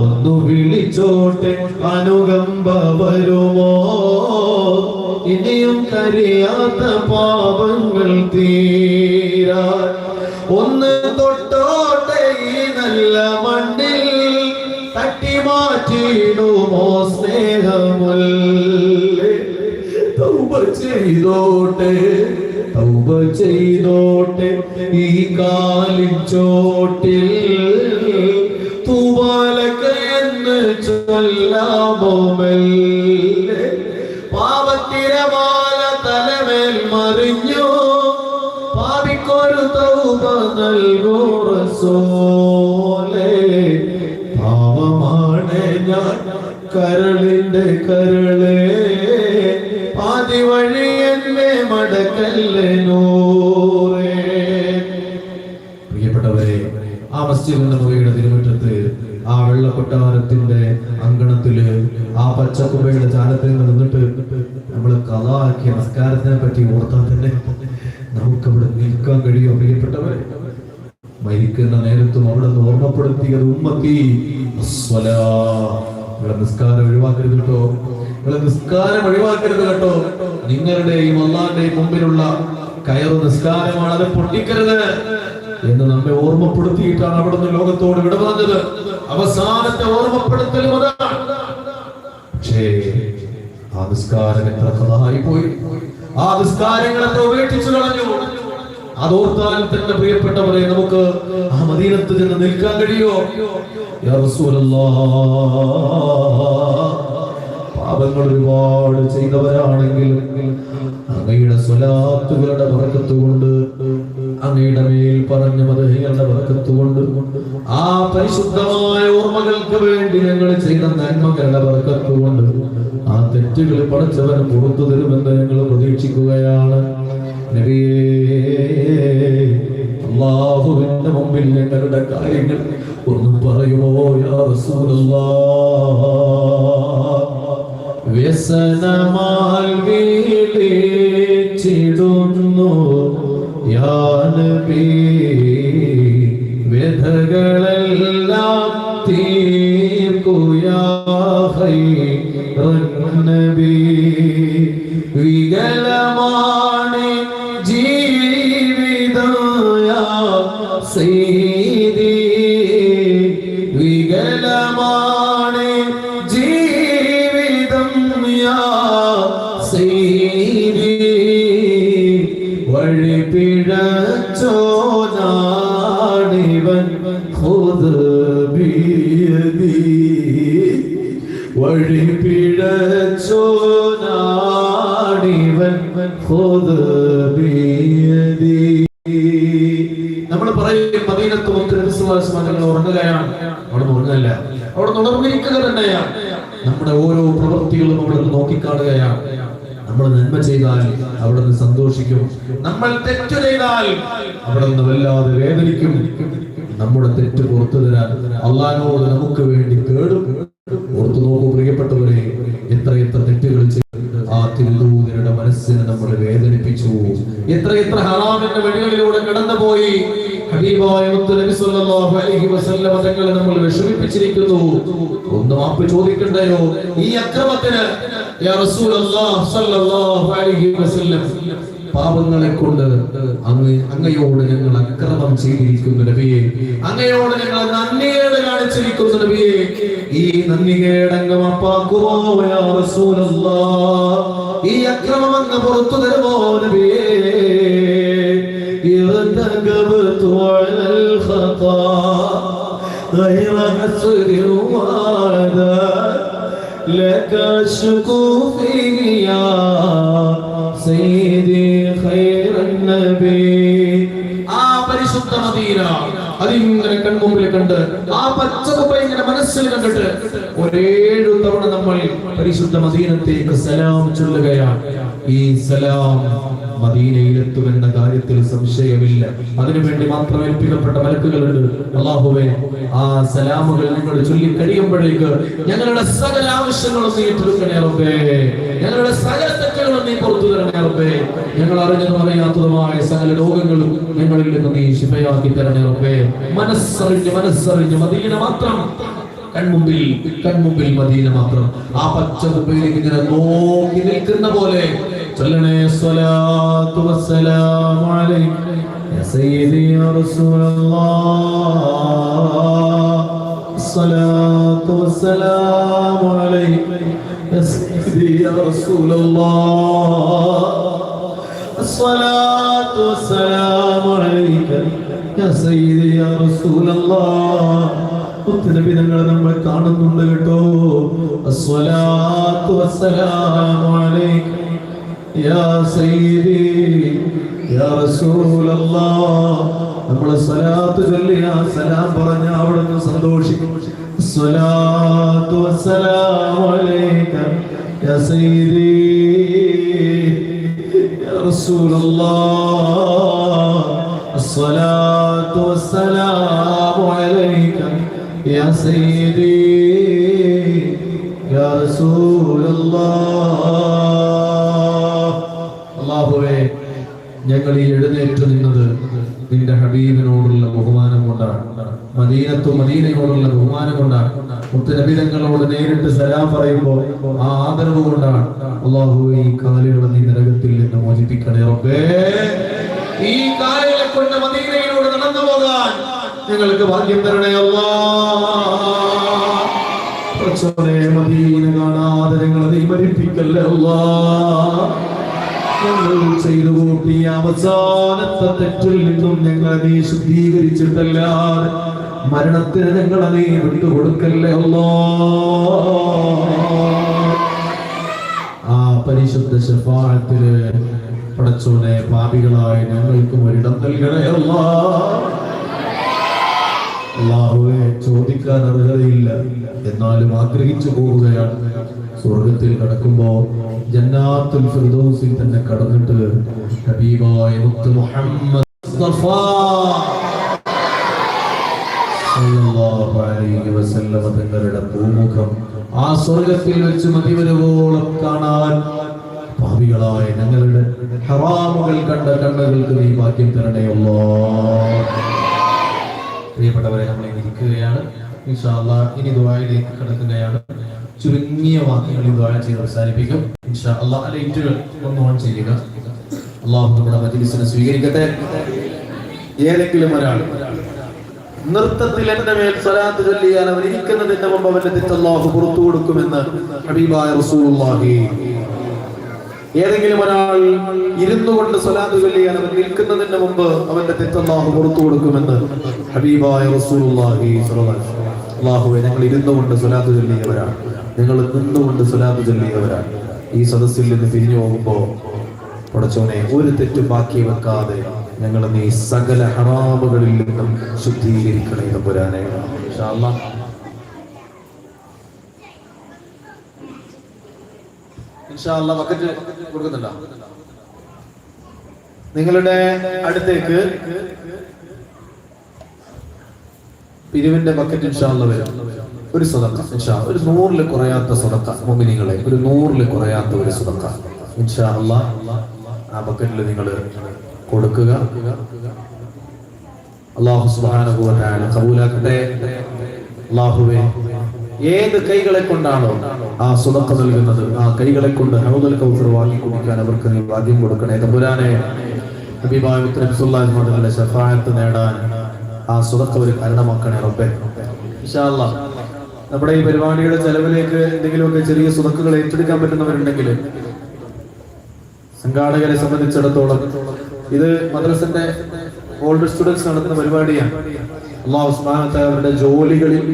ഒന്നു വിളിച്ചോട്ടെ അനുകമ്പ വരുമോ? ഇനിയും കരിയാത്ത പാപങ്ങൾ തീരാൻ ഒന്ന് തൊട്ടോട്ടെ ഈ നല്ല മണ്ണിൽ തട്ടി മാറ്റിയിടുമോ സ്നേഹമുല്ലേ? തൗബ ചെയ്തോട്ടെ തൗബ ചെയ്തോട്ടെ ഈ കാലിൻ ചോട്ടിൽ തൂവാലക എന്ന് ചൊല്ലാമോ മെല്ലെ? പാപത്തിരമാല തലമേൽ മറിഞ്ഞു പാപിക്കൊരു തൗബ നൽകൂ റസൂലേ. പാവമാണ് ഞാൻ കരളിന്റെ കരളേ, പാതി വഴി എന്നെ മടക്കല്ലേ നൂറേ. പ്രിയപ്പെട്ടവരെ, ആ മസ്ജിദ് നബവിയുടെ തിരുമുറ്റത്ത് ആ വെള്ളക്കൊട്ടാരത്തിന്റെ അങ്കണത്തില് ആ പച്ചക്കുബയുടെ ചാരത്തിൽ നിന്നിട്ട് നമ്മൾ ഖളാക്കിയ നമസ്കാരത്തിനെ പറ്റി ഓർത്താൽ തന്നെ നമുക്കവിടെ നിൽക്കാൻ കഴിയും. പ്രിയപ്പെട്ടവരെ, മരിക്കുന്ന നേരത്തും അവിടെ നിന്ന് ഓർമ്മപ്പെടുത്തിയത് ഉമ്മത്തി നിങ്ങളെ നിസ്കാരം ഒഴിവാക്കരുത് കേട്ടോ, നിങ്ങളെ നിസ്കാരം ഒഴിവാക്കരുത് കേട്ടോ. നിങ്ങളുടെയും അല്ലാഹുവിന്റെയും മുമ്പിലുള്ള കയറ് നിസ്കാരമാണ്, അത് പൊട്ടിക്കരുത് എന്ന് നമ്മെ ഓർമ്മപ്പെടുത്തിയിട്ടാണ് അവിടെ നിന്ന് ലോകത്തോട് വിട പറഞ്ഞത്. അവസാനത്തെ ഓർമ്മപ്പെടുത്തലും അതാണ്. പക്ഷേ ആ നിസ്കാരം എത്ര കഥായി പോയി, ആ നിസ്കാരങ്ങൾ എത്ര ഉപേക്ഷിച്ചു കളഞ്ഞു. അതോർത്താൽ തന്നെ പ്രിയപ്പെട്ടവരെ നമുക്ക് ആ മദീനത്ത് ചെന്ന് നിൽക്കാൻ കഴിയോ? യാ റസൂലല്ലാഹ്, പാപങ്ങൾ ഒരുപാട് ചെയ്തവരാണെങ്കിൽ അങ്ങയുടെ സ്വലാത്തുകളുടെ ബറക്കത്ത് കൊണ്ട്, അങ്ങയുടെ മേൽ പറഞ്ഞ മദഹുകളുടെ ബറക്കത്ത് കൊണ്ട്, ആ പരിശുദ്ധമായ ഓർമ്മകൾക്ക് വേണ്ടി ഞങ്ങൾ ചെയ്ത നന്മകളുടെ ബറക്കത്ത് കൊണ്ട് ആ തെറ്റുകൾ പടച്ചവൻ പുറത്തു തരുമെന്ന് ഞങ്ങൾ പ്രതീക്ഷിക്കുകയാണ്. നബിയേ, അല്ലാഹുവിന്റെ മുമ്പിൽ ഞങ്ങളുടെ കാര്യങ്ങൾ ഒന്ന് പറയുമോ? യാ റസൂലല്ലാഹ്, വ്യസനമാൽ വീളിച്ചിടുന്നു യാ നബി, വ്യഥകളെല്ലാം തീർക്കൂ യാ ഖൈറൻ നബി. വികലമാണ് ജീവിതം യാ സയ്യിദി, വികലമാണ് ജീവിതം യാ സയ്യിദി. വഴി പിഴച്ചോനാണിവൻ ഖുദ് ബിയദി, വഴി പിഴച്ചോനാണിവൻ ഖുദ് ബിയദി. നമ്മൾ പറയും മദീനത്ത് ഞങ്ങൾ ഉറങ്ങുകയാണ്. അവിടെ ഉറങ്ങല്ല, അവിടെ ഉണർന്നിരിക്കുക തന്നെയാണ്. നമ്മുടെ ഓരോ പ്രവൃത്തികളും അവിടെ നിന്ന് നോക്കിക്കാണുകയാണ്. നമ്മൾ നന്മ ചെയ്താൽ അവിടെ നിന്ന് സന്തോഷിക്കും, നമ്മൾ തെറ്റ് ചെയ്താൽ അവിടെ നിന്ന് വല്ലാതെ വേദനിക്കും. നമ്മുടെ തെറ്റ് പുറത്തു തരാൻ അള്ളാഹുവോട് നമുക്ക് വേണ്ടി തേടും. ഓർത്തു നോക്കൂ പ്രിയപ്പെട്ടവരെ, എത്ര തെറ്റുകൾ ചെയ്ത് ആ തിരുദൂതരുടെ മനസ്സിനെ നമ്മൾ വേദനിപ്പിച്ചു. എത്ര ഹറാമിന്റെ വഴികളിലൂടെ കടന്നുപോയി ഹബീബായ മുത്ത് നബി സല്ലല്ലാഹു അലൈഹി വസല്ലം തങ്ങളെ നമ്മൾ വിഷമിപ്പിച്ചിരിക്കുന്നു. ഒന്ന് മാപ്പ് ചോദിക്കണ്ടയോ ഈ അക്രമത്തിന്? യാ റസൂലല്ലാഹ് സല്ലല്ലാഹു അലൈഹി വസല്ലം, പാപങ്ങളെ കൊണ്ട് അങ്ങയോട് ഞങ്ങൾ അക്രമം ചെയ്തിരിക്കുന്നു നബിയെ, അങ്ങയോട് ഞങ്ങൾ നന്ദികേട് കാണിച്ചിരിക്കുന്നു നബിയെ. ഈ നന്ദികേട് അങ്ങ് മാപ്പാക്കുമോ യാ റസൂലല്ലാഹ്? ഈ അക്രമം അങ്ങ് പുറത്തു തരുമോ നബിയെ? ارتكبت على الخطا غير حسر وعذاب لك اشكو فيه يا سيدي خير النبي. ആ പരിശുദ്ധ മദീന അതിങ്ങനെ കൺമുമ്പിൽ കണ്ട് ആ പച്ചപ്പ ഇങ്ങനെ മനസ്സിൽ കണ്ടിട്ട് ഒരേഴു തവണ നമ്മൾ പരിശുദ്ധ മദീനത്തേക്ക് സലാം ചൊല്ലുകയാണ്. ഈ സലാം മദീനയിലെത്തുമെന്ന കാര്യത്തിൽ സംശയമില്ല. അതിനുവേണ്ടി മാത്രം ഏൽപ്പിക്കപ്പെട്ട മലക്കുകളുണ്ട്. അല്ലാഹുവേ, ആ സലാമുകൾ ഞങ്ങൾ ചൊല്ലി കഴിയുമ്പോഴേക്ക് ഞങ്ങളുടെ സകല ആവശ്യങ്ങളും നീ ഏറ്റെടുക്കണേ റബ്ബേ, ഞങ്ങളുടെ സകല തെറ്റുകളും നീ പുറത്തു തരണേ റബ്ബേ, ഞങ്ങൾ അറിഞ്ഞതും അറിയാത്തതുമായ സകല രോഗങ്ങളും ഞങ്ങളിൽ നിന്ന് നീ ശിഫയാക്കി തരണേ റബ്ബേ. മനസ്സറിഞ്ഞ് മദീന മാത്രം കൺമുമ്പിൽ മദീന മാത്രം ആ പച്ചപ്പയിലേക്ക് ഇങ്ങനെ നോക്കി നിൽക്കുന്ന പോലെ ചൊല്ലണേ. സ്വലാത്തു വസ്സലാമു അലൈക യാ സയ്യിദി യാ റസൂലല്ലാഹ്, സ്വലാത്തു വസ്സലാമു അലൈക യാ സയ്യിദി യാ റസൂലല്ലാഹ്, സ്വലാത്തു വസ്സലാമു അലൈക യാ സയ്യിദി യാ റസൂലല്ലാഹ്. നബി തങ്ങളെ നമ്മൾ കാണുന്നുണ്ട് കേട്ടോ. അസ്സലാത്തു വസ്സലാമു അലൈക യാ സയ്യിദി യാ റസൂലല്ലാഹ്. നമ്മൾ സ്വലാത്ത് ചൊല്ലി ആ സലാം പറഞ്ഞ അവിടുന്ന് സന്തോഷിക്കും. അസ്സലാത്തു വസ്സലാമു അലൈക യാ സയ്യിദി യാ റസൂലല്ലാഹ്, അസ്സലാത്തു വസ്സലാമു عليك يا سيدي يا رسول الله. അല്ലാഹുവേ, ഞങ്ങൾ ഈ എഴുന്നേറ്റ് നിന്നത് നിന്റെ ഹബീബിനോടുള്ള ബഹുമാനം കൊണ്ടാണ്, മദീനയോടുള്ള ബഹുമാനം കൊണ്ടാണ്, മുത്തുനബിതങ്ങളോട് നേരിട്ട് സലാം പറയുമ്പോൾ ആ ആദരവ് കൊണ്ടാണ്. അല്ലാഹുവേ, ഈ കാലുകളെ നീ നരകത്തിൽ നിന്ന് മോചിപ്പിക്കണേ റബ്ബേ. ഈ കാലുകളെ കൊണ്ട് മദീനയിലൂടെ നടന്നു പോകാൻ ഞങ്ങൾക്ക് ഭാഗ്യം തരണേ അല്ലാഹ്. മദീന കാണാതെ ഞങ്ങളെ നീ മരിപ്പിക്കല്ലേ അല്ലാഹ്. ഞങ്ങൾ ചെയ്തു കൂട്ടിയ അവസാനത്തെ തെറ്റിൽ നിന്നും ഞങ്ങളെ നീ ശുദ്ധീകരിച്ചിട്ടല്ലാതെ മരണത്തിന് ഞങ്ങളെ നീ വിട്ടുകൊടുക്കല്ലേ അല്ലാഹ്. ആ പരിശുദ്ധ ശഫാഅത്തില് പടച്ചോനെ പാപികളായ ഞങ്ങൾക്കും ഒരിടം നൽകണേ അല്ലാഹ്. അല്ലാഹുവേ, ചോദിക്കാൻ അർഹതയില്ല, എന്നാലും ആഗ്രഹിച്ചു പോവുകയാണ്. സ്വർഗത്തിൽ കടക്കുമ്പോ ജന്നാത്തുൽ ഫിർദൗസിൽ തന്നെ കടന്നിട്ട് ഹബീബായ മുത്ത് മുഹമ്മദ് മുസ്തഫ സല്ലല്ലാഹു അലൈഹി വസല്ലം തങ്ങളുടെ പൂമുഖം ആ സ്വർഗത്തിൽ വെച്ച് മതിവരുവോളം കാണാൻ പാപികളായ ഞങ്ങളുടെ ഹറാമുകൾ കണ്ട കണ്ണുകൾക്ക് നീ ഭാഗ്യം തരണേ അല്ലാഹ്. പ്രിയപ്പെട്ടവരെ, നമ്മൾ ഇരിക്കുകയാണ്. ഇൻഷാ അല്ലാഹ് ഇനി ദുആയിലേക്ക് കടക്കുകയാണ്. ചുരുങ്ങിയ വാക്കുകളിൽ ദുആ ചെയ്ത് അവസാനിപ്പിക്കും ഇൻഷാ അല്ലാഹ്. ലൈറ്റുകൾ ഒന്ന് ഓൺ ചെയ്യുക. അല്ലാഹു നമ്മുടെ മജ്ലിസിനെ സ്വീകരിക്കട്ടെ. ഏതെങ്കിലും ഒരാൾ നൃത്തത്തിൽ എന്റെ മേൽ സ്വലാത്ത് ചൊല്ലിയാൽ അവൻ ഇരിക്കുന്നതിന്റെ മുമ്പ് അവന്റെ തെറ്റ് അല്ലാഹു പുറത്തു കൊടുക്കുമെന്ന് ഹബീബായ റസൂലുള്ളാഹി. ഏതെങ്കിലും ഒരാൾ ഇരുന്നു കൊണ്ട് സ്വലാത്ത് ചൊല്ലിയാൽ അവൻ നിൽക്കുന്നതിന് മുമ്പ് അവന്റെ തെറ്റ് അല്ലാഹു പുറത്തു കൊടുക്കുമെന്ന് ഹബീബായ റസൂലുള്ളാഹി സ്വല്ലല്ലാഹു അലൈഹി വസല്ലം. അല്ലാഹുവേ, ഞങ്ങൾ ഇരുന്നുകൊണ്ട് സ്വലാത്ത് ചൊല്ലിയവരാണ്, ഞങ്ങൾ നിന്നുകൊണ്ട് സ്വലാത്ത് ചൊല്ലിയവരാണ്. ഈ സദസ്സിൽ നിന്ന് പിരിഞ്ഞു പോകുമ്പോ പടച്ചോനെ ഒരു തെറ്റും ബാക്കി വെക്കാതെ ഞങ്ങൾ നീ സകല ഹറാമുകളിൽ നിന്നും ശുദ്ധീകരിക്കണേ തമ്പുരാനെ. ഇൻഷാ അല്ലാഹ് ഇൻഷാ അല്ലാഹ് ബക്കറ്റ് കൊടുക്കുന്നുണ്ടോ? നിങ്ങളുടെ അടുത്തേക്ക് പിരിവിന്റെ ബക്കറ്റ് ഇൻഷാ അല്ലാഹ് വരും. ഒരു സദഖ ഇൻഷാ അല്ലാഹ്, ഒരു 100-ൽ കുറയാത്ത സദഖ മുഅ്മിനീങ്ങളെ, ഒരു 100-ൽ കുറയാത്ത ഒരു സദഖ ഇൻഷാ അല്ലാഹ് ആ ബക്കറ്റിൽ നിങ്ങൾ കൊടുക്കുക. അല്ലാഹു സുബ്ഹാനഹു വ തആല ഖബൂലാക്കട്ടെ. അല്ലാഹുവേ, ഏത് കൈകളെ കൊണ്ടാണോ ആ സദഖ നൽകുന്നത് ആ കൈകളെ കൊണ്ട് ഹൗദുൽ കൗസർ വാങ്ങി കുടിക്കാൻ അവർക്ക് നീ ഭാഗ്യം കൊടുക്കണേ തമ്പുരാനെ. ഹബീബായ മുത്ത് നബി സല്ലല്ലാഹു അലൈഹി വസല്ലമയുടെ ശഫാഅത്ത് നേടാൻ ആ സദഖ ഒരു കാരണമാക്കണേ റബ്ബേ. ഇൻഷാ അല്ലാഹ് നമ്മുടെ ഈ പരിപാടിയുടെ ചെലവിലേക്ക് എന്തെങ്കിലുമൊക്കെ ചെറിയ സദഖകൾ ഏറ്റെടുക്കാൻ പറ്റുന്നവരുണ്ടെങ്കിൽ, സംഘാടകരെ സംബന്ധിച്ചിടത്തോളം ഇത് മദ്രസന്റെ ഓൾഡ് സ്റ്റുഡൻസ് നടത്തുന്ന പരിപാടിയാണ്. അല്ലാഹു സുബ്ഹാനഹു വ തആല അവരുടെ ജോലികളിൽ,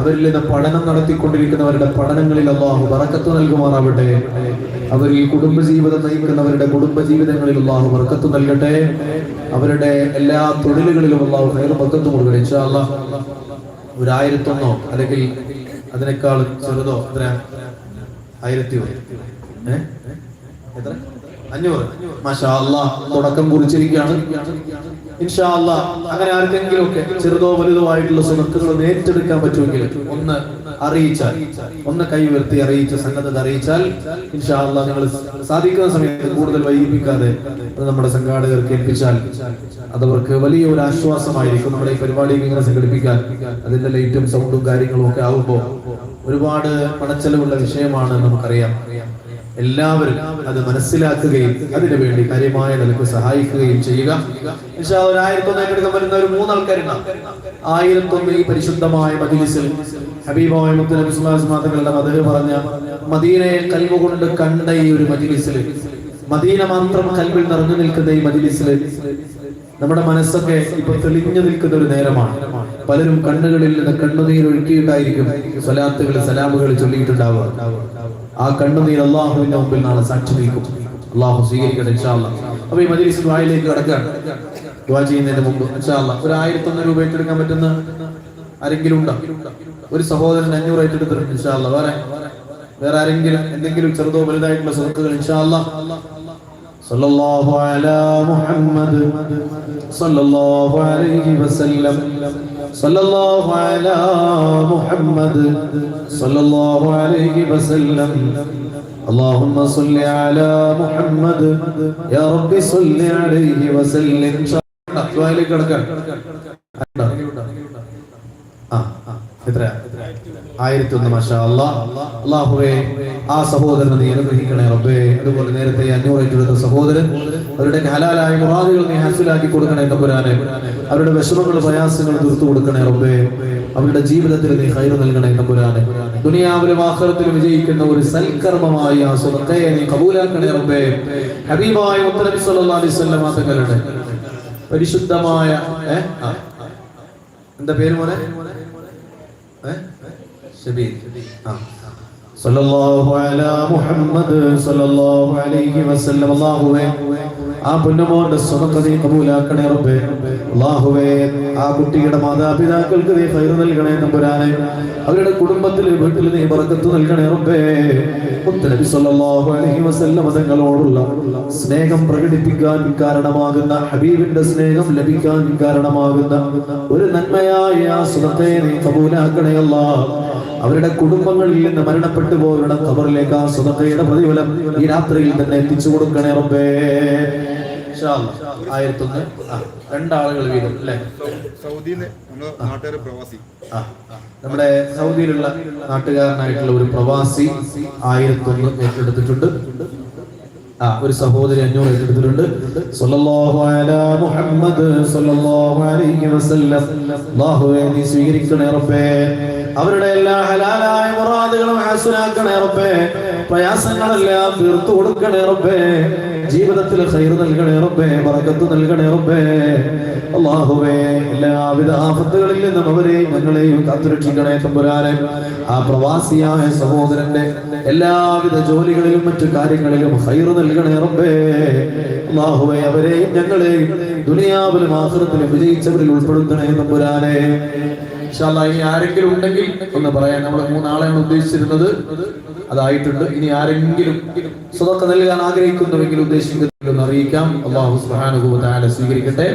അവരിൽ നിന്ന് പഠനം നടത്തിക്കൊണ്ടിരിക്കുന്നവരുടെ പഠനങ്ങളിൽ അല്ലാഹു ബറക്കത്ത് നൽകുമാറാവട്ടെ. അവരിൽ കുടുംബജീവിതം നയിക്കുന്നവരുടെ കുടുംബജീവിതങ്ങളിൽ അല്ലാഹു ബറക്കത്ത് നൽകട്ടെ. അവരുടെ എല്ലാ തൊഴിലുകളിലും അല്ലാഹു ഖൈറും ബറക്കത്തും കൊടുക്കട്ടെ. ഇൻഷാ അല്ലാഹ് ഒരു 1001 അല്ലെങ്കിൽ അതിനേക്കാൾ ചെറുതോ എത്ര 1000 എത്ര 500 മാഷാ അല്ലാഹ് തുടക്കം കുറിച്ചിരിക്കുകയാണ്. ഇൻഷാ അല്ലാഹ് അങ്ങനെ ആർക്കെങ്കിലും ഒക്കെ ചെറുതോ വലുതോ ആയിട്ടുള്ള സുഹൃത്തുക്കൾ ഏറ്റെടുക്കാൻ പറ്റുമെങ്കിൽ ഒന്ന് അറിയിച്ചാൽ, ഒന്ന് കൈ ഉയർത്തി അറിയിച്ച സംഘത്തെ അറിയിച്ചാൽ ഇൻഷാ അല്ലാഹ് നിങ്ങൾ സാധിക്കുന്ന സമയത്ത് കൂടുതൽ വൈകിപ്പിക്കാതെ അത് നമ്മുടെ സംഘാടകർക്ക് ഏൽപ്പിച്ചാൽ അതവർക്ക് വലിയ ഒരു ആശ്വാസമായിരിക്കും. നമ്മുടെ ഈ പരിപാടി ഇങ്ങനെ സംഘടിപ്പിക്കാൻ അതിന്റെ ലൈറ്റും സൗണ്ടും കാര്യങ്ങളും ഒക്കെ ആകുമ്പോൾ ഒരുപാട് പണച്ചെലവുള്ള വിഷയമാണ് നമുക്കറിയാം. എല്ലാവരും അത് മനസ്സിലാക്കുകയും അതിനുവേണ്ടി കാര്യമായ നിലക്ക് സഹായിക്കുകയും ചെയ്യുക. ഇൻഷാ അല്ലാഹ് 1001 ഏറ്റെടുക്കാൻ പറ്റുന്ന ഒരു 3 ആൾക്കാരുണ്ടാവും. 1001 ഈ പരിശുദ്ധമായ മജ്ലിസിൽ ഹബീബായ മുത്ത് നബി സല്ലല്ലാഹു അലൈഹി വസല്ലം മദഹ് പറഞ്ഞ മദീനയെ കൽബ് കൊണ്ട് കണ്ട ഈ ഒരു മജ്ലിസിൽ, മദീന മാത്രം കൽബിൽ നിറഞ്ഞു നിൽക്കുന്ന ഈ മജ്ലിസിൽ നമ്മുടെ മനസ്സൊക്കെ ഇപ്പൊ തെളിഞ്ഞു നിൽക്കുന്ന ഒരു നേരമാണ്. പലരും കണ്ണുകളിൽ നിന്ന് കണ്ണുനീർ ഒഴുക്കിയിട്ടായിരിക്കും സ്വലാത്തുകൾ സലാമുകൾ ചൊല്ലിയിട്ടുണ്ടാവുക. ആ കണ്ണുനീർ അല്ലാഹുവിന്റെ മുമ്പിൽ നാളെ സാക്ഷി നിൽക്കും. അല്ലാഹു സ്വീകരിക്കട്ടെ ഇൻഷാ അല്ലാഹ്. അപ്പൊ ഈ മജ്ലിസ് ദുആയിലേക്ക് കടക്കുകയാണ്. ദുആ ചെയ്യുന്നതിന് മുമ്പ് ഇൻഷാ അല്ലാഹ് ഒരു 1001 രൂപ ഏറ്റെടുക്കാൻ പറ്റുന്ന ആരെങ്കിലും ഉണ്ടോ? ഒരു സഹോദരൻ 500 ഏറ്റെടുത്തിട്ടുണ്ട് ഇൻഷാ അല്ലാഹ്. വേറെ ആരെങ്കിലും എന്തെങ്കിലും ചെറുതോ വലുതായിട്ടുള്ള സദഖകൾ ഇൻഷാ അല്ലാഹ് സല്ലല്ലാഹു അലാ മുഹമ്മദ് സല്ലല്ലാഹു അലൈഹി വസല്ലം സല്ലല്ലാഹു അലാ മുഹമ്മദ് സല്ലല്ലാഹു അലൈഹി വസല്ലം اللهم صل على محمد يا رب صل عليه وسلم ദുആയിലേക്ക് കടക്കാം. എത്ര 1001 മാഷാ അല്ലാഹ്. അല്ലാഹുവേ ആ സഹോദരനെ നീ അനുഗ്രഹിക്കണേ റബ്ബേ. അതുപോലെ നേരത്തെ 500 എടുത്ത സഹോദരൻ അവരുടെ ഹലാലായ മുറാദുകൾ നീ ഹാസിലാക്കി കൊടുക്കണേ തമ്പുരാനെ. അവരുടെ വിഷമങ്ങൾ പ്രയാസങ്ങൾ തീർത്തു കൊടുക്കണേ റബ്ബേ. അവരുടെ ജീവിതത്തിൽ നീ ഖൈർ നൽകണേ തമ്പുരാനെ. ദുനിയാവിലും ആഖിറത്തിലും വിജയിക്കുന്ന ഒരു സൽക്കർമ്മമായി ആ സ്വതക്കയെ നീ കബൂലാക്കണേ റബ്ബേ. ഹബീബായ മുത്തനബി സല്ലല്ലാഹു അലൈഹി വസല്ലം തങ്ങളുടെ പരിശുദ്ധമായ എന്താ പേര് മോനെ? ഷബീർ. സല്ലല്ലാഹു അലാ മുഹമ്മദ് സല്ലല്ലാഹു അലൈഹി വസല്ലം. അല്ലാഹുവേ ആ പൊന്നുമോന്റെ സ്വതക്ക നീ കബൂലാക്കണേ റബ്ബേ. അല്ലാഹുവേ ആ കുട്ടിയുടെ മാതാപിതാക്കൾക്ക് നീ ഖൈർ നൽകണേ തമ്പുരാനെ. അവരുടെ കുടുംബത്തിൽ വീട്ടിൽ നീ ബറക്കത്ത് നൽകണേ റബ്ബേ. മുത്തനബി സല്ലല്ലാഹു അലൈഹി വസല്ലം തങ്ങളോടുള്ള സ്നേഹം പ്രകടിപ്പിക്കാൻ കാരണമാകുന്ന, ഹബീബിന്റെ സ്നേഹം ലഭിക്കാൻ കാരണമാകുന്ന ഒരു നന്മയായ ആ സ്വതക്കയെ നീ കബൂലാക്കണേ അല്ലാഹ്. അവരുടെ കുടുംബങ്ങളിൽ നിന്ന് മരണപ്പെട്ടു പോയവരുടെ ഖബറിലേക്ക് ആ സ്വതക്കയുടെ പ്രതിഫലം ഈ രാത്രിയിൽ തന്നെ എത്തിച്ചു കൊടുക്കണേ റബ്ബേ. ഇൻഷാ അല്ലാഹ് 1001 രണ്ടാളുകൾ വീതം അല്ലേ? നമ്മുടെ സൗദിയിലുള്ള നാട്ടുകാരനായിട്ടുള്ള ഒരു പ്രവാസി 1001 ഏറ്റെടുത്തിട്ടുണ്ട്. ഒരു സഹോദരി 500 ഏറ്റെടുത്തിട്ടുണ്ട്. സല്ലല്ലാഹു അലാ മുഹമ്മദ് സല്ലല്ലാഹു അലൈഹി വസല്ലം. അല്ലാഹുവേ നീ സ്വീകരിക്കണേ റബ്ബേ. അവരുടെ എല്ലാ ഹലാലായ മുറാദുകളും ഹാസിലാക്കണേ റബ്ബേ. പ്രയാസങ്ങളെല്ലാം തീർത്തു കൊടുക്കണേ റബ്ബേ. ജീവിതത്തിൽ ഖൈർ നൽകണേ റബ്ബേ. ബറക്കത്ത് നൽകണേ റബ്ബേ. അല്ലാഹുവേ എല്ലാവിധ ആഫത്തുകളിൽ നിന്നും അവരെയും ഞങ്ങളെയും കാത്തുരക്ഷിക്കണേ തമ്പുരാനെ. ആ പ്രവാസിയായ സഹോദരന്റെ എല്ലാവിധ ജോലികളിലും മറ്റു കാര്യങ്ങളിലും ഖൈർ നൽകണേ റബ്ബേ. അല്ലാഹുവേ അവരെയും ഞങ്ങളെയും ദുനിയാവിലും ആഖിറത്തിലും വിജയിച്ചവരിൽ ഉൾപ്പെടുത്തണേ തമ്പുരാനെ. ഇൻഷാ അല്ലാഹ് ഇനി ആരെങ്കിലും ഉണ്ടെങ്കിൽ ഒന്ന് പറയാൻ. നമ്മൾ 3 ആളെയാണ് ഉദ്ദേശിച്ചിരുന്നത്, അതായിട്ടുണ്ട്. ഇനി ആരെങ്കിലും സ്വതക്ക നൽകാൻ ആഗ്രഹിക്കുന്നുവെങ്കിൽ ഉദ്ദേശിക്കുന്നതെന്ന് അറിയിക്കാം. അല്ലാഹു സുബ്ഹാനഹു വ തആല സ്വീകരിക്കട്ടെ.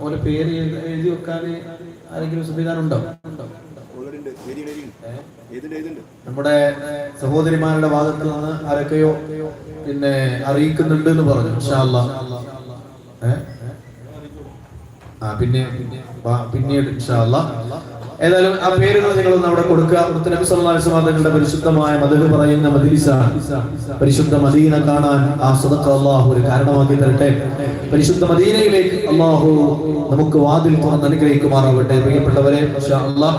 ഓന്റെ പേര് എഴുതി വെക്കാൻ ആരെങ്കിലും സംവിധാനം ഉണ്ടോ? നമ്മുടെ സഹോദരിമാരുടെ ഭാഗത്ത് നിന്ന് ആരൊക്കെയോ പിന്നെ അറിയിക്കുന്നുണ്ട് എന്ന് പറഞ്ഞു. ഇൻഷാ അല്ലാഹ് പിന്നീട് ഇൻഷാ അല്ലാഹ് ഏതായാലും ആ പേരുകൾ നിങ്ങളൊന്ന് അവിടെ കൊടുക്കുക. നബി സല്ലല്ലാഹു അലൈഹി വസല്ലം തങ്ങളുടെ പരിശുദ്ധമായ മദ്ഹ് പറയുന്ന മജ്ലിസാണ്. പരിശുദ്ധ മദീന കാണാൻ ആ സദഖ അല്ലാഹു ഒരു കാരണമാക്കി തരട്ടെ. പരിശുദ്ധ മദീനയിലേക്ക് അല്ലാഹു നമുക്ക് വാതിൽ തുറന്ന് അനുഗ്രഹിക്കുമാറാവട്ടെ. പ്രിയപ്പെട്ടവരെ ഇൻഷാ അല്ലാഹ്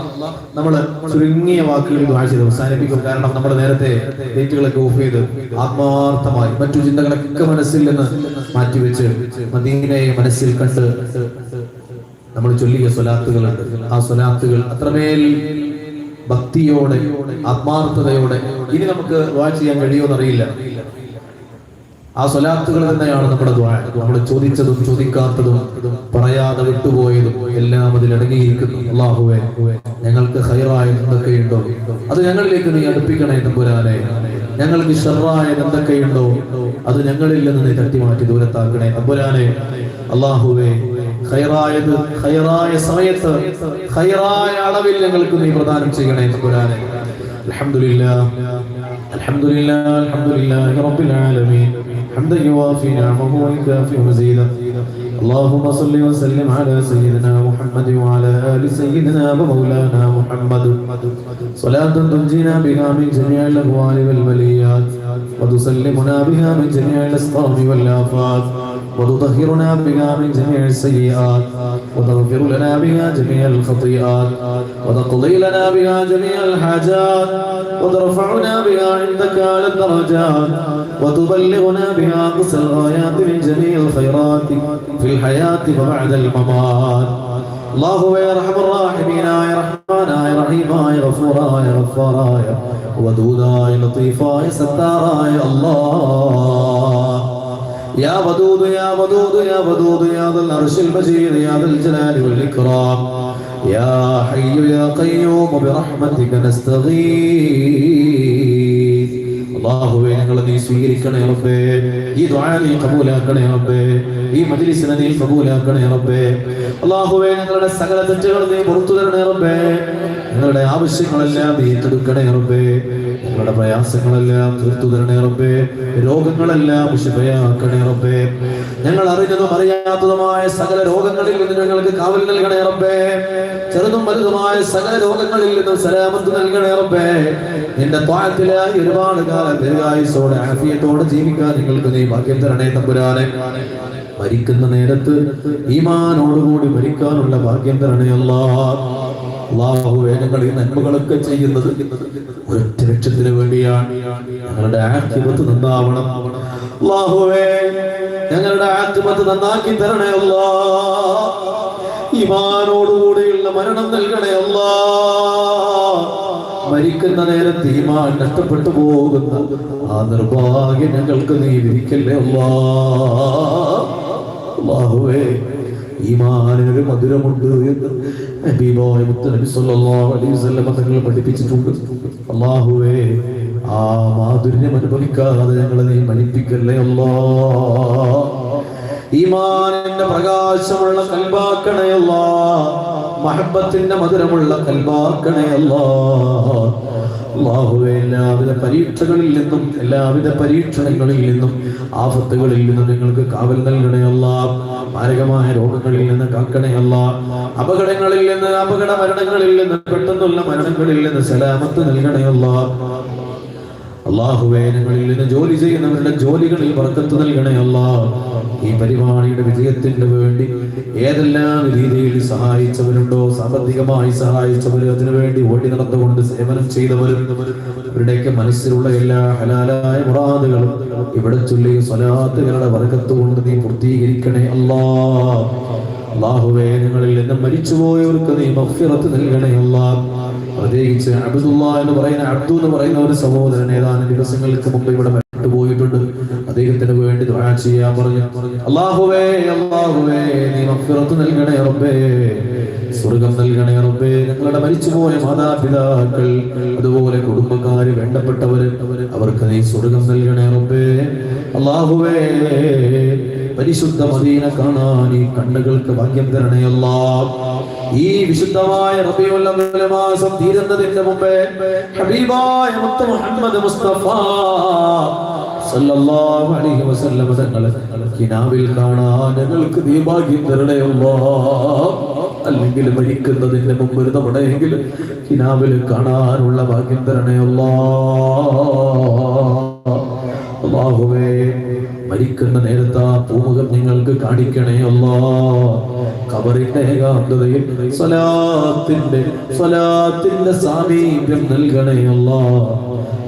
നമ്മൾ ചുരുങ്ങിയ വാക്കുകളിൽ ദുആ ചെയ്ത് അവസാനിപ്പിക്കും. കാരണം നമ്മൾ നേരത്തെ ഡേറ്റുകളൊക്കെ ഓഫ് ചെയ്ത് ആത്മാർത്ഥമായി മറ്റു ചിന്തകളൊക്കെ മനസ്സിൽ നിന്ന് മാറ്റിവെച്ച് മദീനയെ മനസ്സിൽ കണ്ട് നമ്മൾ ചൊല്ലിയ സ്വലാത്തുകളുണ്ട്. ആ സ്വലാത്തുകൾ അത്രമേൽ ഭക്തിയോടെ ആത്മാർത്ഥതയോടെ ഇനി നമുക്ക് ദുആ ചെയ്യാൻ കഴിയുമെന്നറിയില്ല. ആ സ്വലാത്തുകൾ തന്നെയാണ് നമ്മുടെ ദുആ. നമ്മൾ ചോദിച്ചതും ചോദിക്കാത്തതും പറയാതെ വിട്ടുപോയതും എല്ലാം അതിൽ അടങ്ങിയിരിക്കുന്നു. അല്ലാഹുവേ ഞങ്ങൾക്ക് ഖൈറായ എന്തൊക്കെയുണ്ടോ അത് ഞങ്ങളിലേക്ക് നീ അടുപ്പിക്കണേ തമ്പുരാനെ. ഞങ്ങൾക്ക് ശർറായ എന്തൊക്കെയുണ്ടോ അത് ഞങ്ങളിൽ നിന്ന് നീ തട്ടിമാറ്റി ദൂരത്താക്കണേ തമ്പുരാനെ. അല്ലാഹുവേ ഖൈറായ സമയത്ത് ഖൈറായ അളവിൽ ഞങ്ങൾക്ക് നീ പ്രദാനം ചെയ്യണേ തമ്പുരാനെ. അൽഹംദുലില്ലാഹ് അൽഹംദുലില്ലാഹ് അൽഹംദുലില്ലാഹി റബ്ബിൽ ആലമീൻ. ഹംദൻ യുവാഫി നിഅമഹു വയുകാഫി മസീദ. اللهم صل وسلم على سيدنا محمد وعلى آل سيدنا ومولانا محمد صلاة تنجينا بها من جميع الأهوال والبليات وتسلمنا بها من جميع الأسقام والآفات وتطهرنا بها من جميع السيئات وتغفر لنا بها جميع الخطيئات وتقضي لنا بها جميع الحاجات وترفعنا بها عندك على الدرجات وتبلغنا بها أقصى الغايات من جميع الخيرات في الحياة وبعد الممات. الله يا أرحم الراحمين يا رحمن يا رحيم يا غفور يا غفار يا ودود يا لطيف يا ستار يا الله يا ودود يا ودود يا ودود يا ذا العرش المجيد يا ذا الجلال والإكرام يا حي يا قيوم برحمتك نستغيث. അല്ലാഹുവേ ഞങ്ങളെ നീ സ്വീകരിക്കണേ റബ്ബേ. ഈ ദുആ നീ കബൂലാക്കണേ റബ്ബേ. ഈ മജ്ലിസിനെ നീ കബൂലാക്കണേ റബ്ബേ. അല്ലാഹുവേ ഞങ്ങളുടെ സകല തെറ്റുകൾ നീ പുറത്തു തരണേ റബ്ബേ. ഞങ്ങളുടെ ആവശ്യങ്ങളെല്ലാം നീ ഏറ്റെടുക്കണേ റബ്ബേ. ഞങ്ങളുടെ പ്രയാസങ്ങളെല്ലാം തീർത്തു തരണേ റബ്ബേ. രോഗങ്ങളെല്ലാം ശിഫയാക്കണേ റബ്ബേ. ഞങ്ങൾ അറിഞ്ഞതും അറിയാത്തതുമായ സകല രോഗങ്ങളിൽ നിന്ന് ഞങ്ങൾക്ക് കാവൽ നൽകണേ റബ്ബേ. ചെറുതും വലുതുമായ സകല രോഗങ്ങളിൽ നിന്നും സലാമത്ത് നൽകണേ റബ്ബേ. നിന്റെ ത്വാഅത്തിലായി ഒരുപാട് കാലം ദീർഘായുസ്സോടെ ആഫിയത്തോടെ ജീവിക്കാൻ നിങ്ങൾക്ക് നീ ഭാഗ്യം തരണേ തമ്പുരാനെ. മരിക്കുന്ന നേരത്ത് ഈമാനോടുകൂടി മരിക്കാനുള്ള ഭാഗ്യം തരണേ അല്ലാഹുവേ. ഞങ്ങൾ ഈ നന്മകളൊക്കെ ചെയ്യുന്നത് ഒരൊറ്റ ലക്ഷ്യത്തിന് വേണ്ടിയാണ്. ഞങ്ങളുടെ ആഖിബത്ത് നന്നാവണം അല്ലാഹുവേ. ഞങ്ങളുടെ ആഖിബത്ത് നന്നാക്കി തരണേ അല്ലാഹ്. ഈമാനോടുകൂടിയുള്ള മരണം നൽകണേ അല്ലാഹ്. മരിക്കുന്ന നേരത്ത് ഈമാൻ നഷ്ടപ്പെട്ടു പോകുന്ന ആ നിർഭാഗ്യം ഞങ്ങൾക്ക് നീ വിധിക്കല്ലേ അല്ലാഹുവേ. ഈമാനിനൊരു മധുരമുണ്ട് എന്ന് ഹബീബായ മുത്തുനബി സല്ലല്ലാഹു അലൈഹി വസല്ലം തങ്ങൾ പഠിപ്പിച്ചിട്ടുണ്ട്. അല്ലാഹുവേ ആ മാധുര്യം അനുഭവിക്കാതെ ഞങ്ങളെ നീ മരിപ്പിക്കല്ലേ അല്ലാഹ്. ഈമാനിന്റെ പ്രകാശമുള്ള കൽബാക്കണേ അല്ലാഹ്. മഹബ്ബത്തിന്റെ മധുരമുള്ള കൽബാക്കണേ അല്ലാഹ്. അല്ലാഹുവേ എല്ലാവിധ പരീക്ഷകളിൽ നിന്നും എല്ലാവിധ പരീക്ഷണങ്ങളിൽ നിന്നും ആഫത്തുകളിൽ നിന്നും നിങ്ങൾക്ക് കാവൽ നൽകണേ അല്ലാഹ്. മാരകമായ രോഗങ്ങളിൽ നിന്ന് കാക്കണേ അല്ലാഹ്. അപകടങ്ങളിൽ നിന്ന് അപകട മരണങ്ങളിൽ നിന്ന് പെട്ടെന്നുള്ള മരണങ്ങളിൽ നിന്ന് സലാമത്ത് നൽകണേ അല്ലാഹ്. അല്ലാഹുവേ ഞങ്ങളിൽ നിന്ന് ജോലി ചെയ്യുന്നവരുടെ ജോലികളിൽ ബർക്കത്ത് നൽകണേ അല്ലാഹ്. ഈ പരിപാടിയുടെ വിജയത്തിന് വേണ്ടി ഏതെല്ലാം രീതിയിൽ സഹായിച്ചവരുണ്ടോ, സാമ്പത്തികമായി സഹായിച്ചവരും അതിനുവേണ്ടി ഓടി നടന്നുകൊണ്ട് സേവനം ചെയ്തവരും ഇവരുടെയൊക്കെ മനസ്സിലുള്ള എല്ലാ ഹലാലായ മുറാദുകളും ഇവിടെ ചൊല്ലിയ സ്വലാത്തുകളുടെ ബർക്കത്ത് കൊണ്ട് നീ പൂർത്തീകരിക്കണേ അല്ലാഹ്. അല്ലാഹുവേ ഞങ്ങളിൽ നിന്ന് മരിച്ചുപോയവർക്ക് നീ മഗ്ഫിറത്ത് നൽകണേ അല്ലാഹ്. പ്രത്യേകിച്ച് അബ്ദുല്ലാ എന്ന് പറയുന്ന അബ്ദു എന്ന് പറയുന്ന ഒരു സഹോദരൻ ഏതാനും ദിവസങ്ങൾക്ക് മുമ്പ് ഇവിടെ പോയിട്ടുണ്ട്. അദ്ദേഹത്തിന് വേണ്ടി ദുആ ചെയ്യാൻ പറഞ്ഞു. അല്ലാഹുവേ അല്ലാഹുവേ നീ മഗ്ഫിറത്ത് നൽകണേ റബ്ബേ. സ്വർഗ്ഗം നൽകണേ റബ്ബേ. ഞങ്ങളുടെ മരിച്ചുപോയ മാതാപിതാക്കൾ അതുപോലെ കുടുംബക്കാര് വേണ്ടപ്പെട്ടവര് അവർക്ക് നീ സ്വർഗ്ഗം നൽകണേ റബ്ബേ. അല്ലാഹുവേ പരിശുദ്ധ മദീന കാണാൻ ഈ കണ്ണുകൾക്ക് ഭാഗ്യം തരണേ അല്ലാഹ്. ഈ വിശുദ്ധമായ റബീഉൽ അവ്വൽ മാസം തീരുന്നതിന് മുമ്പേ ഹബീബായ മുത്ത് മുഹമ്മദ് മുസ്തഫ സല്ലല്ലാഹു അലൈഹി വസല്ലം തങ്ങളെ കിനാവിൽ കാണാൻ ഞങ്ങൾക്ക് നീ ഭാഗ്യം തരണേ അല്ലാഹ്. അല്ലെങ്കിൽ മരിക്കുന്നതിന് മുമ്പ് ഒരു തവണയെങ്കിലും കിനാവിൽ കാണാനുള്ള ഭാഗ്യം തരണേ അല്ലാഹുവേ. മരിക്കുന്ന നേരത്ത് ആ പൂമുഖം നിങ്ങൾക്ക് കാണിക്കണേ അല്ലാഹ്. ഖബറിന്റെ ഏകാന്തതയിൽ സ്വലാത്തിന്റെ സാമീപ്യം നൽകണേ അല്ലാഹ്.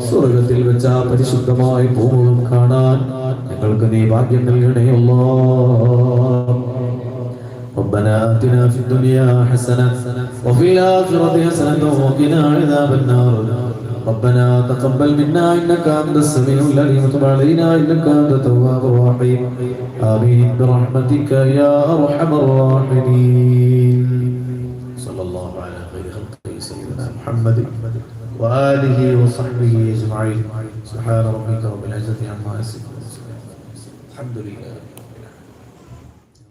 സ്വർഗ്ഗത്തിൽ വെച്ച പരിശുദ്ധമായ പൂമുഖം കാണാൻ ഞങ്ങൾക്ക് നീ ഭാഗ്യം നൽകണേ അല്ലാഹ്. ربنا آتنا في الدنيا حسنة وفي الآخرة حسنة وقنا عذاب النار. ربنا تقبل منا إنك أنت السميع العليم وتب علينا إنك أنت التواب الرحيم. آمين برحمتك يا أرحم الراحمين. صلى الله على خير خلقه سيدنا محمد وآله وصحبه أجمعين. سبحان ربك رب العزة عما يصفون. الحمد لله.